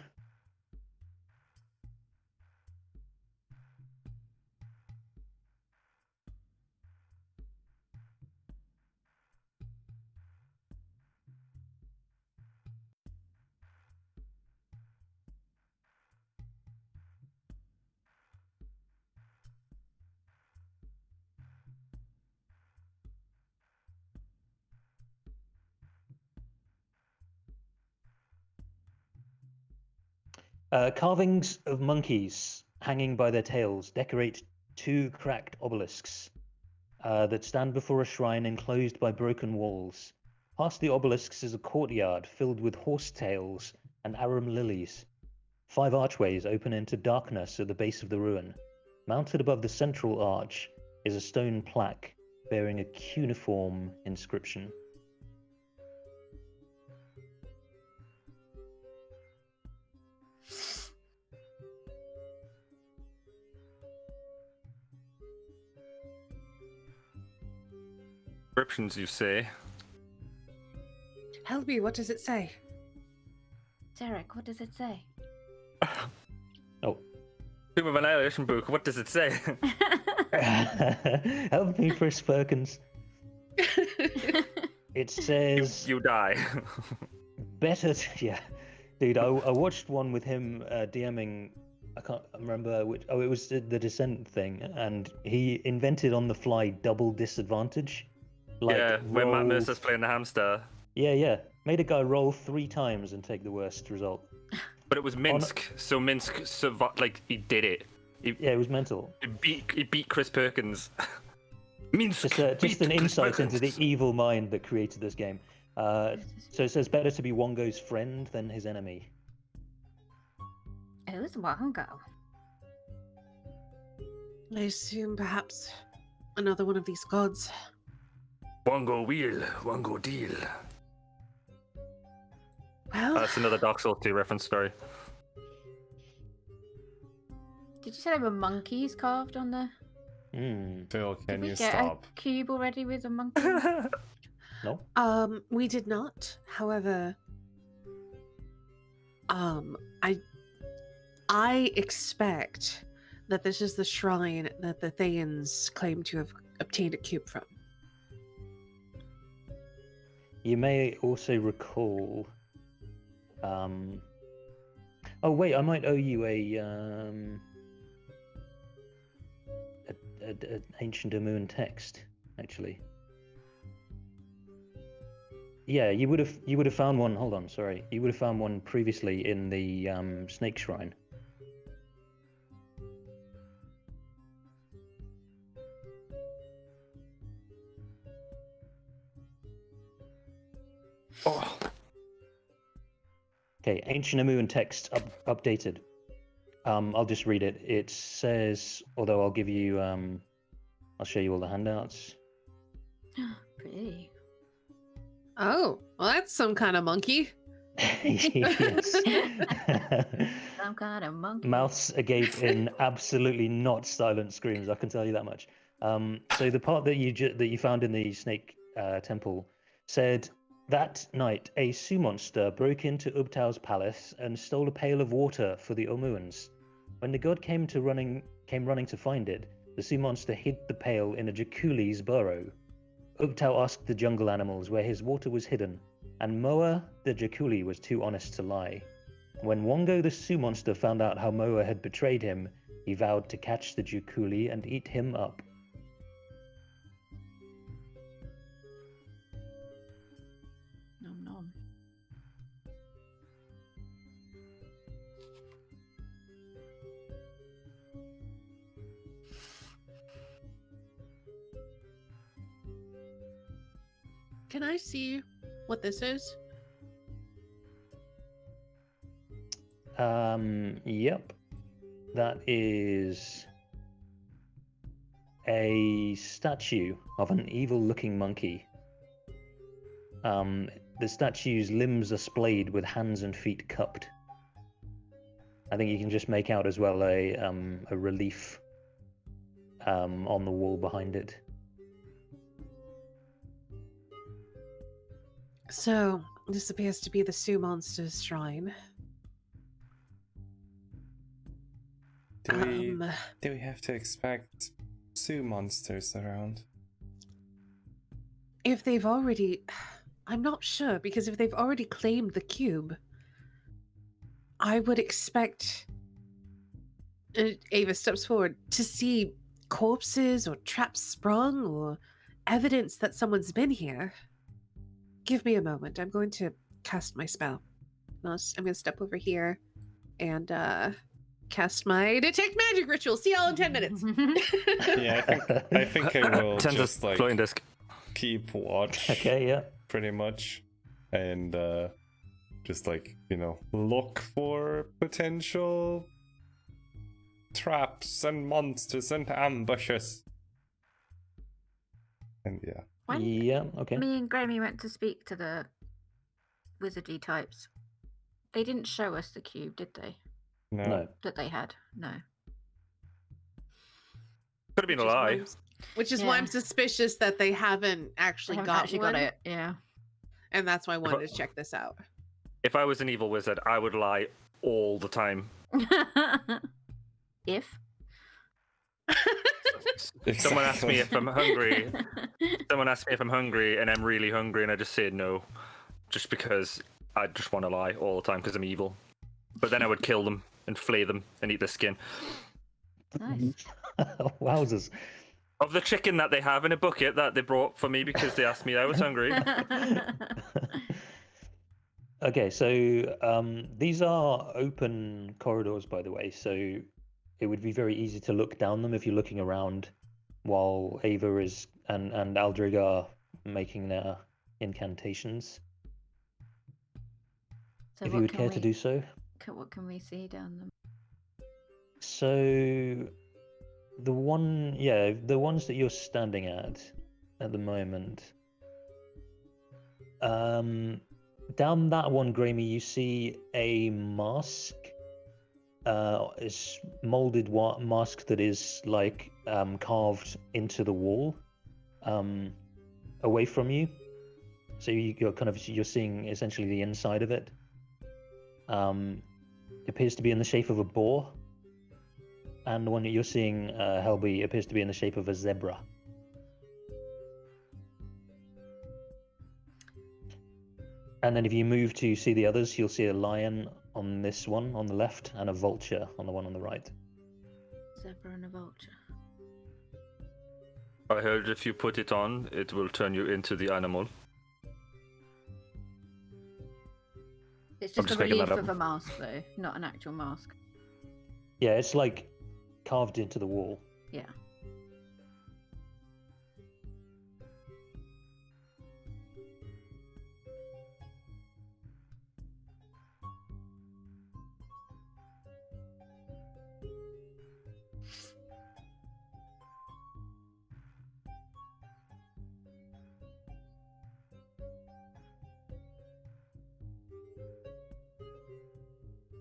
Carvings of monkeys hanging by their tails decorate two cracked obelisks that stand before a shrine enclosed by broken walls. Past the obelisks is a courtyard filled with horsetails and arum lilies. 5 archways open into darkness at the base of the ruin. Mounted above the central arch is a stone plaque bearing a cuneiform inscription. Descriptions, you say? Helby, what does it say? Derek, what does it say? Oh, Tomb of Annihilation book. What does it say? help me, Chris Perkins. It says you die. better. Yeah, dude, I watched one with him DMing. I can't remember which. Oh, it was the Descent thing, and he invented on the fly double disadvantage. yeah, when Matt roll- Mercer's playing the hamster. Yeah. Made a guy roll 3 times and take the worst result. But it was Minsk, so Minsk survived. Like he did it. Yeah, it was mental. He beat Chris Perkins. Minsk. Just beat an Chris insight into the Perkins. evil mind that created this game. So it says better to be Wongo's friend than his enemy. Who's Wongo? I assume perhaps another one of these gods. Wongo wheel, Wongo deal. Well, That's another Dark Souls 2 reference. Sorry. Did you say there were monkeys carved on the? Phil, Did can we you get stop? a cube already with a monkey? No? we did not. However, I expect that this is the shrine that the Thayans claim to have obtained a cube from. You may also recall. Oh wait, I might owe you an ancient Amun text, actually. Yeah, you would have found one. Hold on, sorry. You would have found one previously in the Snake Shrine. Oh. Okay, ancient Amun text updated. I'll just read it. It says, although I'll give you, I'll show you all the handouts. Pretty. Oh, well, that's some kind of monkey. Yes. Some kind of monkey. Mouths agape in absolutely not silent screams. I can tell you that much. So the part that you found in the snake temple said that night a Sioux monster broke into Ubtau's palace and stole a pail of water for the Omuans. When the god came running to find it, the Sioux monster hid the pail in a Jakuli's burrow. Ubtau asked the jungle animals where his water was hidden, and Moa the Jakuli was too honest to lie. When Wongo the Sioux monster found out how Moa had betrayed him, he vowed to catch the Jakuli and eat him up. Nom nom. Can I see what this is? Yep. That is a statue of an evil-looking monkey. The statue's limbs are splayed with hands and feet cupped. I think you can just make out as well a relief on the wall behind it. So, this appears to be the Sioux Monster's shrine. Do we have to expect Sioux monsters around? If they've already... I'm not sure, because if they've already claimed the cube, I would expect... Ava steps forward to see corpses or traps sprung or evidence that someone's been here. Give me a moment. I'm going to cast my spell. I'm going to step over here and cast my detect magic ritual. See y'all in 10 minutes. Yeah, I think I will Tensa's just like floating disc. keep watch. Okay, yeah. Pretty much, and just like, you know, look for potential traps and monsters and ambushes. And yeah. When Yeah, okay. me and Grammy went to speak to the wizardry types, they didn't show us the cube, did they? No. That they had? No. Could have been a lie. Which is why I'm Yeah. suspicious that they haven't actually They haven't got actually one. got it. Yeah. And that's why I wanted to check this out. If I was an evil wizard, I would lie all the time. If Someone asks me if I'm hungry. Someone asks me if I'm hungry, and I'm really hungry, and I just say no, just because I just want to lie all the time because I'm evil. But then I would kill them and flay them and eat their skin. Nice. Wowzers. Of the chicken that they have in a bucket that they brought for me because they asked me I was hungry. Okay, so these are open corridors, by the way, so it would be very easy to look down them if you're looking around while Ava is and Aldrig are making their incantations. So If what you would can care to we- do so. What can we see down them? So the ones that you're standing at the moment. Down that one, Grammy, you see a mask. Is molded mask that is like carved into the wall, away from you. So you're seeing essentially the inside of it. Appears to be in the shape of a boar, and the one that you're seeing, Helby, appears to be in the shape of a zebra. And then if you move to see the others, you'll see a lion on this one on the left and a vulture on the one on the right. Zebra and a vulture. I heard if you put it on, it will turn you into the animal. It's I'm just a just making relief that up. of a mask, though, not an actual mask. Yeah, it's like carved into the wall. Yeah.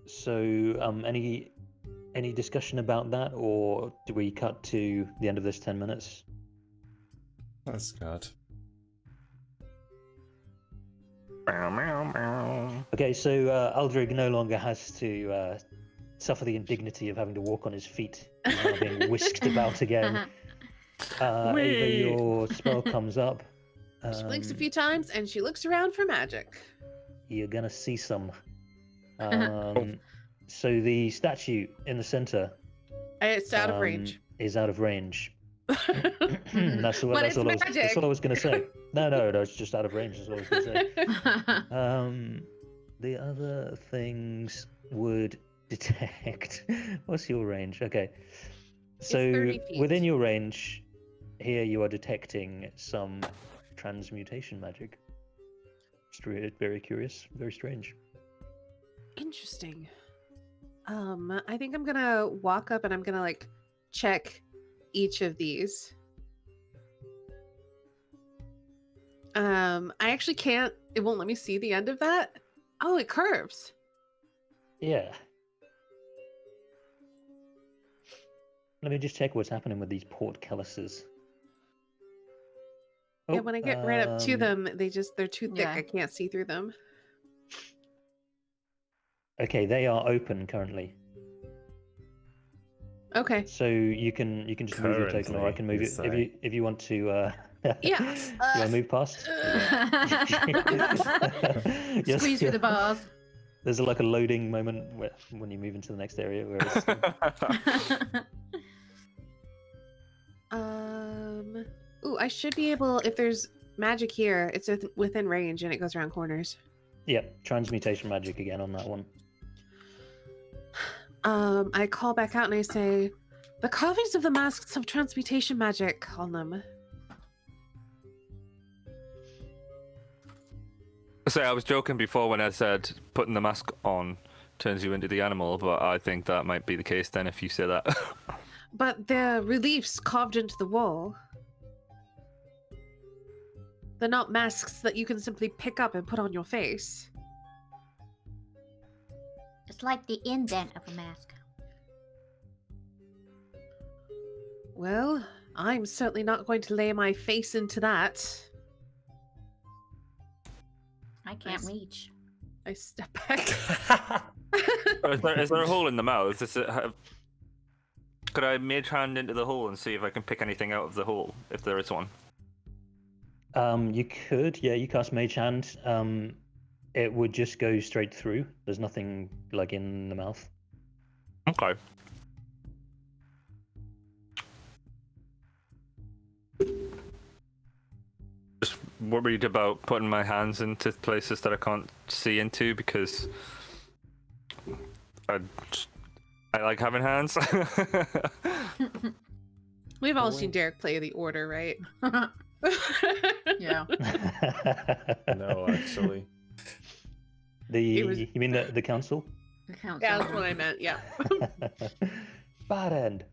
So, any discussion about that, or do we cut to the end of this 10 minutes? That's good. Okay, so Aldrig no longer has to suffer the indignity of having to walk on his feet. He's now being whisked about again. Ava, Whee! your spell comes up. She blinks a few times and she looks around for magic. You're gonna see some. So the statue in the center It's out of range. is out of range. that's But that's it's all that's magic. what I was gonna say. No, it's just out of range. That's what I was gonna say. The other things would detect. What's your range? Okay. So 30 feet. within your range, here you are detecting some transmutation magic. Very curious, very strange. Interesting. I think I'm gonna walk up and I'm gonna like check each of these. I actually can't. It won't let me see the end of that. Oh, it curves. Yeah. Let me just check what's happening with these portcullises. Yeah, when I get right up to um, them, they're too thick. Yeah. I can't see through them. Okay, they are open currently. Okay. So you can just move your token, or I can move it Currently, if you want to. Yeah, you want to move past? Yes, Squeeze through the bars. There's like a loading moment when you move into the next area where it's. Ooh, I should be able. If there's magic here, it's within range and it goes around corners. Yep, transmutation magic again on that one. I call back out and I say, the carvings of the masks have transmutation magic on them. So I was joking before when I said putting the mask on turns you into the animal, but I think that might be the case then if you say that. But the reliefs carved into the wall. They're not masks that you can simply pick up and put on your face. It's like the indent of a mask. Well, I'm certainly not going to lay my face into that. I can't Nice. reach. I step back. Is there a hole in the mouth? Could I mage hand into the hole and see if I can pick anything out of the hole, if there is one? You could, yeah, you cast Mage Hand. It would just go straight through. There's nothing like in the mouth. Okay. Just worried about putting my hands into places that I can't see into because I like having hands. We've all seen Derek play the Order, right? Yeah. No, actually. You mean the council? The council. Yeah, that's what I meant, yeah. Bad end.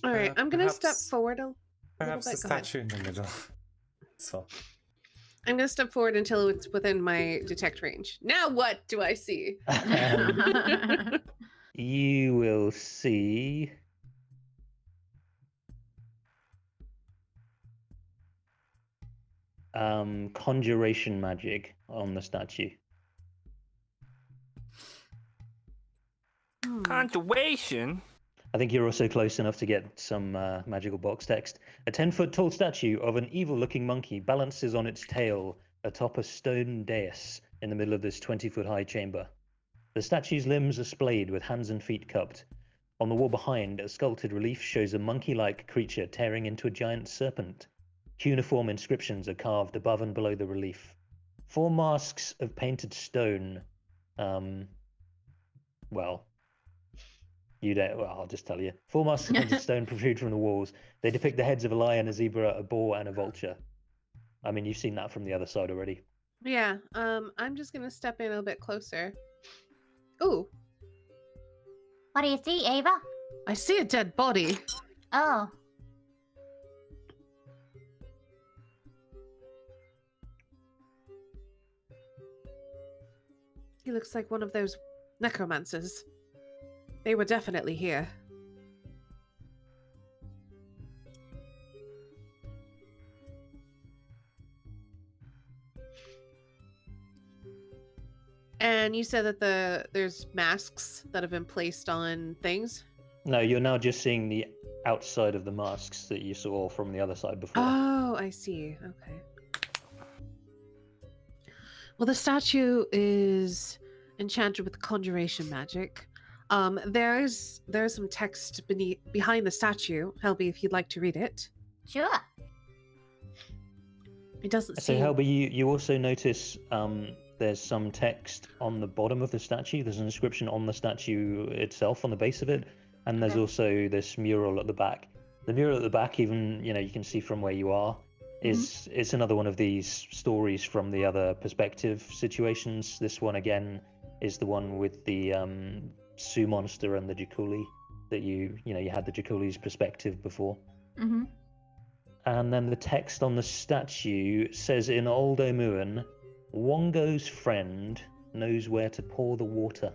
Alright, I'm gonna step Perhaps- forward a Perhaps the little bit. Go ahead. statue in the middle. So, I'm gonna step forward until it's within my detect range. Now what do I see? You will see. Conjuration magic on the statue. Conjuration? I think you're also close enough to get some magical box text. A 10-foot tall statue of an evil-looking monkey balances on its tail atop a stone dais in the middle of this 20-foot high chamber. The statue's limbs are splayed with hands and feet cupped. On the wall behind, a sculpted relief shows a monkey-like creature tearing into a giant serpent. Cuneiform inscriptions are carved above and below the relief. 4 masks of painted stone. I'll just tell you. 4 masks of painted stone protrude from the walls. They depict the heads of a lion, a zebra, a boar, and a vulture. I mean, you've seen that from the other side already. Yeah, I'm just gonna step in a little bit closer. Ooh, What do you see, Ava? I see a dead body. Oh, He looks like one of those necromancers. They were definitely here. And you said that there's masks that have been placed on things? No, you're now just seeing the outside of the masks that you saw from the other side before. Oh, I see. Okay. Well, the statue is enchanted with conjuration magic. There's some text behind the statue. Helby, if you'd like to read it. sure. It doesn't So, seem. Helby, you also notice there's some text on the bottom of the statue. There's an inscription on the statue itself, on the base of it, and there's Okay. also this mural at the back. The mural at the back, even you can see from where you are, is it's another one of these stories from the other perspective situations. This one again is the one with the Sioux monster and the Jakuli that you had the Jakuli's perspective before. Mm-hmm. And then the text on the statue says in Old Omuan, Wongo's friend knows where to pour the water.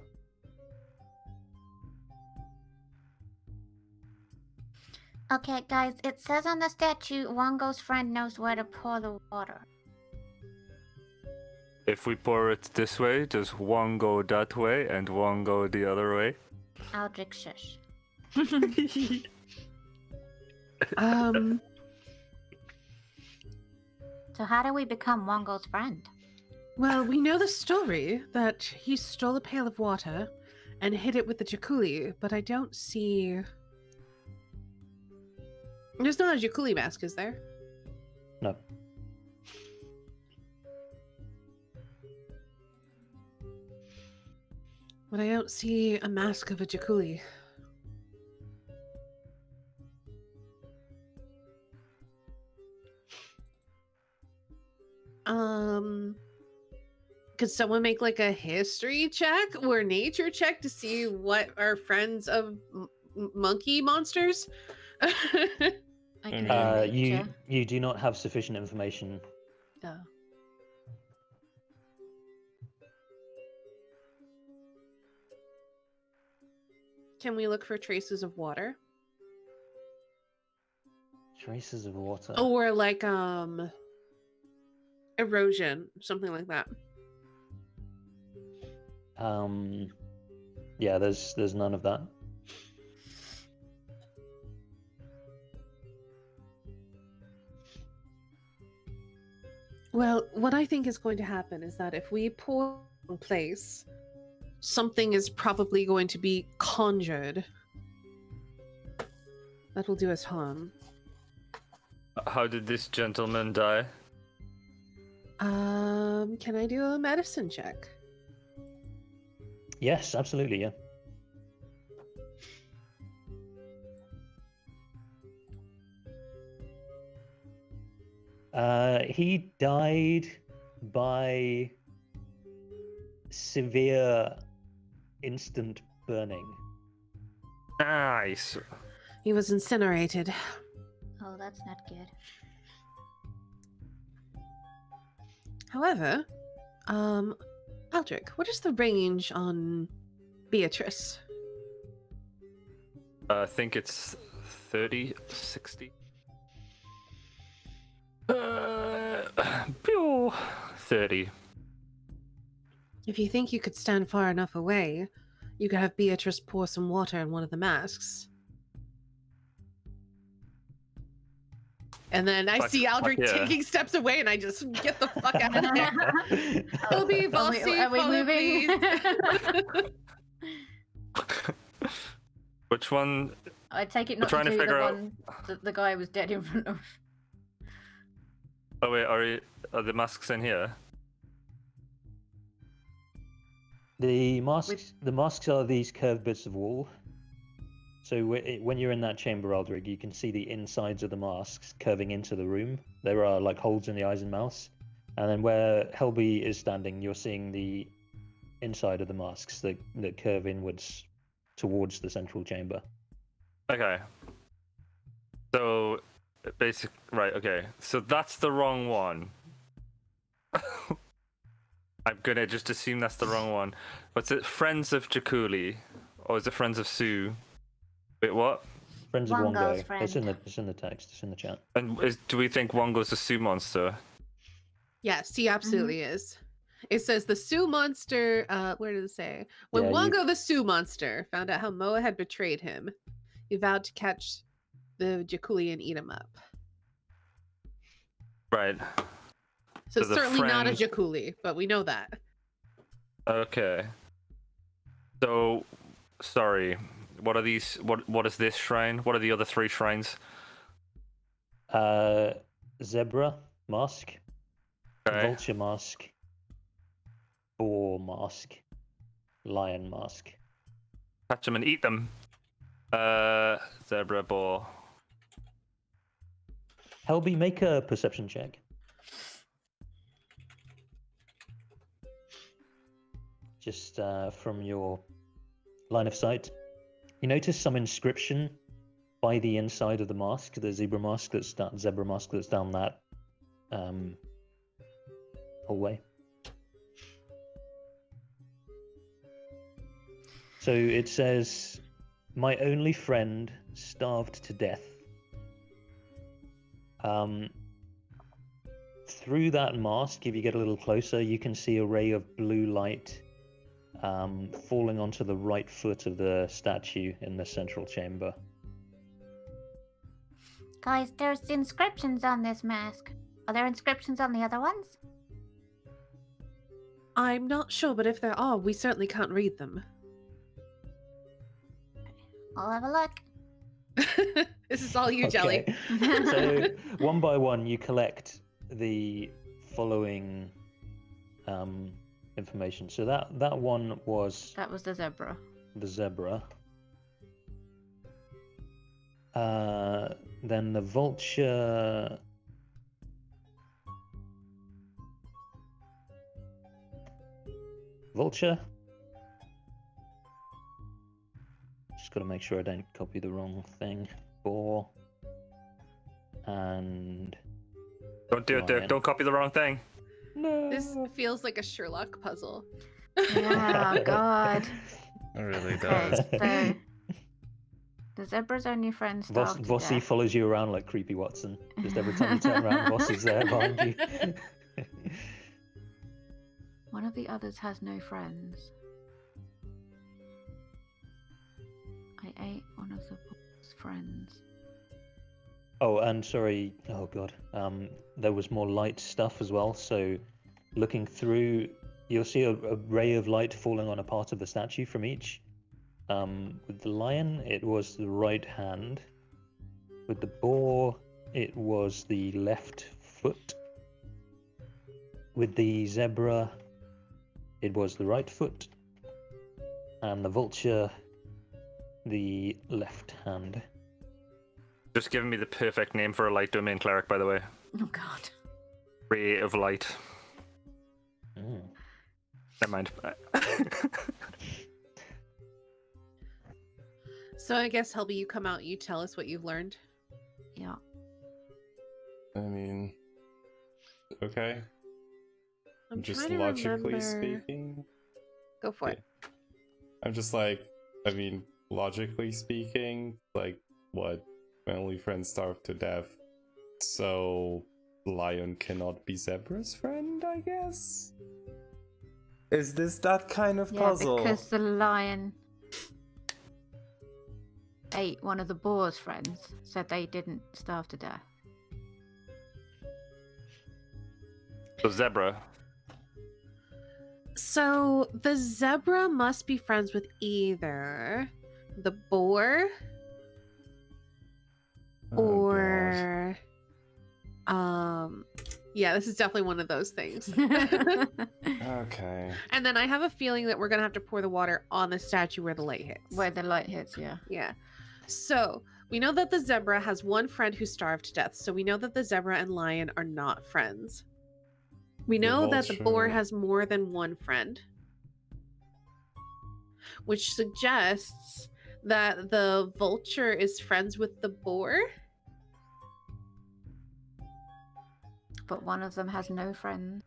Okay, guys, it says on the statue, Wongo's friend knows where to pour the water. If we pour it this way, does one go that way and one go the other way? Aldrich, shush. Um, So how do we become Wongo's friend? well, we know the story that he stole a pail of water and hid it with the Jakuli, but I don't see. There's not a Jakuli mask, is there? No. But I don't see a mask of a Jakuli. Could someone make like a history check or nature check to see what are friends of monkey monsters? I can do nature. You do not have sufficient information. Oh. Can we look for traces of water? Traces of water. Or like erosion, something like that. Yeah, there's none of that. Well, what I think is going to happen is that if we pour in place, something is probably going to be conjured. That will do us harm. How did this gentleman die? Can I do a medicine check? Yes, absolutely, yeah. He died by severe instant burning. Nice. He was incinerated. Oh, that's not good. However, Aldrich, what is the range on Beatrice? I think it's 30, 60. 30. If you think you could stand far enough away, you could have Beatrice pour some water in one of the masks. And then I see Aldrich taking steps away, and I just get the fuck out of there. Toby, Vossi, Are we follow, moving? Please. Which one? I take it We're not to trying to do the figure out- one that the guy was dead in front of. Oh wait, are the masks in here? The masks are these curved bits of wall. So when you're in that chamber, Aldrich, you can see the insides of the masks curving into the room. There are like holes in the eyes and mouths. And then where Helby is standing, you're seeing the inside of the masks that curve inwards towards the central chamber. Okay. So, right, okay. So that's the wrong one. I'm gonna just assume that's the wrong one. What's it? Friends of Jakuli? Or is it Friends of Sue? Wait, what? Friends of Wongo's Wongo. It's in friend. the text. It's in the chat. And do we think Wongo's a Sue monster? Yes, he absolutely is. It says the Sioux monster. Where did it say? When Yeah, Wongo the Sioux monster found out how Moa had betrayed him, he vowed to catch the Jakuli and eat him up. Right. So So the certainly not a friend- Jakuli, but we know that. Okay. So, sorry. What are these? What is this shrine? What are the other 3 shrines? Zebra mask, Okay. vulture mask, boar mask, lion mask. Catch them and eat them. Zebra boar. Helby, make a perception check. Just from your line of sight, you notice some inscription by the inside of the mask, the zebra mask that's down that hallway. So it says, "My only friend starved to death Through that mask, if you get a little closer, you can see a ray of blue light falling onto the right foot of the statue in the central chamber. Guys, there's inscriptions on this mask. Are there inscriptions on the other ones? I'm not sure, but if there are, we certainly can't read them. I'll have a look. This is all you, Jelly. Okay. So one by one, you collect the following information. So that one was That was the zebra. the zebra. Then the vulture. Vulture. Just got to make sure I don't copy the wrong thing. Boar. And Don't do it, Dirk. Lion. Don't copy the wrong thing. no. This feels like a Sherlock puzzle. Yeah, oh God. It really Okay, does. so the zebra's only friend starved to Vossi death. follows you around like creepy Watson. Just every time you turn around, Vossi's there behind you. One of the others has no friends. I ate one of the boy's friends. Oh, and sorry. Oh god. There was more light stuff as well. So, looking through, you'll see a ray of light falling on a part of the statue from each. With the lion, it was the right hand. With the boar, it was the left foot. With the zebra, it was the right foot. And the vulture, the left hand. Just giving me the perfect name for a light domain cleric, by the way. Oh God. Ray of light. Mm. Never mind. So I guess, Helby, you come out, you tell us what you've learned. Yeah. I mean, okay. I'm Just trying to logically remember. speaking, Go for it. I'm just like, I mean, logically speaking, like, what? My only friend starved to death, so lion cannot be zebra's friend, I guess? Is this that kind of Yeah, puzzle? because the lion ate one of the boar's friends, so they didn't starve to death. The zebra. So the zebra must be friends with either the boar Oh, or yeah, this is definitely one of those things. God. Okay. And then I have a feeling that we're gonna have to pour the water on the statue where the light hits. Where the light hits, yeah. Yeah. So we know that the zebra has one friend who starved to death. So we know that the zebra and lion are not friends. We The know that the boar vulture- has more than one friend, which suggests that the vulture is friends with the boar. But one of them has no friends.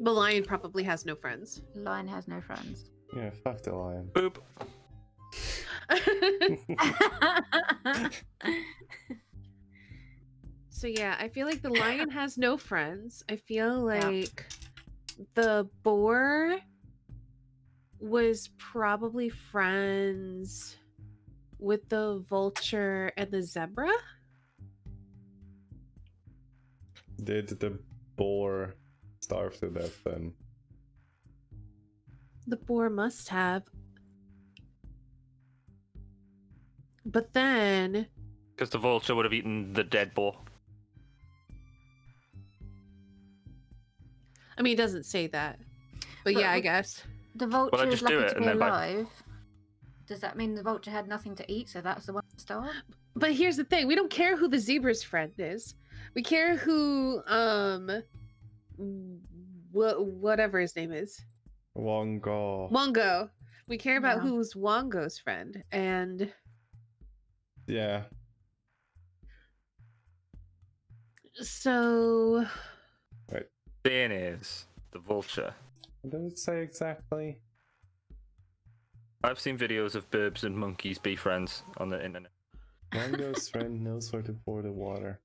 The lion probably has no friends. Lion has no friends. Yeah, fuck the lion. Boop. So yeah, I feel like the lion has no friends. I feel Yeah. like the boar was probably friends with the vulture and the zebra. Did the boar starve to death then? The boar must have. But then, Because the vulture would have eaten the dead boar. I mean, it doesn't say that. But But yeah, I would- guess. The vulture is just do lucky it to and be then by- alive. Does that mean the vulture had nothing to eat, so that's the one that starved? But here's the thing: we don't care who the zebra's friend is. We care who whatever his name is, Wongo. Wongo. We care about Yeah. who's Wongo's friend, and Yeah. so Thing is, the vulture. What does it say exactly? I've seen videos of birds and monkeys be friends on the internet. Wango's friend knows where to pour the water.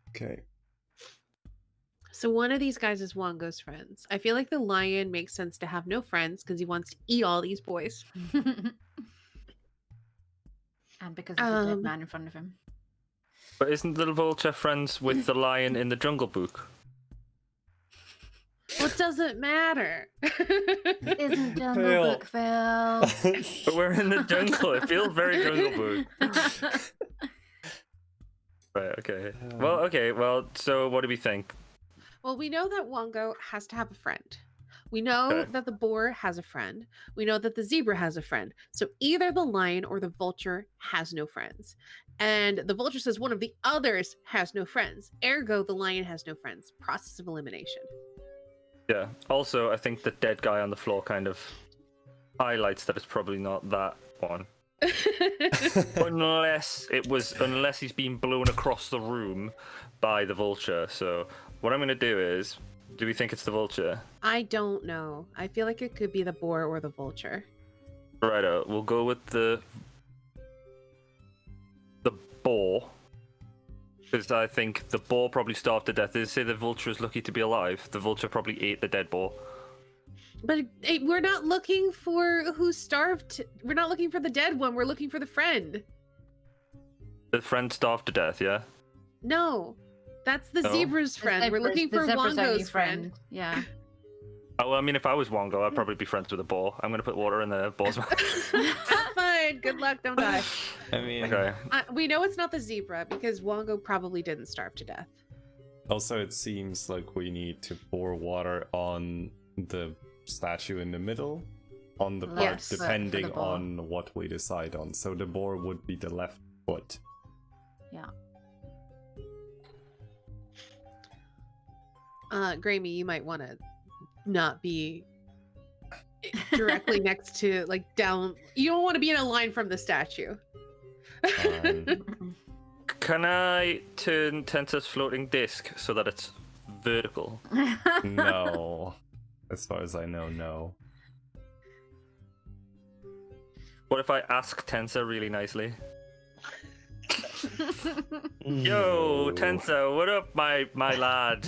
Okay. So one of these guys is Wango's friends. I feel like the lion makes sense to have no friends because he wants to eat all these boys. And because there's a dead Um, man in front of him. But isn't the vulture friends with the lion in the Jungle Book? Well, it doesn't matter. This isn't Jungle Phil. Book, Phil. But we're in the jungle. It feels very Jungle Book. Right. Okay. Well. Okay. Well. So, what do we think? Well, we know that Wango has to have a friend. We know Okay. that the boar has a friend. We know that the zebra has a friend. So either the lion or the vulture has no friends. And the vulture says one of the others has no friends. Ergo, the lion has no friends. Process of elimination. Yeah. Also, I think the dead guy on the floor kind of highlights that it's probably not that one. unless he's been blown across the room by the vulture. So what I'm gonna do is, do we think it's the vulture? I don't know. I feel like it could be the boar or the vulture. Righto, we'll go with the boar. Because I think the boar probably starved to death. They say the vulture is lucky to be alive. The vulture probably ate the dead boar. But we're not looking for who starved. We're not looking for the dead one. We're looking for the friend. The friend starved to death, yeah? No, that's the No? zebra's The friend. We're zebra's- looking the for zebra's only Wango's friend. Yeah. Oh, well, I mean, if I was Wongo, I'd probably be friends with a boar. I'm going to put water in the boar's mouth. Fine. Good luck. Don't die. I mean, Okay. We know it's not the zebra because Wango probably didn't starve to death. also it seems like we need to pour water on the statue in the middle, on the part Yes. For the depending boar. on what we decide on. So the boar would be the left foot. Yeah. Grammy, you might want to not be directly next to, like, down. You don't want to be in a line from the statue. Can I turn Tensor's floating disc so that it's vertical? No. As far as I know, no. What if I ask Tensor really nicely? Mm. Yo, Tensor, what up, my lad?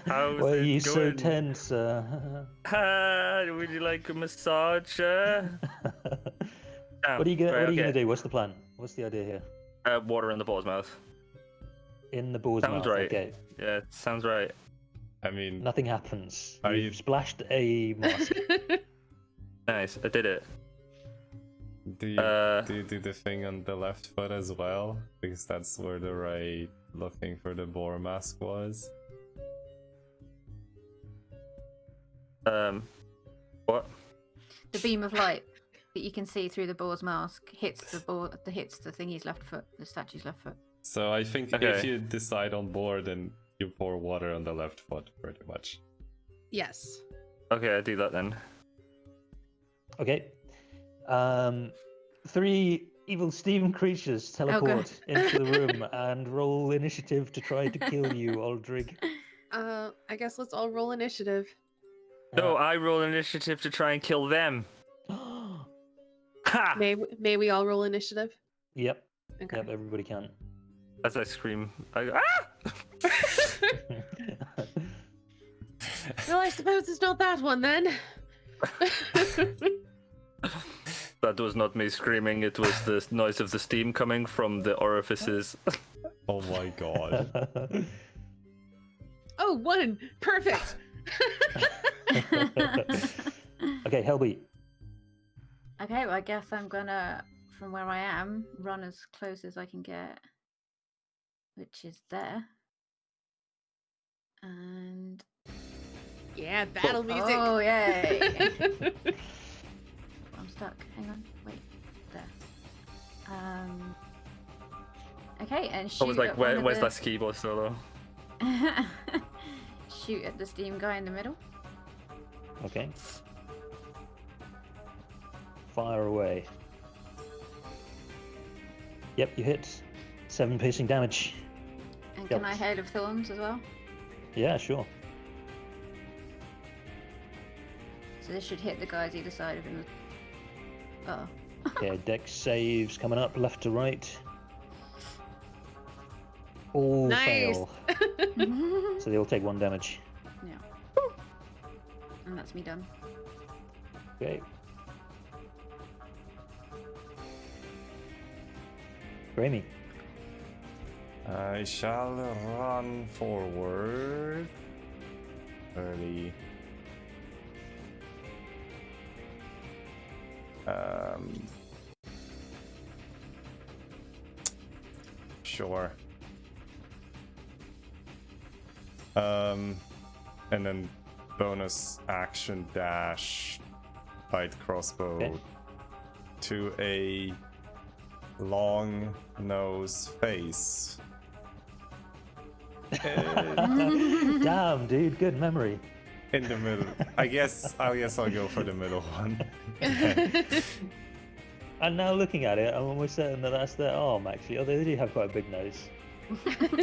How's Why are it you so going? tense? Would you like a massage? What are you gonna Right, okay. do? What's the plan? What's the idea here? Water in the boar's mouth. In the boar's Sounds mouth. right. Okay. Yeah, it sounds right. I mean, Nothing happens. Are You've you- splashed a mask. Nice, I did it. do you do the thing on the left foot as well? Because that's where the right looking for the boar mask was. What? The beam of light that you can see through the boar's mask hits the thingy's left foot, the statue's left foot. So I think if Okay. you decide on boar, then you pour water on the left foot, pretty much. Yes. Okay, I do that then. Okay. 3 evil steam creatures teleport into the room and roll initiative to try to kill you, Aldrig. I guess let's all roll initiative. No, I roll initiative to try and kill them. Ha! May we all roll initiative? Yep. Okay. Yep, everybody can. As I scream, I go, ah! Well, I suppose it's not that one then. That was not me screaming, it was the noise of the steam coming from the orifices. Oh my god. Oh, 1. Perfect. Okay, Helby. Okay, well, I guess I'm gonna, from where I am, run as close as I can get, which is there. And Yeah, battle music. oh yay! I'm stuck. Hang on, wait, there. Okay, and shoot. I was like, at one of where's the... that keyboard solo? Shoot at the steam guy in the middle. Okay. Fire away. Yep, you hit. 7 piercing damage. And can Yep. I Hail of Thorns as well? Yeah, sure. So this should hit the guys either side of him. Oh. Okay, dex saves coming up left to right. all Nice. fail. So they all take 1 damage. Yeah. And that's me done. Okay. Grammy. I shall run forward. 30. Sure. And then bonus action dash light crossbow Okay. to a long nose face. Damn, dude, good memory. In the middle. I guess I'll go for the middle one. And now looking at it, I'm almost certain that that's their arm, actually. Although they do have quite a big nose.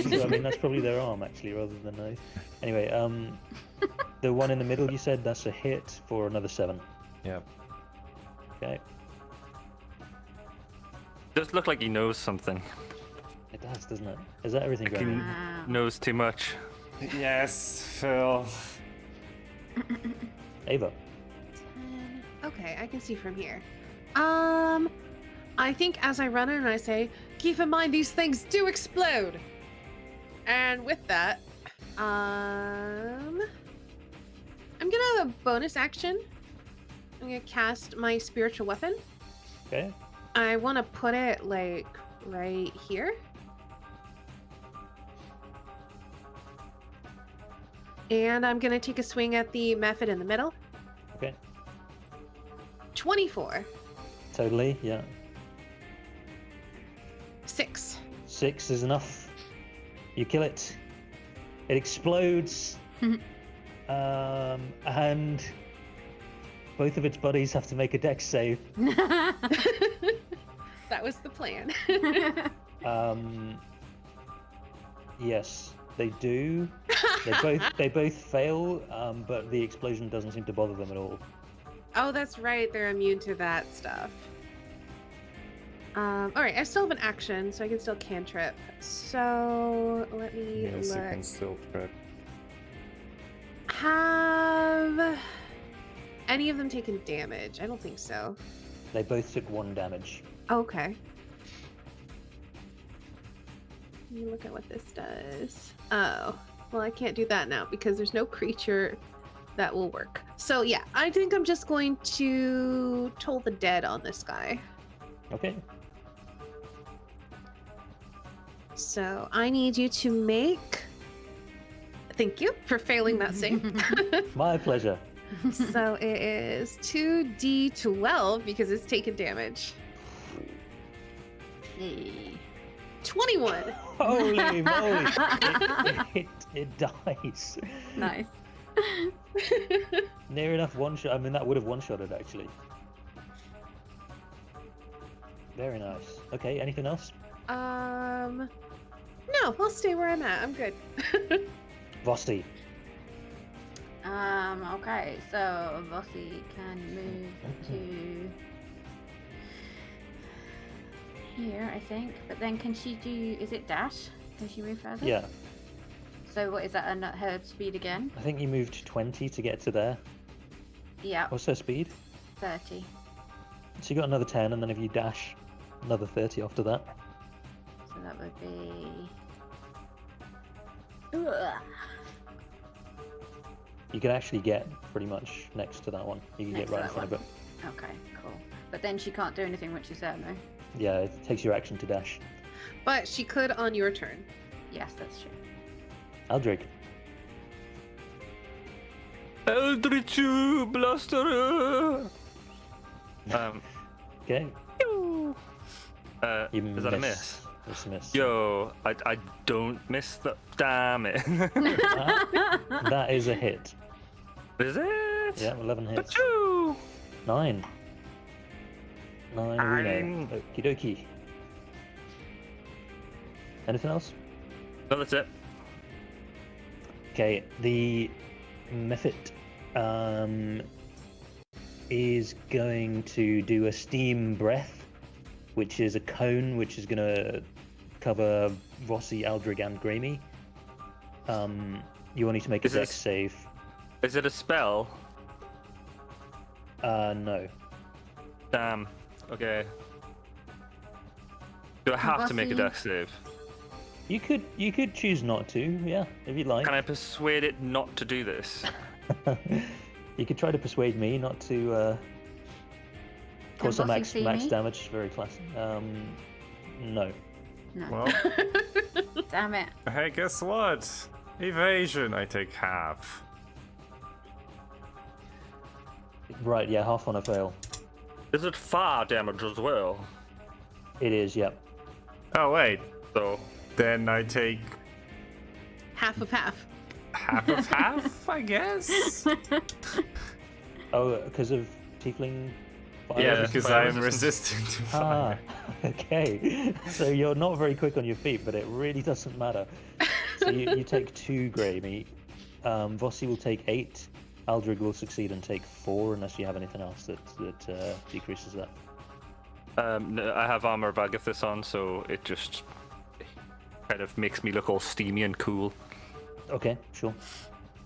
So, I mean, that's probably their arm, actually, rather than nose. Anyway, the one in the middle, you said that's a hit for another 7. Yep. Okay. Does look like he knows something. It does, doesn't it? Is that everything, Can- Grammy? Wow. Knows too much. Yes, Phil. Ava. 10. Okay, I can see from here. I think as I run in and I say, keep in mind these things do explode. And with that, I'm gonna have a bonus action. I'm gonna cast my spiritual weapon. Okay. I want to put it like right here. And I'm gonna take a swing at the method in the middle. Okay. 24. Totally, yeah. 6. 6 is enough. You kill it. It explodes. And both of its buddies have to make a dex save. That was the plan. Yes, they do. They both fail, but the explosion doesn't seem to bother them at all. Oh, that's right. They're immune to that stuff. All right. I still have an action, so I can still cantrip. So let me Yes, you look. can still prep. Have any of them taken damage? I don't think so. They both took 1 damage. Okay. Let me look at what this does. Oh, well, I can't do that now because there's no creature that will work. So yeah, I think I'm just going to toll the dead on this guy. Okay. So I need you to make. Thank you for failing that save. My pleasure. So it is 2d12 because it's taken damage. Hey. 21. Holy moly! It dies. Nice. Near enough one shot. I mean, that would have one-shotted actually. Very nice. Okay, anything else? No, I'll stay where I'm at. I'm good. Vosti. Okay, so Vossi can move to here, I think. But then can she do, is it dash? Can she move further? Yeah, So what is that, her speed again? I think you moved 20 to get to there. Yeah, What's her speed? 30. So you got another 10, and then if you dash, another 30 after that. So that would be... Ugh. You can actually get pretty much next to that one. You can Next get to right in that front of it. Okay, cool. But then she can't do anything once she's there, no? Yeah, it takes your action to dash. But she could on your turn. Yes, that's true. Aldrich. Eldritch Blaster! Okay. You Is that a miss? It's a miss. Yo, I don't miss the. Damn it. That is a hit. Is it? Yeah, 11 hits. Achoo! 9. 9 arena. Nine. Okie dokie. Anything else? No, that's it. Okay, the Mephit is going to do a steam breath, which is a cone which is going to cover Vossi, Aldrig, and Grammy. You will need to make a Is dex this- save. Is it a spell? No. Damn. Okay. Do I have to make a Bossy. dex save? You could choose not to, yeah, if you'd like. Can I persuade it not to do this? You could try to persuade me not to cause some Bossy max see max me? damage. Very classic. No. No. Well, Damn it. hey, guess what? Evasion, I take half. Right, yeah, half on a fail. Is it fire damage as well? It is, yep. Oh, wait. So, Then I take Half of half. half of half, I guess? Oh, because of tiefling fire? Yeah, Yeah, because fire I'm resistance. resistant to Ah, fire. okay. So you're not very quick on your feet, but it really doesn't matter. So you take 2 grey meat. Vossi will take 8. Aldrig will succeed and take 4, unless you have anything else that decreases that. no, I have armor Bagathis on, so it just kind of makes me look all steamy and cool. Okay, sure.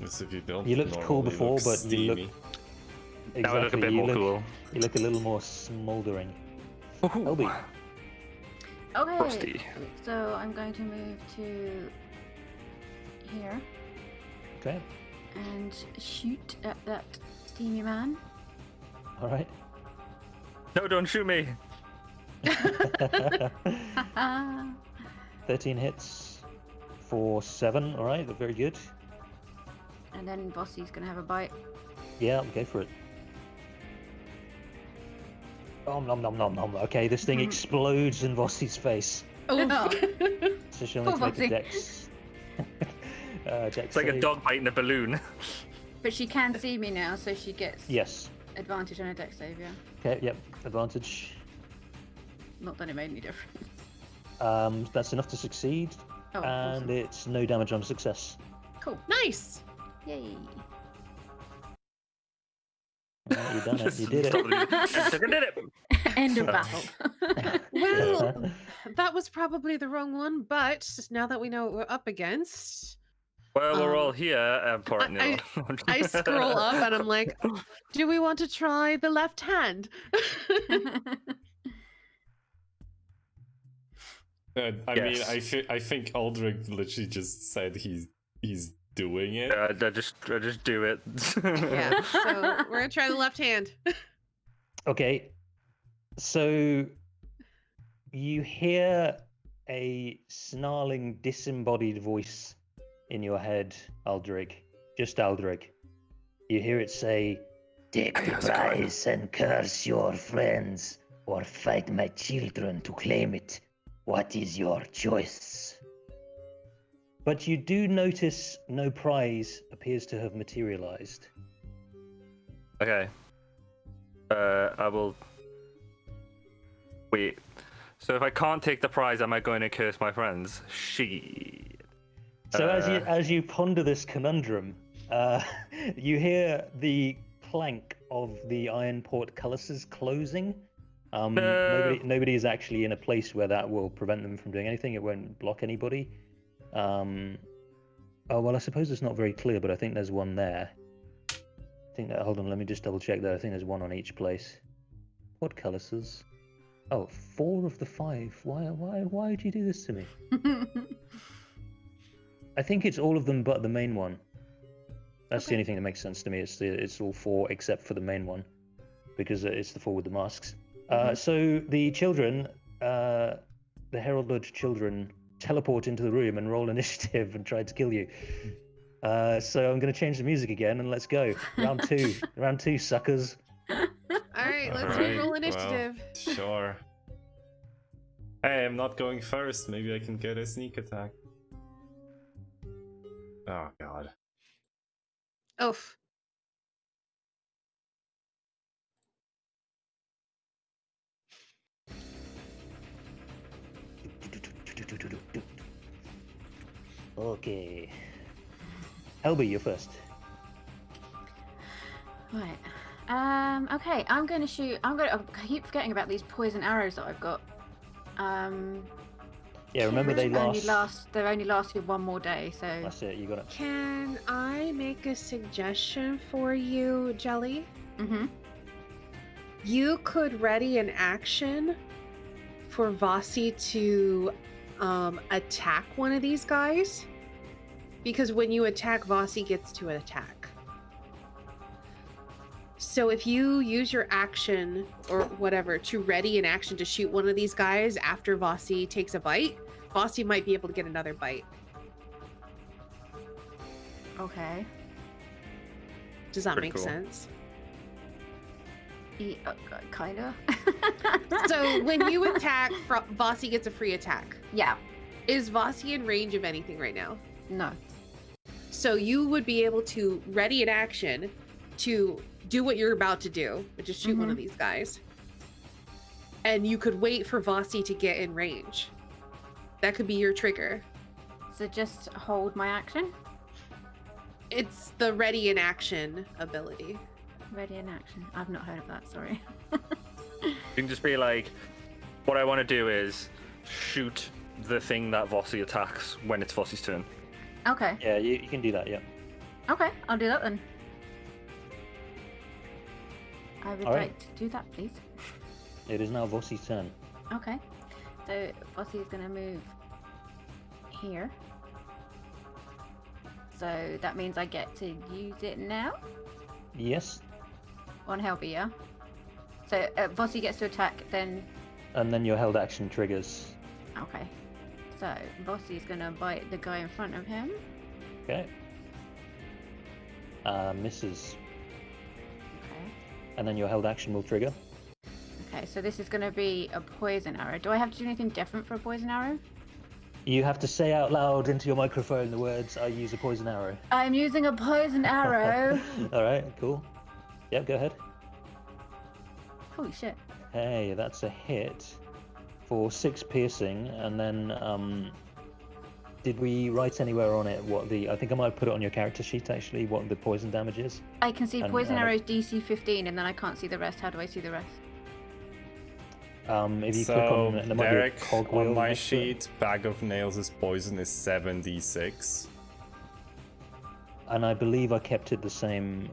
As if you don't You looked cool normally before, look but you look steamy. Now I look a bit you more look, cool. You look a little more smouldering. Ooh, Elby. Okay. Rusty. So I'm going to move to here Okay. and shoot at that steamy man. All right. No, don't shoot me. 13 hits for 7. All right, very good. And then Bossie's gonna have a bite. Yeah, go for it. Nom nom nom nom nom. Okay, this thing explodes in Vossi's face. Oh. So she'll need to Poor make a Vossi. dex. Dex It's like a save. dog biting a balloon. But she can see me now, so she gets Yes. advantage on a dex save, yeah. Okay, yep. Advantage. Not that it made any difference. That's enough to succeed. Oh, And awesome. it's no damage on success. Cool. Nice. Yay. Alright, you done it. You did it. I did it. End of battle. Well, that was probably the wrong one, but now that we know what we're up against, Well, we're all Um, here, important. I scroll up and I'm like, do we want to try the left hand? I mean, Yes. I think Aldrich literally just said he's doing it. I just do it. Yeah, so we're gonna try the left hand. Okay. So you hear a snarling, disembodied voice in your head, Aldrig. Just Aldrig. You hear it say, "Take the how's it going?" prize and curse your friends, or fight my children to claim it. What is your choice?" But you do notice no prize appears to have materialized. Okay. I will. Wait. So if I can't take the prize, am I going to curse my friends? Shit. So Uh, as you ponder this conundrum, you hear the clank of the iron portcullises closing. Nobody is actually in a place where that will prevent them from doing anything. It won't block anybody. Oh well, I suppose it's not very clear, but I think there's one there. I think that. Hold on, let me just double check that. I think there's one on each place. Portcullises. Oh, 4 of the 5. Why would you do this to me? I think it's all of them but the main one. That's the Okay. only thing that makes sense to me. It's all 4 except for the main one, because it's the 4 with the masks. So the children, the Herald Lodge children, teleport into the room and roll initiative and try to kill you. So I'm going to change the music again and let's go. Round 2. Round 2, suckers. All right, let's Alright, roll well, initiative. Sure. Hey, I'm not going first. Maybe I can get a sneak attack. Oh god. Oof. Okay. Helby, you're first. Right. Okay, I'm going to shoot. I keep forgetting about these poison arrows that I've got. Yeah, remember they last. They only lasted one more day, so That's it. You got it. Can I make a suggestion for you, Jelly? Mhm. You could ready an action for Vasi to attack one of these guys. Because when you attack, Vasi gets to attack. So if you use your action or whatever to ready an action to shoot one of these guys after Vasi takes a bite, Vasi might be able to get another bite. okay. Does that Pretty make cool. sense? Kinda. So when you attack, Vasi gets a free attack. Yeah. Is Vasi in range of anything right now? No. So you would be able to ready an action to do what you're about to do, which is shoot one of these guys. And you could wait for Vasi to get in range. That could be your trigger. So just hold my action. It's the ready in action ability. Ready in action. I've not heard of that. Sorry. You can just be like, what I want to do is shoot the thing that Vossi attacks when it's Vossi's turn. Okay. Yeah, you can do that. Yeah. Okay. I'll do that then. I would All right. like to do that, please. It is now Vossi's turn. Okay. So Vossi is going to move here. So that means I get to use it now Yes, on Helby, yeah? So Vossi gets to attack, then... and then your held action triggers. Okay. So Vossi is going to bite the guy in front of him. Okay. Misses, Okay. and then your held action will trigger. Okay, so this is going to be a poison arrow. Do I have to do anything different for a poison arrow? You have to say out loud into your microphone the words, "I use a poison arrow." I'm using a poison arrow. All right, cool. Yep, go ahead. Holy shit. Hey, that's a hit for 6 piercing, and then did we write anywhere on it what the? I think I might put it on your character sheet actually. What the poison damage is? I can see And- poison and- arrows DC 15, and then I can't see the rest. How do I see the rest? If you click So, on, there might be a Derek, cogwheel on my next to it. sheet, Bag of Nails' poison is 7d6. And I believe I kept it the same.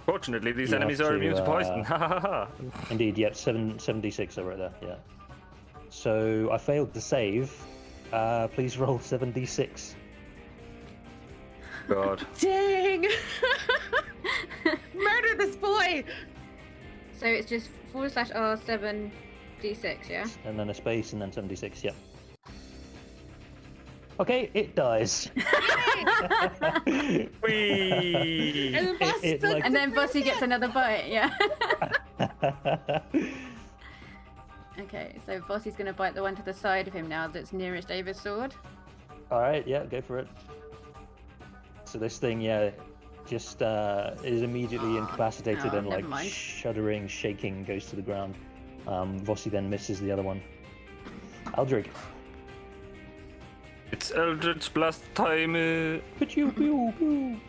Fortunately, these You enemies have are to, immune to poison. Ha ha ha. Indeed, yep, 7d6 are right there, yeah. So I failed to save. Please roll 7d6. God. Dang! Murder this boy! So it's just /R7d6, yeah? And then a space, and then 7d6, yep. Okay, it dies. Whee! And then Vasi it, still like- And then Vossi gets another bite, yeah? Okay, so Vossi's going to bite the one to the side of him now that's nearest Ava's sword. Alright, yeah, go for it. So this thing, yeah, just is immediately incapacitated oh, and like never mind. shuddering, shaking, goes to the ground. Vossi then misses the other one. Aldrich. It's Eldritch Blast time. Pew, pew, pew.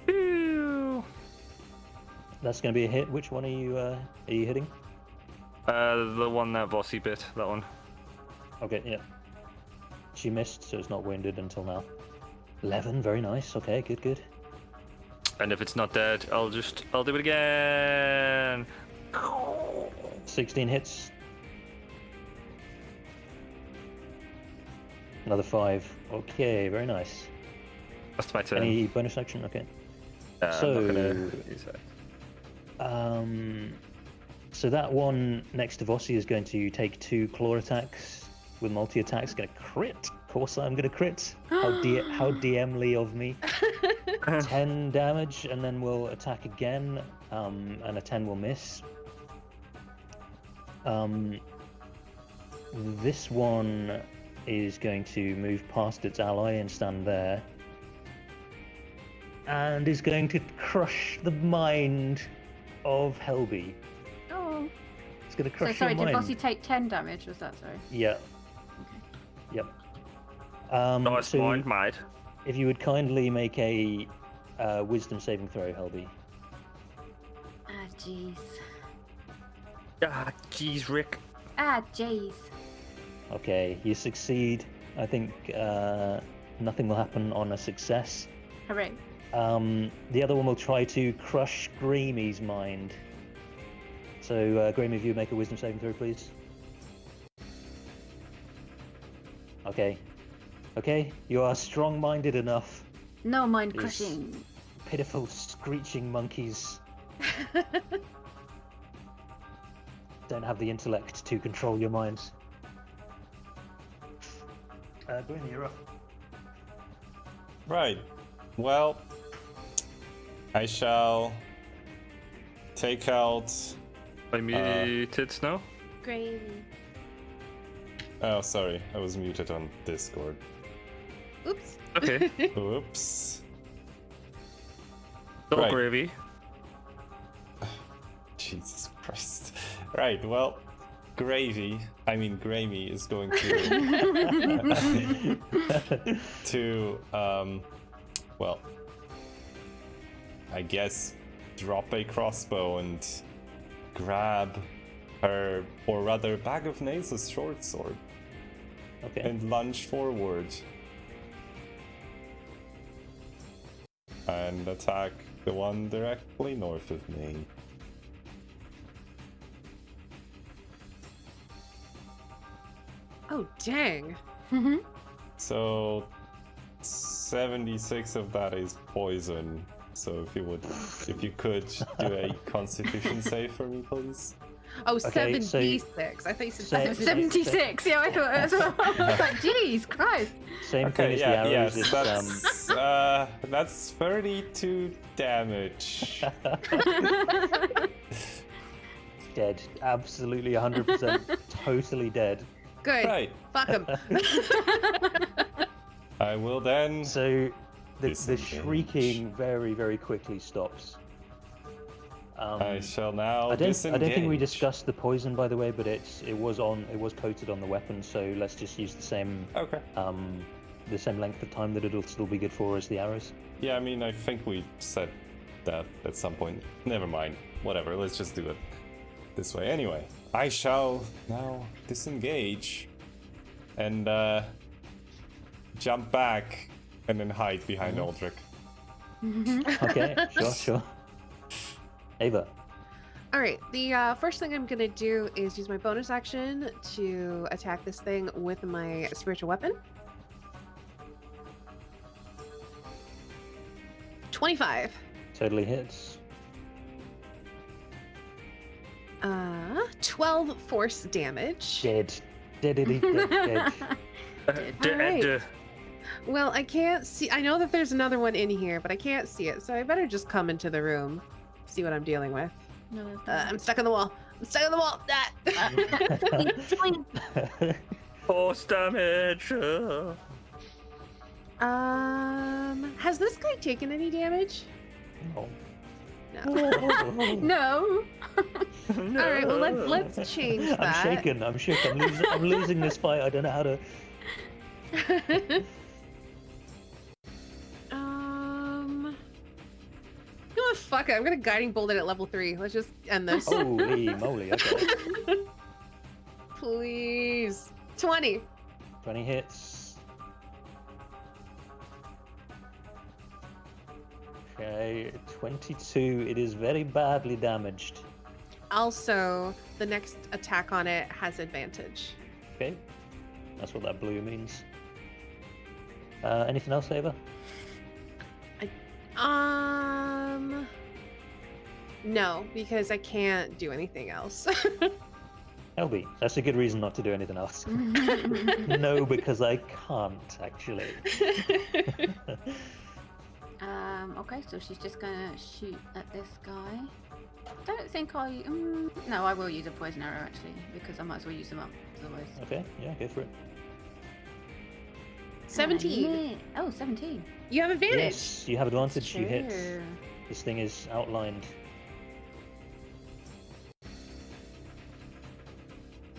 Pew. That's going to be a hit. Which one are you hitting? The one that Vossi bit, that one. Okay, yeah. She missed, so it's not wounded until now. 11, very nice. Okay, good, good. And if it's not dead, I'll do it again. 16 hits. Another 5. Okay, very nice. That's my turn. Any bonus action? Okay. I'm not gonna use that. So that one next to Vossi is going to take 2 claw attacks with multi-attacks. Going to crit. Of course I'm going to crit. How DMly of me. 10 damage, and then we'll attack again, and a 10 will miss. This one is going to move past its ally and stand there. And is going to crush the mind of Helby. Oh. It's going to So crush sorry, your did mind. Vossi take 10 damage? Was that sorry? Yeah. Okay. Yep. Nice so mind, mate. if you would kindly make a wisdom saving throw, Helby. Ah, jeez. Ah, jeez, Rick. Ah, jeez. Okay, you succeed. I think nothing will happen on a success. Hooray. The other one will try to crush Gramey's mind. So, Gramey, if you make a wisdom saving throw, please. Okay. Okay, you are strong-minded enough. No mind These crushing. pitiful, screeching monkeys don't have the intellect to control your minds. Gramey, you're up. Right. Well, I shall take out. I muted Snow. Gravy. Oh, sorry, I was muted on Discord. Oops. Okay. Oops. Dog Right. gravy. Jesus Christ. Right, well, Gramey is going to well, I guess drop a crossbow and grab her, or rather bag of nails' short sword, Okay. and lunge forward and attack the one directly north of me. Oh, dang. So 76 of that is poison. So if you could do a Constitution save for me, please. Oh, Okay, so- 76. I thought you said Say- 76. 76. Yeah, I thought as well. I was like, jeez, Christ. Same thing as the arrows. yes, that's 32 damage. Dead. Absolutely 100% totally dead. Good. Right. Fuck him. I will then. So the Disengage. shrieking very, very quickly stops. I shall now I don't think we disengage. discussed the poison, by the way, but it was coated on the weapon, so let's just use the same Okay. length of time that it'll still be good for as the arrows. Yeah, I mean, I think we said that at some point. Never mind. Whatever. Let's just do it this way. Anyway, I shall now disengage and jump back and then hide behind Aldrich. Okay, sure. Ava. All right. The first thing I'm going to do is use my bonus action to attack this thing with my spiritual weapon. 25. Totally hits. 12 force damage. Dead. Dead. Alright. Well, I can't see. I know that there's another one in here, but I can't see it, so I better just come into the room, see what I'm dealing with. No, there's not. I'm stuck on the wall. I'm stuck on the wall. Ah. Force damage. Has this guy taken any damage? Oh. No. No. All right. Well, let's change that. I'm shaken. I'm shook. I'm losing this fight. I don't know how to. You know what? Fuck it. I'm gonna guiding bolt it at level 3. Let's just end this. Holy moly! Okay. Please. 20. 20 hits. Okay, 22. It is very badly damaged. Also, the next attack on it has advantage. Okay, that's what that blue means. Anything else, Ava? No, because I can't do anything else. Elby, that's a good reason not to do anything else. No, because I can't actually. Okay, so she's just gonna shoot at this guy. Don't think no, I will use a poison arrow actually, because I might as well use them up otherwise. Okay, yeah, go for it. 17. Oh, 17. You have advantage. Yes, you have advantage. You hit. Sure. This thing is outlined.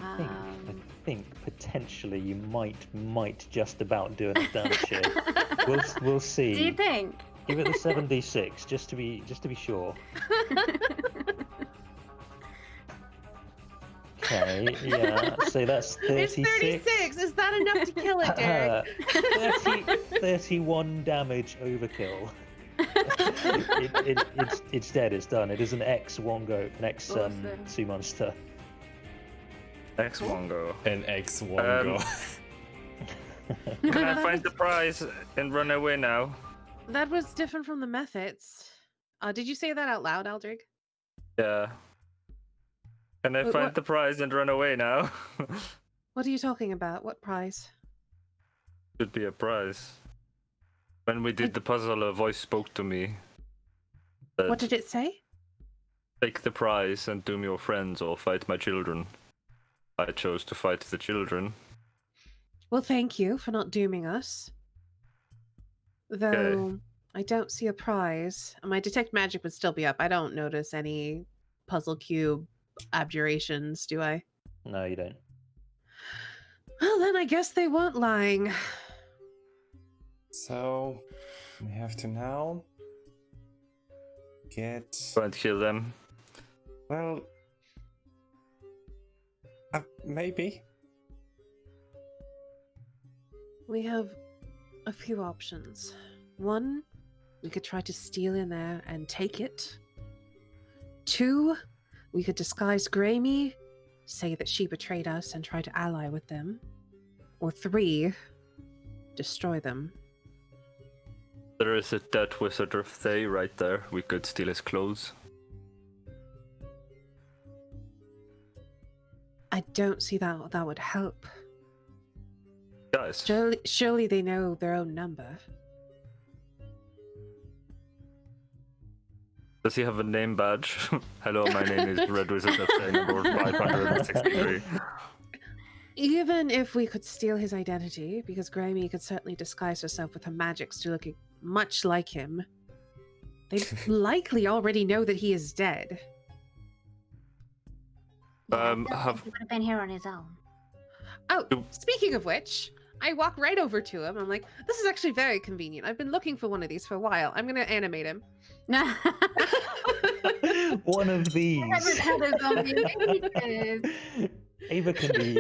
I think potentially you might just about do enough damage here. We'll see. Do you think? Give it the 7d6 just to be sure. Okay, yeah. So that's 36. It's 36. Is that enough to kill it, Derek? 31 damage overkill. It's dead. It's done. It is an X Wongo, an X Awesome. sea monster. Next one go. An X-Wongo. Can I find the prize and run away now? That was different from the methods. Did you say that out loud, Aldrich? Yeah. Can I Wait, find what? the prize and run away now? What are you talking about? What prize? Should be a prize. When we did the puzzle, a voice spoke to me. What did it say? Take the prize and doom your friends or fight my children. I chose to fight the children. Well, thank you for not dooming us. Though I don't see a prize. My detect magic would still be up. I don't notice any puzzle cube abjurations, do I? No, you don't. Well, then I guess they weren't lying. So, we have to now get... Go and kill them. Well... maybe. We have a few options. One, we could try to steal in there and take it. Two, we could disguise Grammy, say that she betrayed us and try to ally with them. Or three, destroy them. There is a dead wizard of Thay right there. We could steal his clothes. I don't see that would help. Guys, Surely they know their own number. does he have a name badge? Hello, my name is Red Wizard of Thay, number 563. Even if we could steal his identity, because Grammy could certainly disguise herself with her magics to look much like him, they likely already know that he is dead. Yeah, I Um, don't have- think he would have been here on his own. Oh, Do- speaking of which, I walk right over to him. I'm like, this is actually very convenient. I've been looking for one of these for a while. I'm going to animate him. One of these. I haven't had a zombie in ages. Ava can be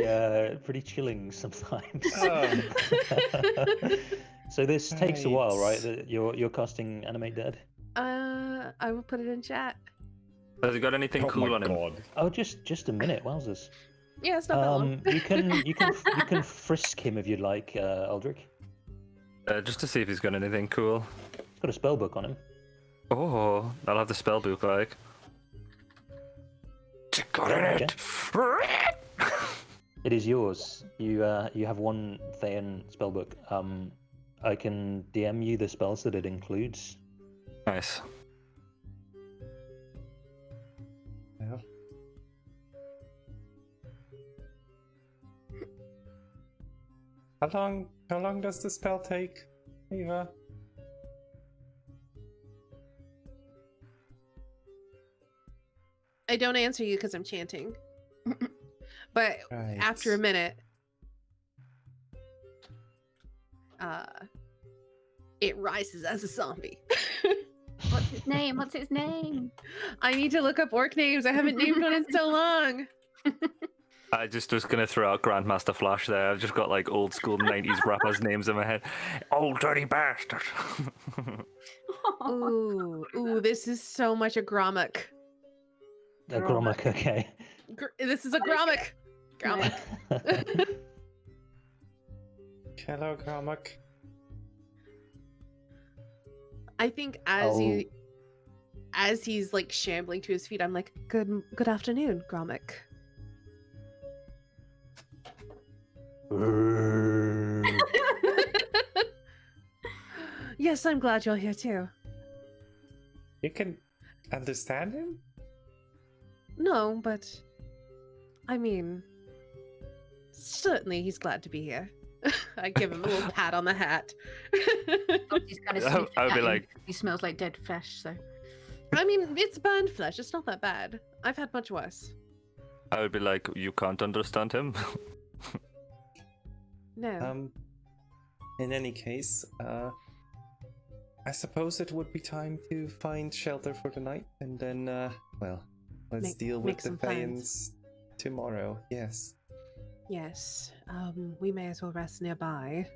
pretty chilling sometimes. Oh. So this takes a while, right? Right. That You're casting Animate Dead? I will put it in chat. Has he got anything Oh cool my on him? god. Oh, just a minute. Wowzers. Yeah, it's not that long. You can frisk him if you'd like, Aldrich. Just to see if he's got anything cool. He's got a spell book on him. Oh, I'll have the spell book, like. Got Okay. it! It is yours. You have one Thayan spellbook. I can DM you the spells that it includes. Nice. Yeah. How long does the spell take, Eva? I don't answer you because I'm chanting. But Right. after a minute, it rises as a zombie. What's his name? What's his name? I need to look up orc names. I haven't named one in so long. I just was gonna throw out Grandmaster Flash there. I've just got like old school 90s rappers' names in my head. Old dirty bastard. Ooh, this is so much a Grommack. A Grommack, okay. This is a Grommack. Grommack. Hello, Grommack. I think as he's like shambling to his feet, I'm like, good afternoon, Grommack. Yes, I'm glad you're here too. You can understand him? No, but I mean, certainly he's glad to be here. I give him a little pat on the hat. He's kind of I would be like, he smells like dead flesh, so I mean, it's burned flesh. It's not that bad. I've had much worse. you can't understand him. No. In any case, I suppose it would be time to find shelter for the night, and then, well, let's Make- deal make with the some plans. Thayans tomorrow. Yes. Yes. We may as well rest nearby.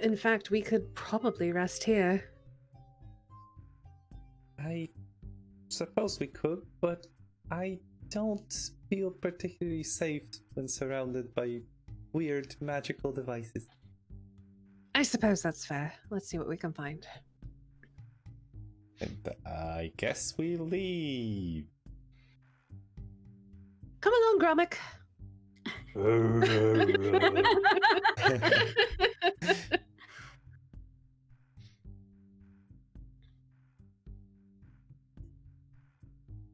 In fact, we could probably rest here. I suppose we could, but I don't feel particularly safe when surrounded by weird magical devices. I suppose that's fair. Let's see what we can find. And I guess we leave. Come along, Gromit.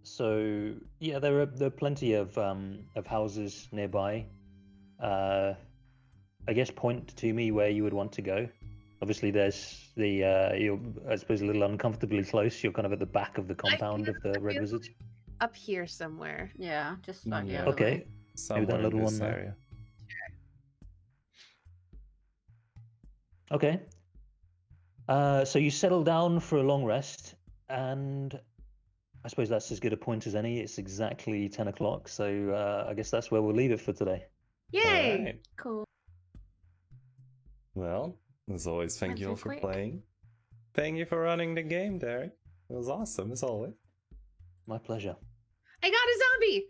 So yeah, there are plenty of houses nearby. I guess point to me where you would want to go. Obviously, there's the you're I suppose a little uncomfortably close. You're kind of at the back of the compound of the Red Wizards. Up here somewhere. Yeah, just slightly Yeah. out of the way. Okay, Somewhere that little in this one there. area. Okay. So you settle down for a long rest, and I suppose that's as good a point as any. It's exactly 10 o'clock, so I guess that's where we'll leave it for today. Yay! Alright. Cool. Well, as always, thank Went you all so for quick. playing. Thank you for running the game, Derek. It was awesome, as always. My pleasure. I got a zombie!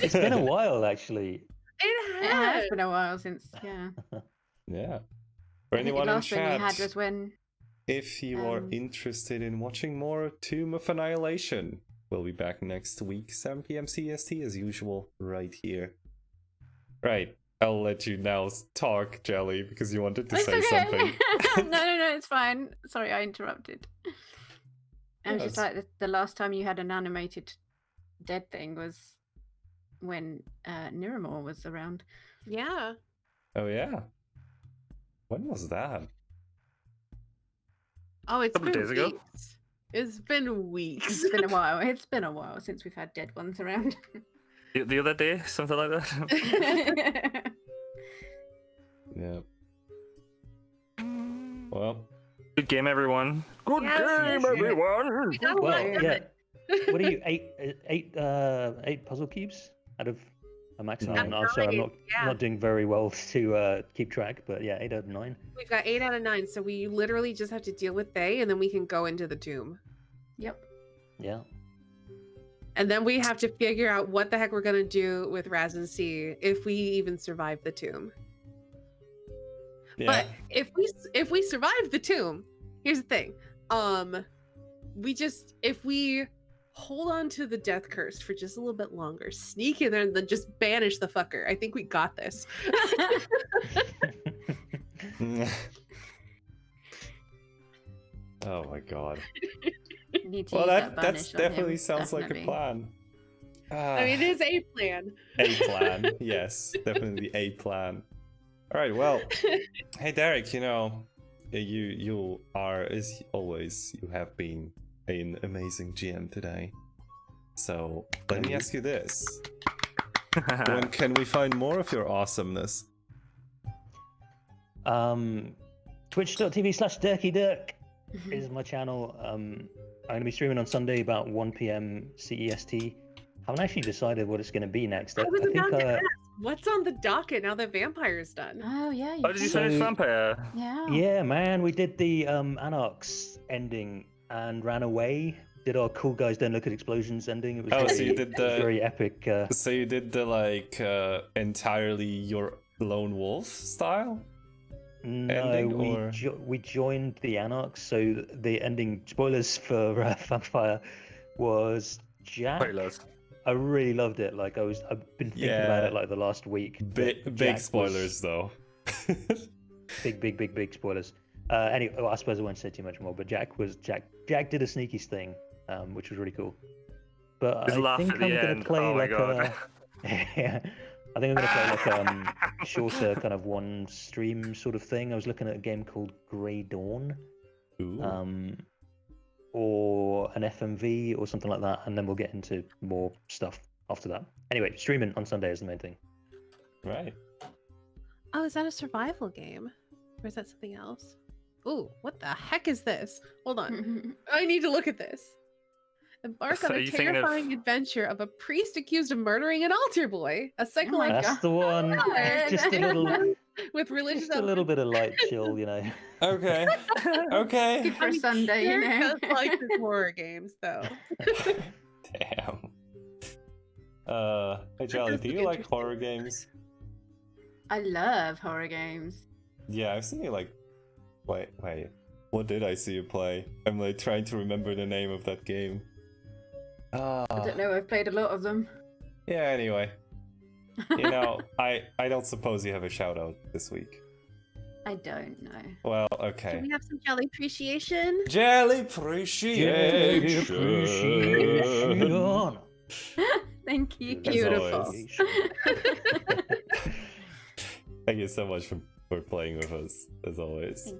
It's been a while, actually. It It has! has been a while since, yeah. Yeah. I For think the anyone in last one you had chat, was when if you are interested in watching more Tomb of Annihilation, we'll be back next week, 7 p.m. CST as usual, right here. Right, I'll let you now talk, Jelly, because you wanted to It's say okay. something. no, it's fine. Sorry, I interrupted. I was Yeah, just like the last time you had an animated dead thing was when Niramore was around. Yeah. Oh yeah. When was that? Oh, it's Couple been days ago. weeks. It's been weeks. It's been a while. It's been a while since we've had dead ones around. The other day, something like that. Yeah. Well, Good game, everyone. Good Yes, game, yes. everyone. Well, yeah. What are you, eight puzzle cubes out of a maximum? Nine. I'm sorry, I'm Nine, yeah. not doing very well to keep track, but yeah, 8 out of 9. We've got 8 out of 9, so we literally just have to deal with Faye, and then we can go into the tomb. Yep. Yeah. And then we have to figure out what the heck we're gonna do with Raz and C if we even survive the tomb. yeah. But if we survive the tomb, here's the thing. If we hold on to the death curse for just a little bit longer, sneak in there and then just banish the fucker. I think we got this. Oh my god. Need to Well, use that's banish on definitely him, sounds like a definitely. plan. I mean, it is a plan. A plan, yes, definitely a plan. All right, well, hey Derek, you are, as always, you have been an amazing GM today. So let me ask you this: when can we find more of your awesomeness? Twitch.tv/DirkyDirk is my channel. I'm going to be streaming on Sunday about 1 p.m. CEST. Haven't actually decided what it's going to be next. I was about to I ask, what's on the docket now that Vampire's done? Oh yeah. Oh, did you So- finish Vampire? Yeah. yeah, man, we did the Anarchs ending and ran away. Did our Cool Guys Don't Look at Explosions ending. It was Oh, very, so you did it was the- very epic. So you did the entirely your lone wolf style? No, ending, we joined the Anarchs, so the ending, spoilers for Vampire, was Jack. Spoilers. I really loved it. Like I've been thinking about Yeah. it like the last week. but Big Jack was- spoilers though. Big spoilers. Anyway, well, I suppose I won't say too much more. But Jack did a sneakies thing, which was really cool. But His I laugh think at I'm the gonna end. play Oh my like god. yeah, I think I'm gonna play like shorter kind of one stream sort of thing. I was looking at a game called Grey Dawn, Ooh. or an FMV or something like that, and then we'll get into more stuff after that. Anyway, streaming on Sunday is the main thing. Right. Oh, is that a survival game? Or is that something else? Ooh, what the heck is this? Hold on. I need to look at this. Embark on So a you thinking of- terrifying adventure of a priest accused of murdering an altar boy, a my psychological That's the one. thriller Just a little, with religious just a little bit of light chill, you know. Okay. Okay. Good for I a mean, Sunday, you Derek know. does like his horror games, though. Damn. Hey Jolly, does do look you like interesting. horror games? I love horror games. Yeah, I've seen you like. Wait. What did I see you play? I'm like trying to remember the name of that game. I don't know. I've played a lot of them. Yeah. Anyway, you know, I don't suppose you have a shout out this week. I don't know. Well, Can okay. we have some jelly appreciation? Jelly appreciation. Thank you. As Beautiful. always. Thank you so much for playing with us, as always.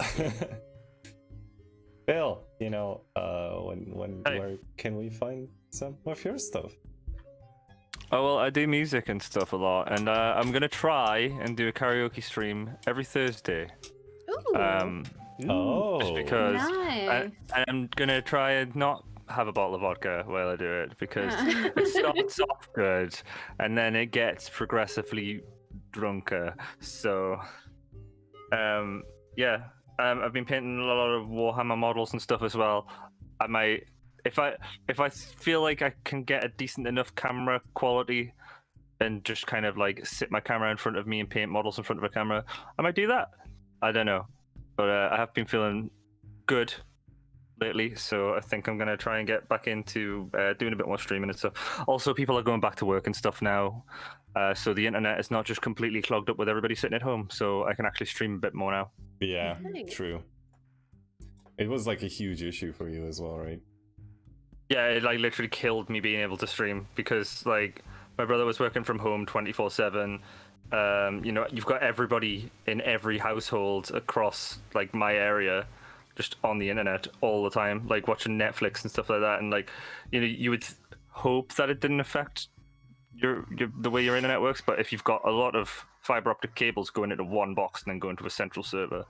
Bill, you know, Hey. where can we find some of your stuff? Oh well, I do music and stuff a lot, and I'm gonna try and do a karaoke stream every Thursday. Ooh. Oh, Just because Nice. I'm gonna try and not have a bottle of vodka while I do it because it starts off good and then it gets progressively drunker. So, yeah, I've been painting a lot of Warhammer models and stuff as well. I might, if I feel like I can get a decent enough camera quality and just kind of like sit my camera in front of me and paint models in front of a camera, I might do that. I don't know, but I have been feeling good lately, so I think I'm gonna try and get back into doing a bit more streaming and stuff. Also, people are going back to work and stuff now, so the internet is not just completely clogged up with everybody sitting at home, so I can actually stream a bit more now. yeah, Nice. true. It was like a huge issue for you as well, right? Yeah, it like literally killed me being able to stream because like my brother was working from home 24/7. You know, you've got everybody in every household across like my area just on the internet all the time, like watching Netflix and stuff like that, and like, you know, you would hope that it didn't affect your the way your internet works, but if you've got a lot of fiber optic cables going into one box and then going to a central server,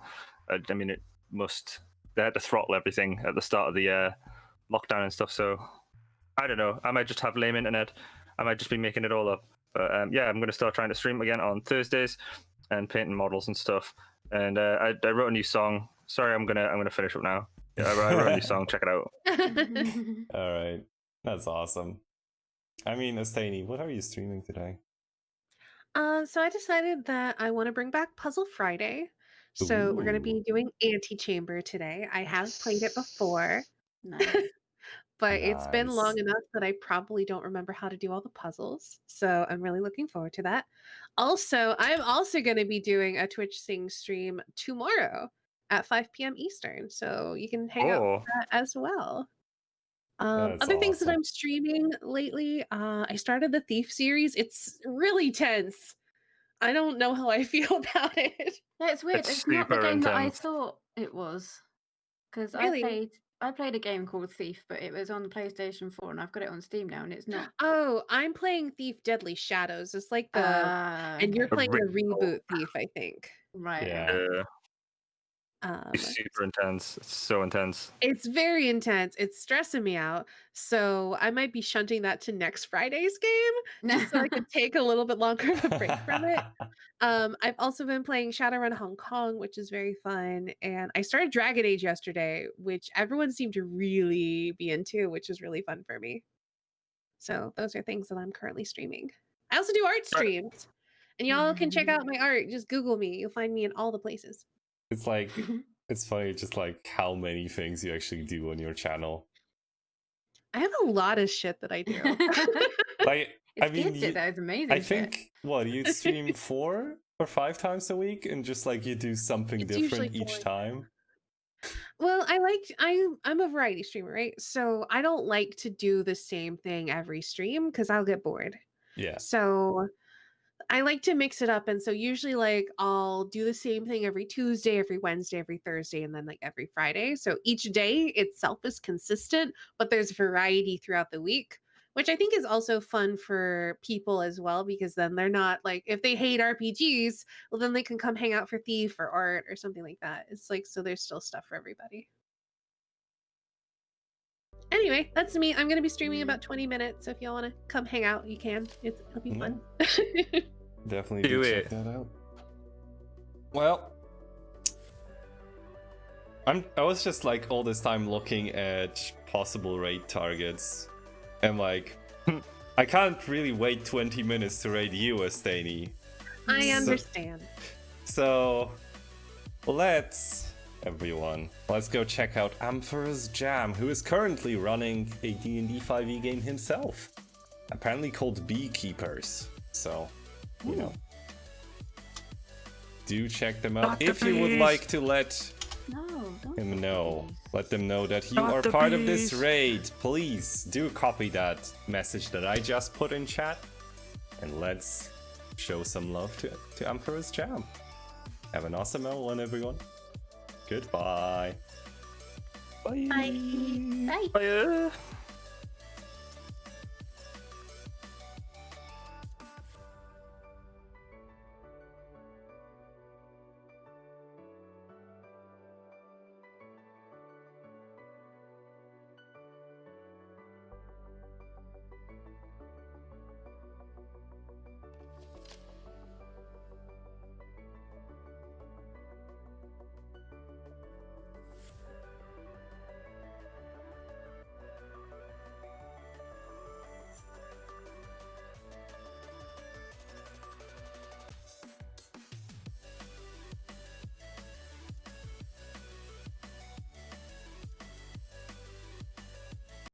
I mean, it must, they had to throttle everything at the start of the lockdown and stuff. So I don't know, I might just have lame internet, I might just be making it all up, but yeah, I'm going to start trying to stream again on Thursdays and painting models and stuff. And I wrote a new song. Sorry, I'm gonna finish up now. Yeah, I wrote a new song. Check it out. All right, that's awesome. I mean, Astani, what are you streaming today? So I decided that I want to bring back Puzzle Friday. So we're going to be Ooh. doing Antechamber today. I have played it before, Nice. but it's been long Nice. enough that I probably don't remember how to do all the puzzles. So I'm really looking forward to that. Also, I'm also going to be doing a Twitch Sing stream tomorrow at 5 p.m. Eastern. So you can hang out for Oh, that as well. That's Other things that awesome. I'm streaming lately, I started the Thief series. It's really tense. I don't know how I feel about it. Yeah, it's weird. It's It's not the super game that I intense. thought it was. Because Really? I played a game called Thief, but it was on the PlayStation 4, and I've got it on Steam now, and it's not. Oh, I'm playing Thief Deadly Shadows. It's like the and you're Okay. playing the Original. reboot Thief, I think. Right. Yeah. Okay. It's super intense. It's so intense. It's very intense. It's stressing me out. So I might be shunting that to next Friday's game just so I could take a little bit longer of a break from it. I've also been playing Shadowrun Hong Kong, which is very fun. And I started Dragon Age yesterday, which everyone seemed to really be into, which is really fun for me. So those are things that I'm currently streaming. I also do art streams. And y'all can check out my art. Just Google me. You'll find me in all the places. It's like, it's funny just like how many things you actually do on your channel. I have a lot of shit that I do. Like, It's I mean, good shit, though. It's amazing I shit. think what you stream 4 or 5 times a week, and just like you do something It's usually different each 4. time. Well, I'm a variety streamer, right? So I don't like to do the same thing every stream because I'll get bored. Yeah. So I like to mix it up. And so usually like I'll do the same thing every Tuesday, every Wednesday, every Thursday, and then like every Friday. So each day itself is consistent, but there's variety throughout the week, which I think is also fun for people as well, because then they're not like, if they hate RPGs, well, then they can come hang out for Thief or art or something like that. It's like, so there's still stuff for everybody. Anyway, that's me. I'm gonna be streaming about 20 minutes. So if y'all want to come hang out, you can. It'll be fun. Definitely Do check it. that out. Well, I was just like all this time looking at possible raid targets, and like I can't really wait 20 minutes to raid you, Astani. I understand. So let's go check out Emperor's Jam, who is currently running a D&D 5e game himself, apparently called Beekeepers. So, you know, do check them out. If you would like to let No, don't. him know, please. let them know that you Not are the part of this bees. raid, please do copy that message that I just put in chat, and let's show some love to Emperor's Jam. Have an awesome one, everyone. Goodbye. Bye. Bye. Bye. Bye.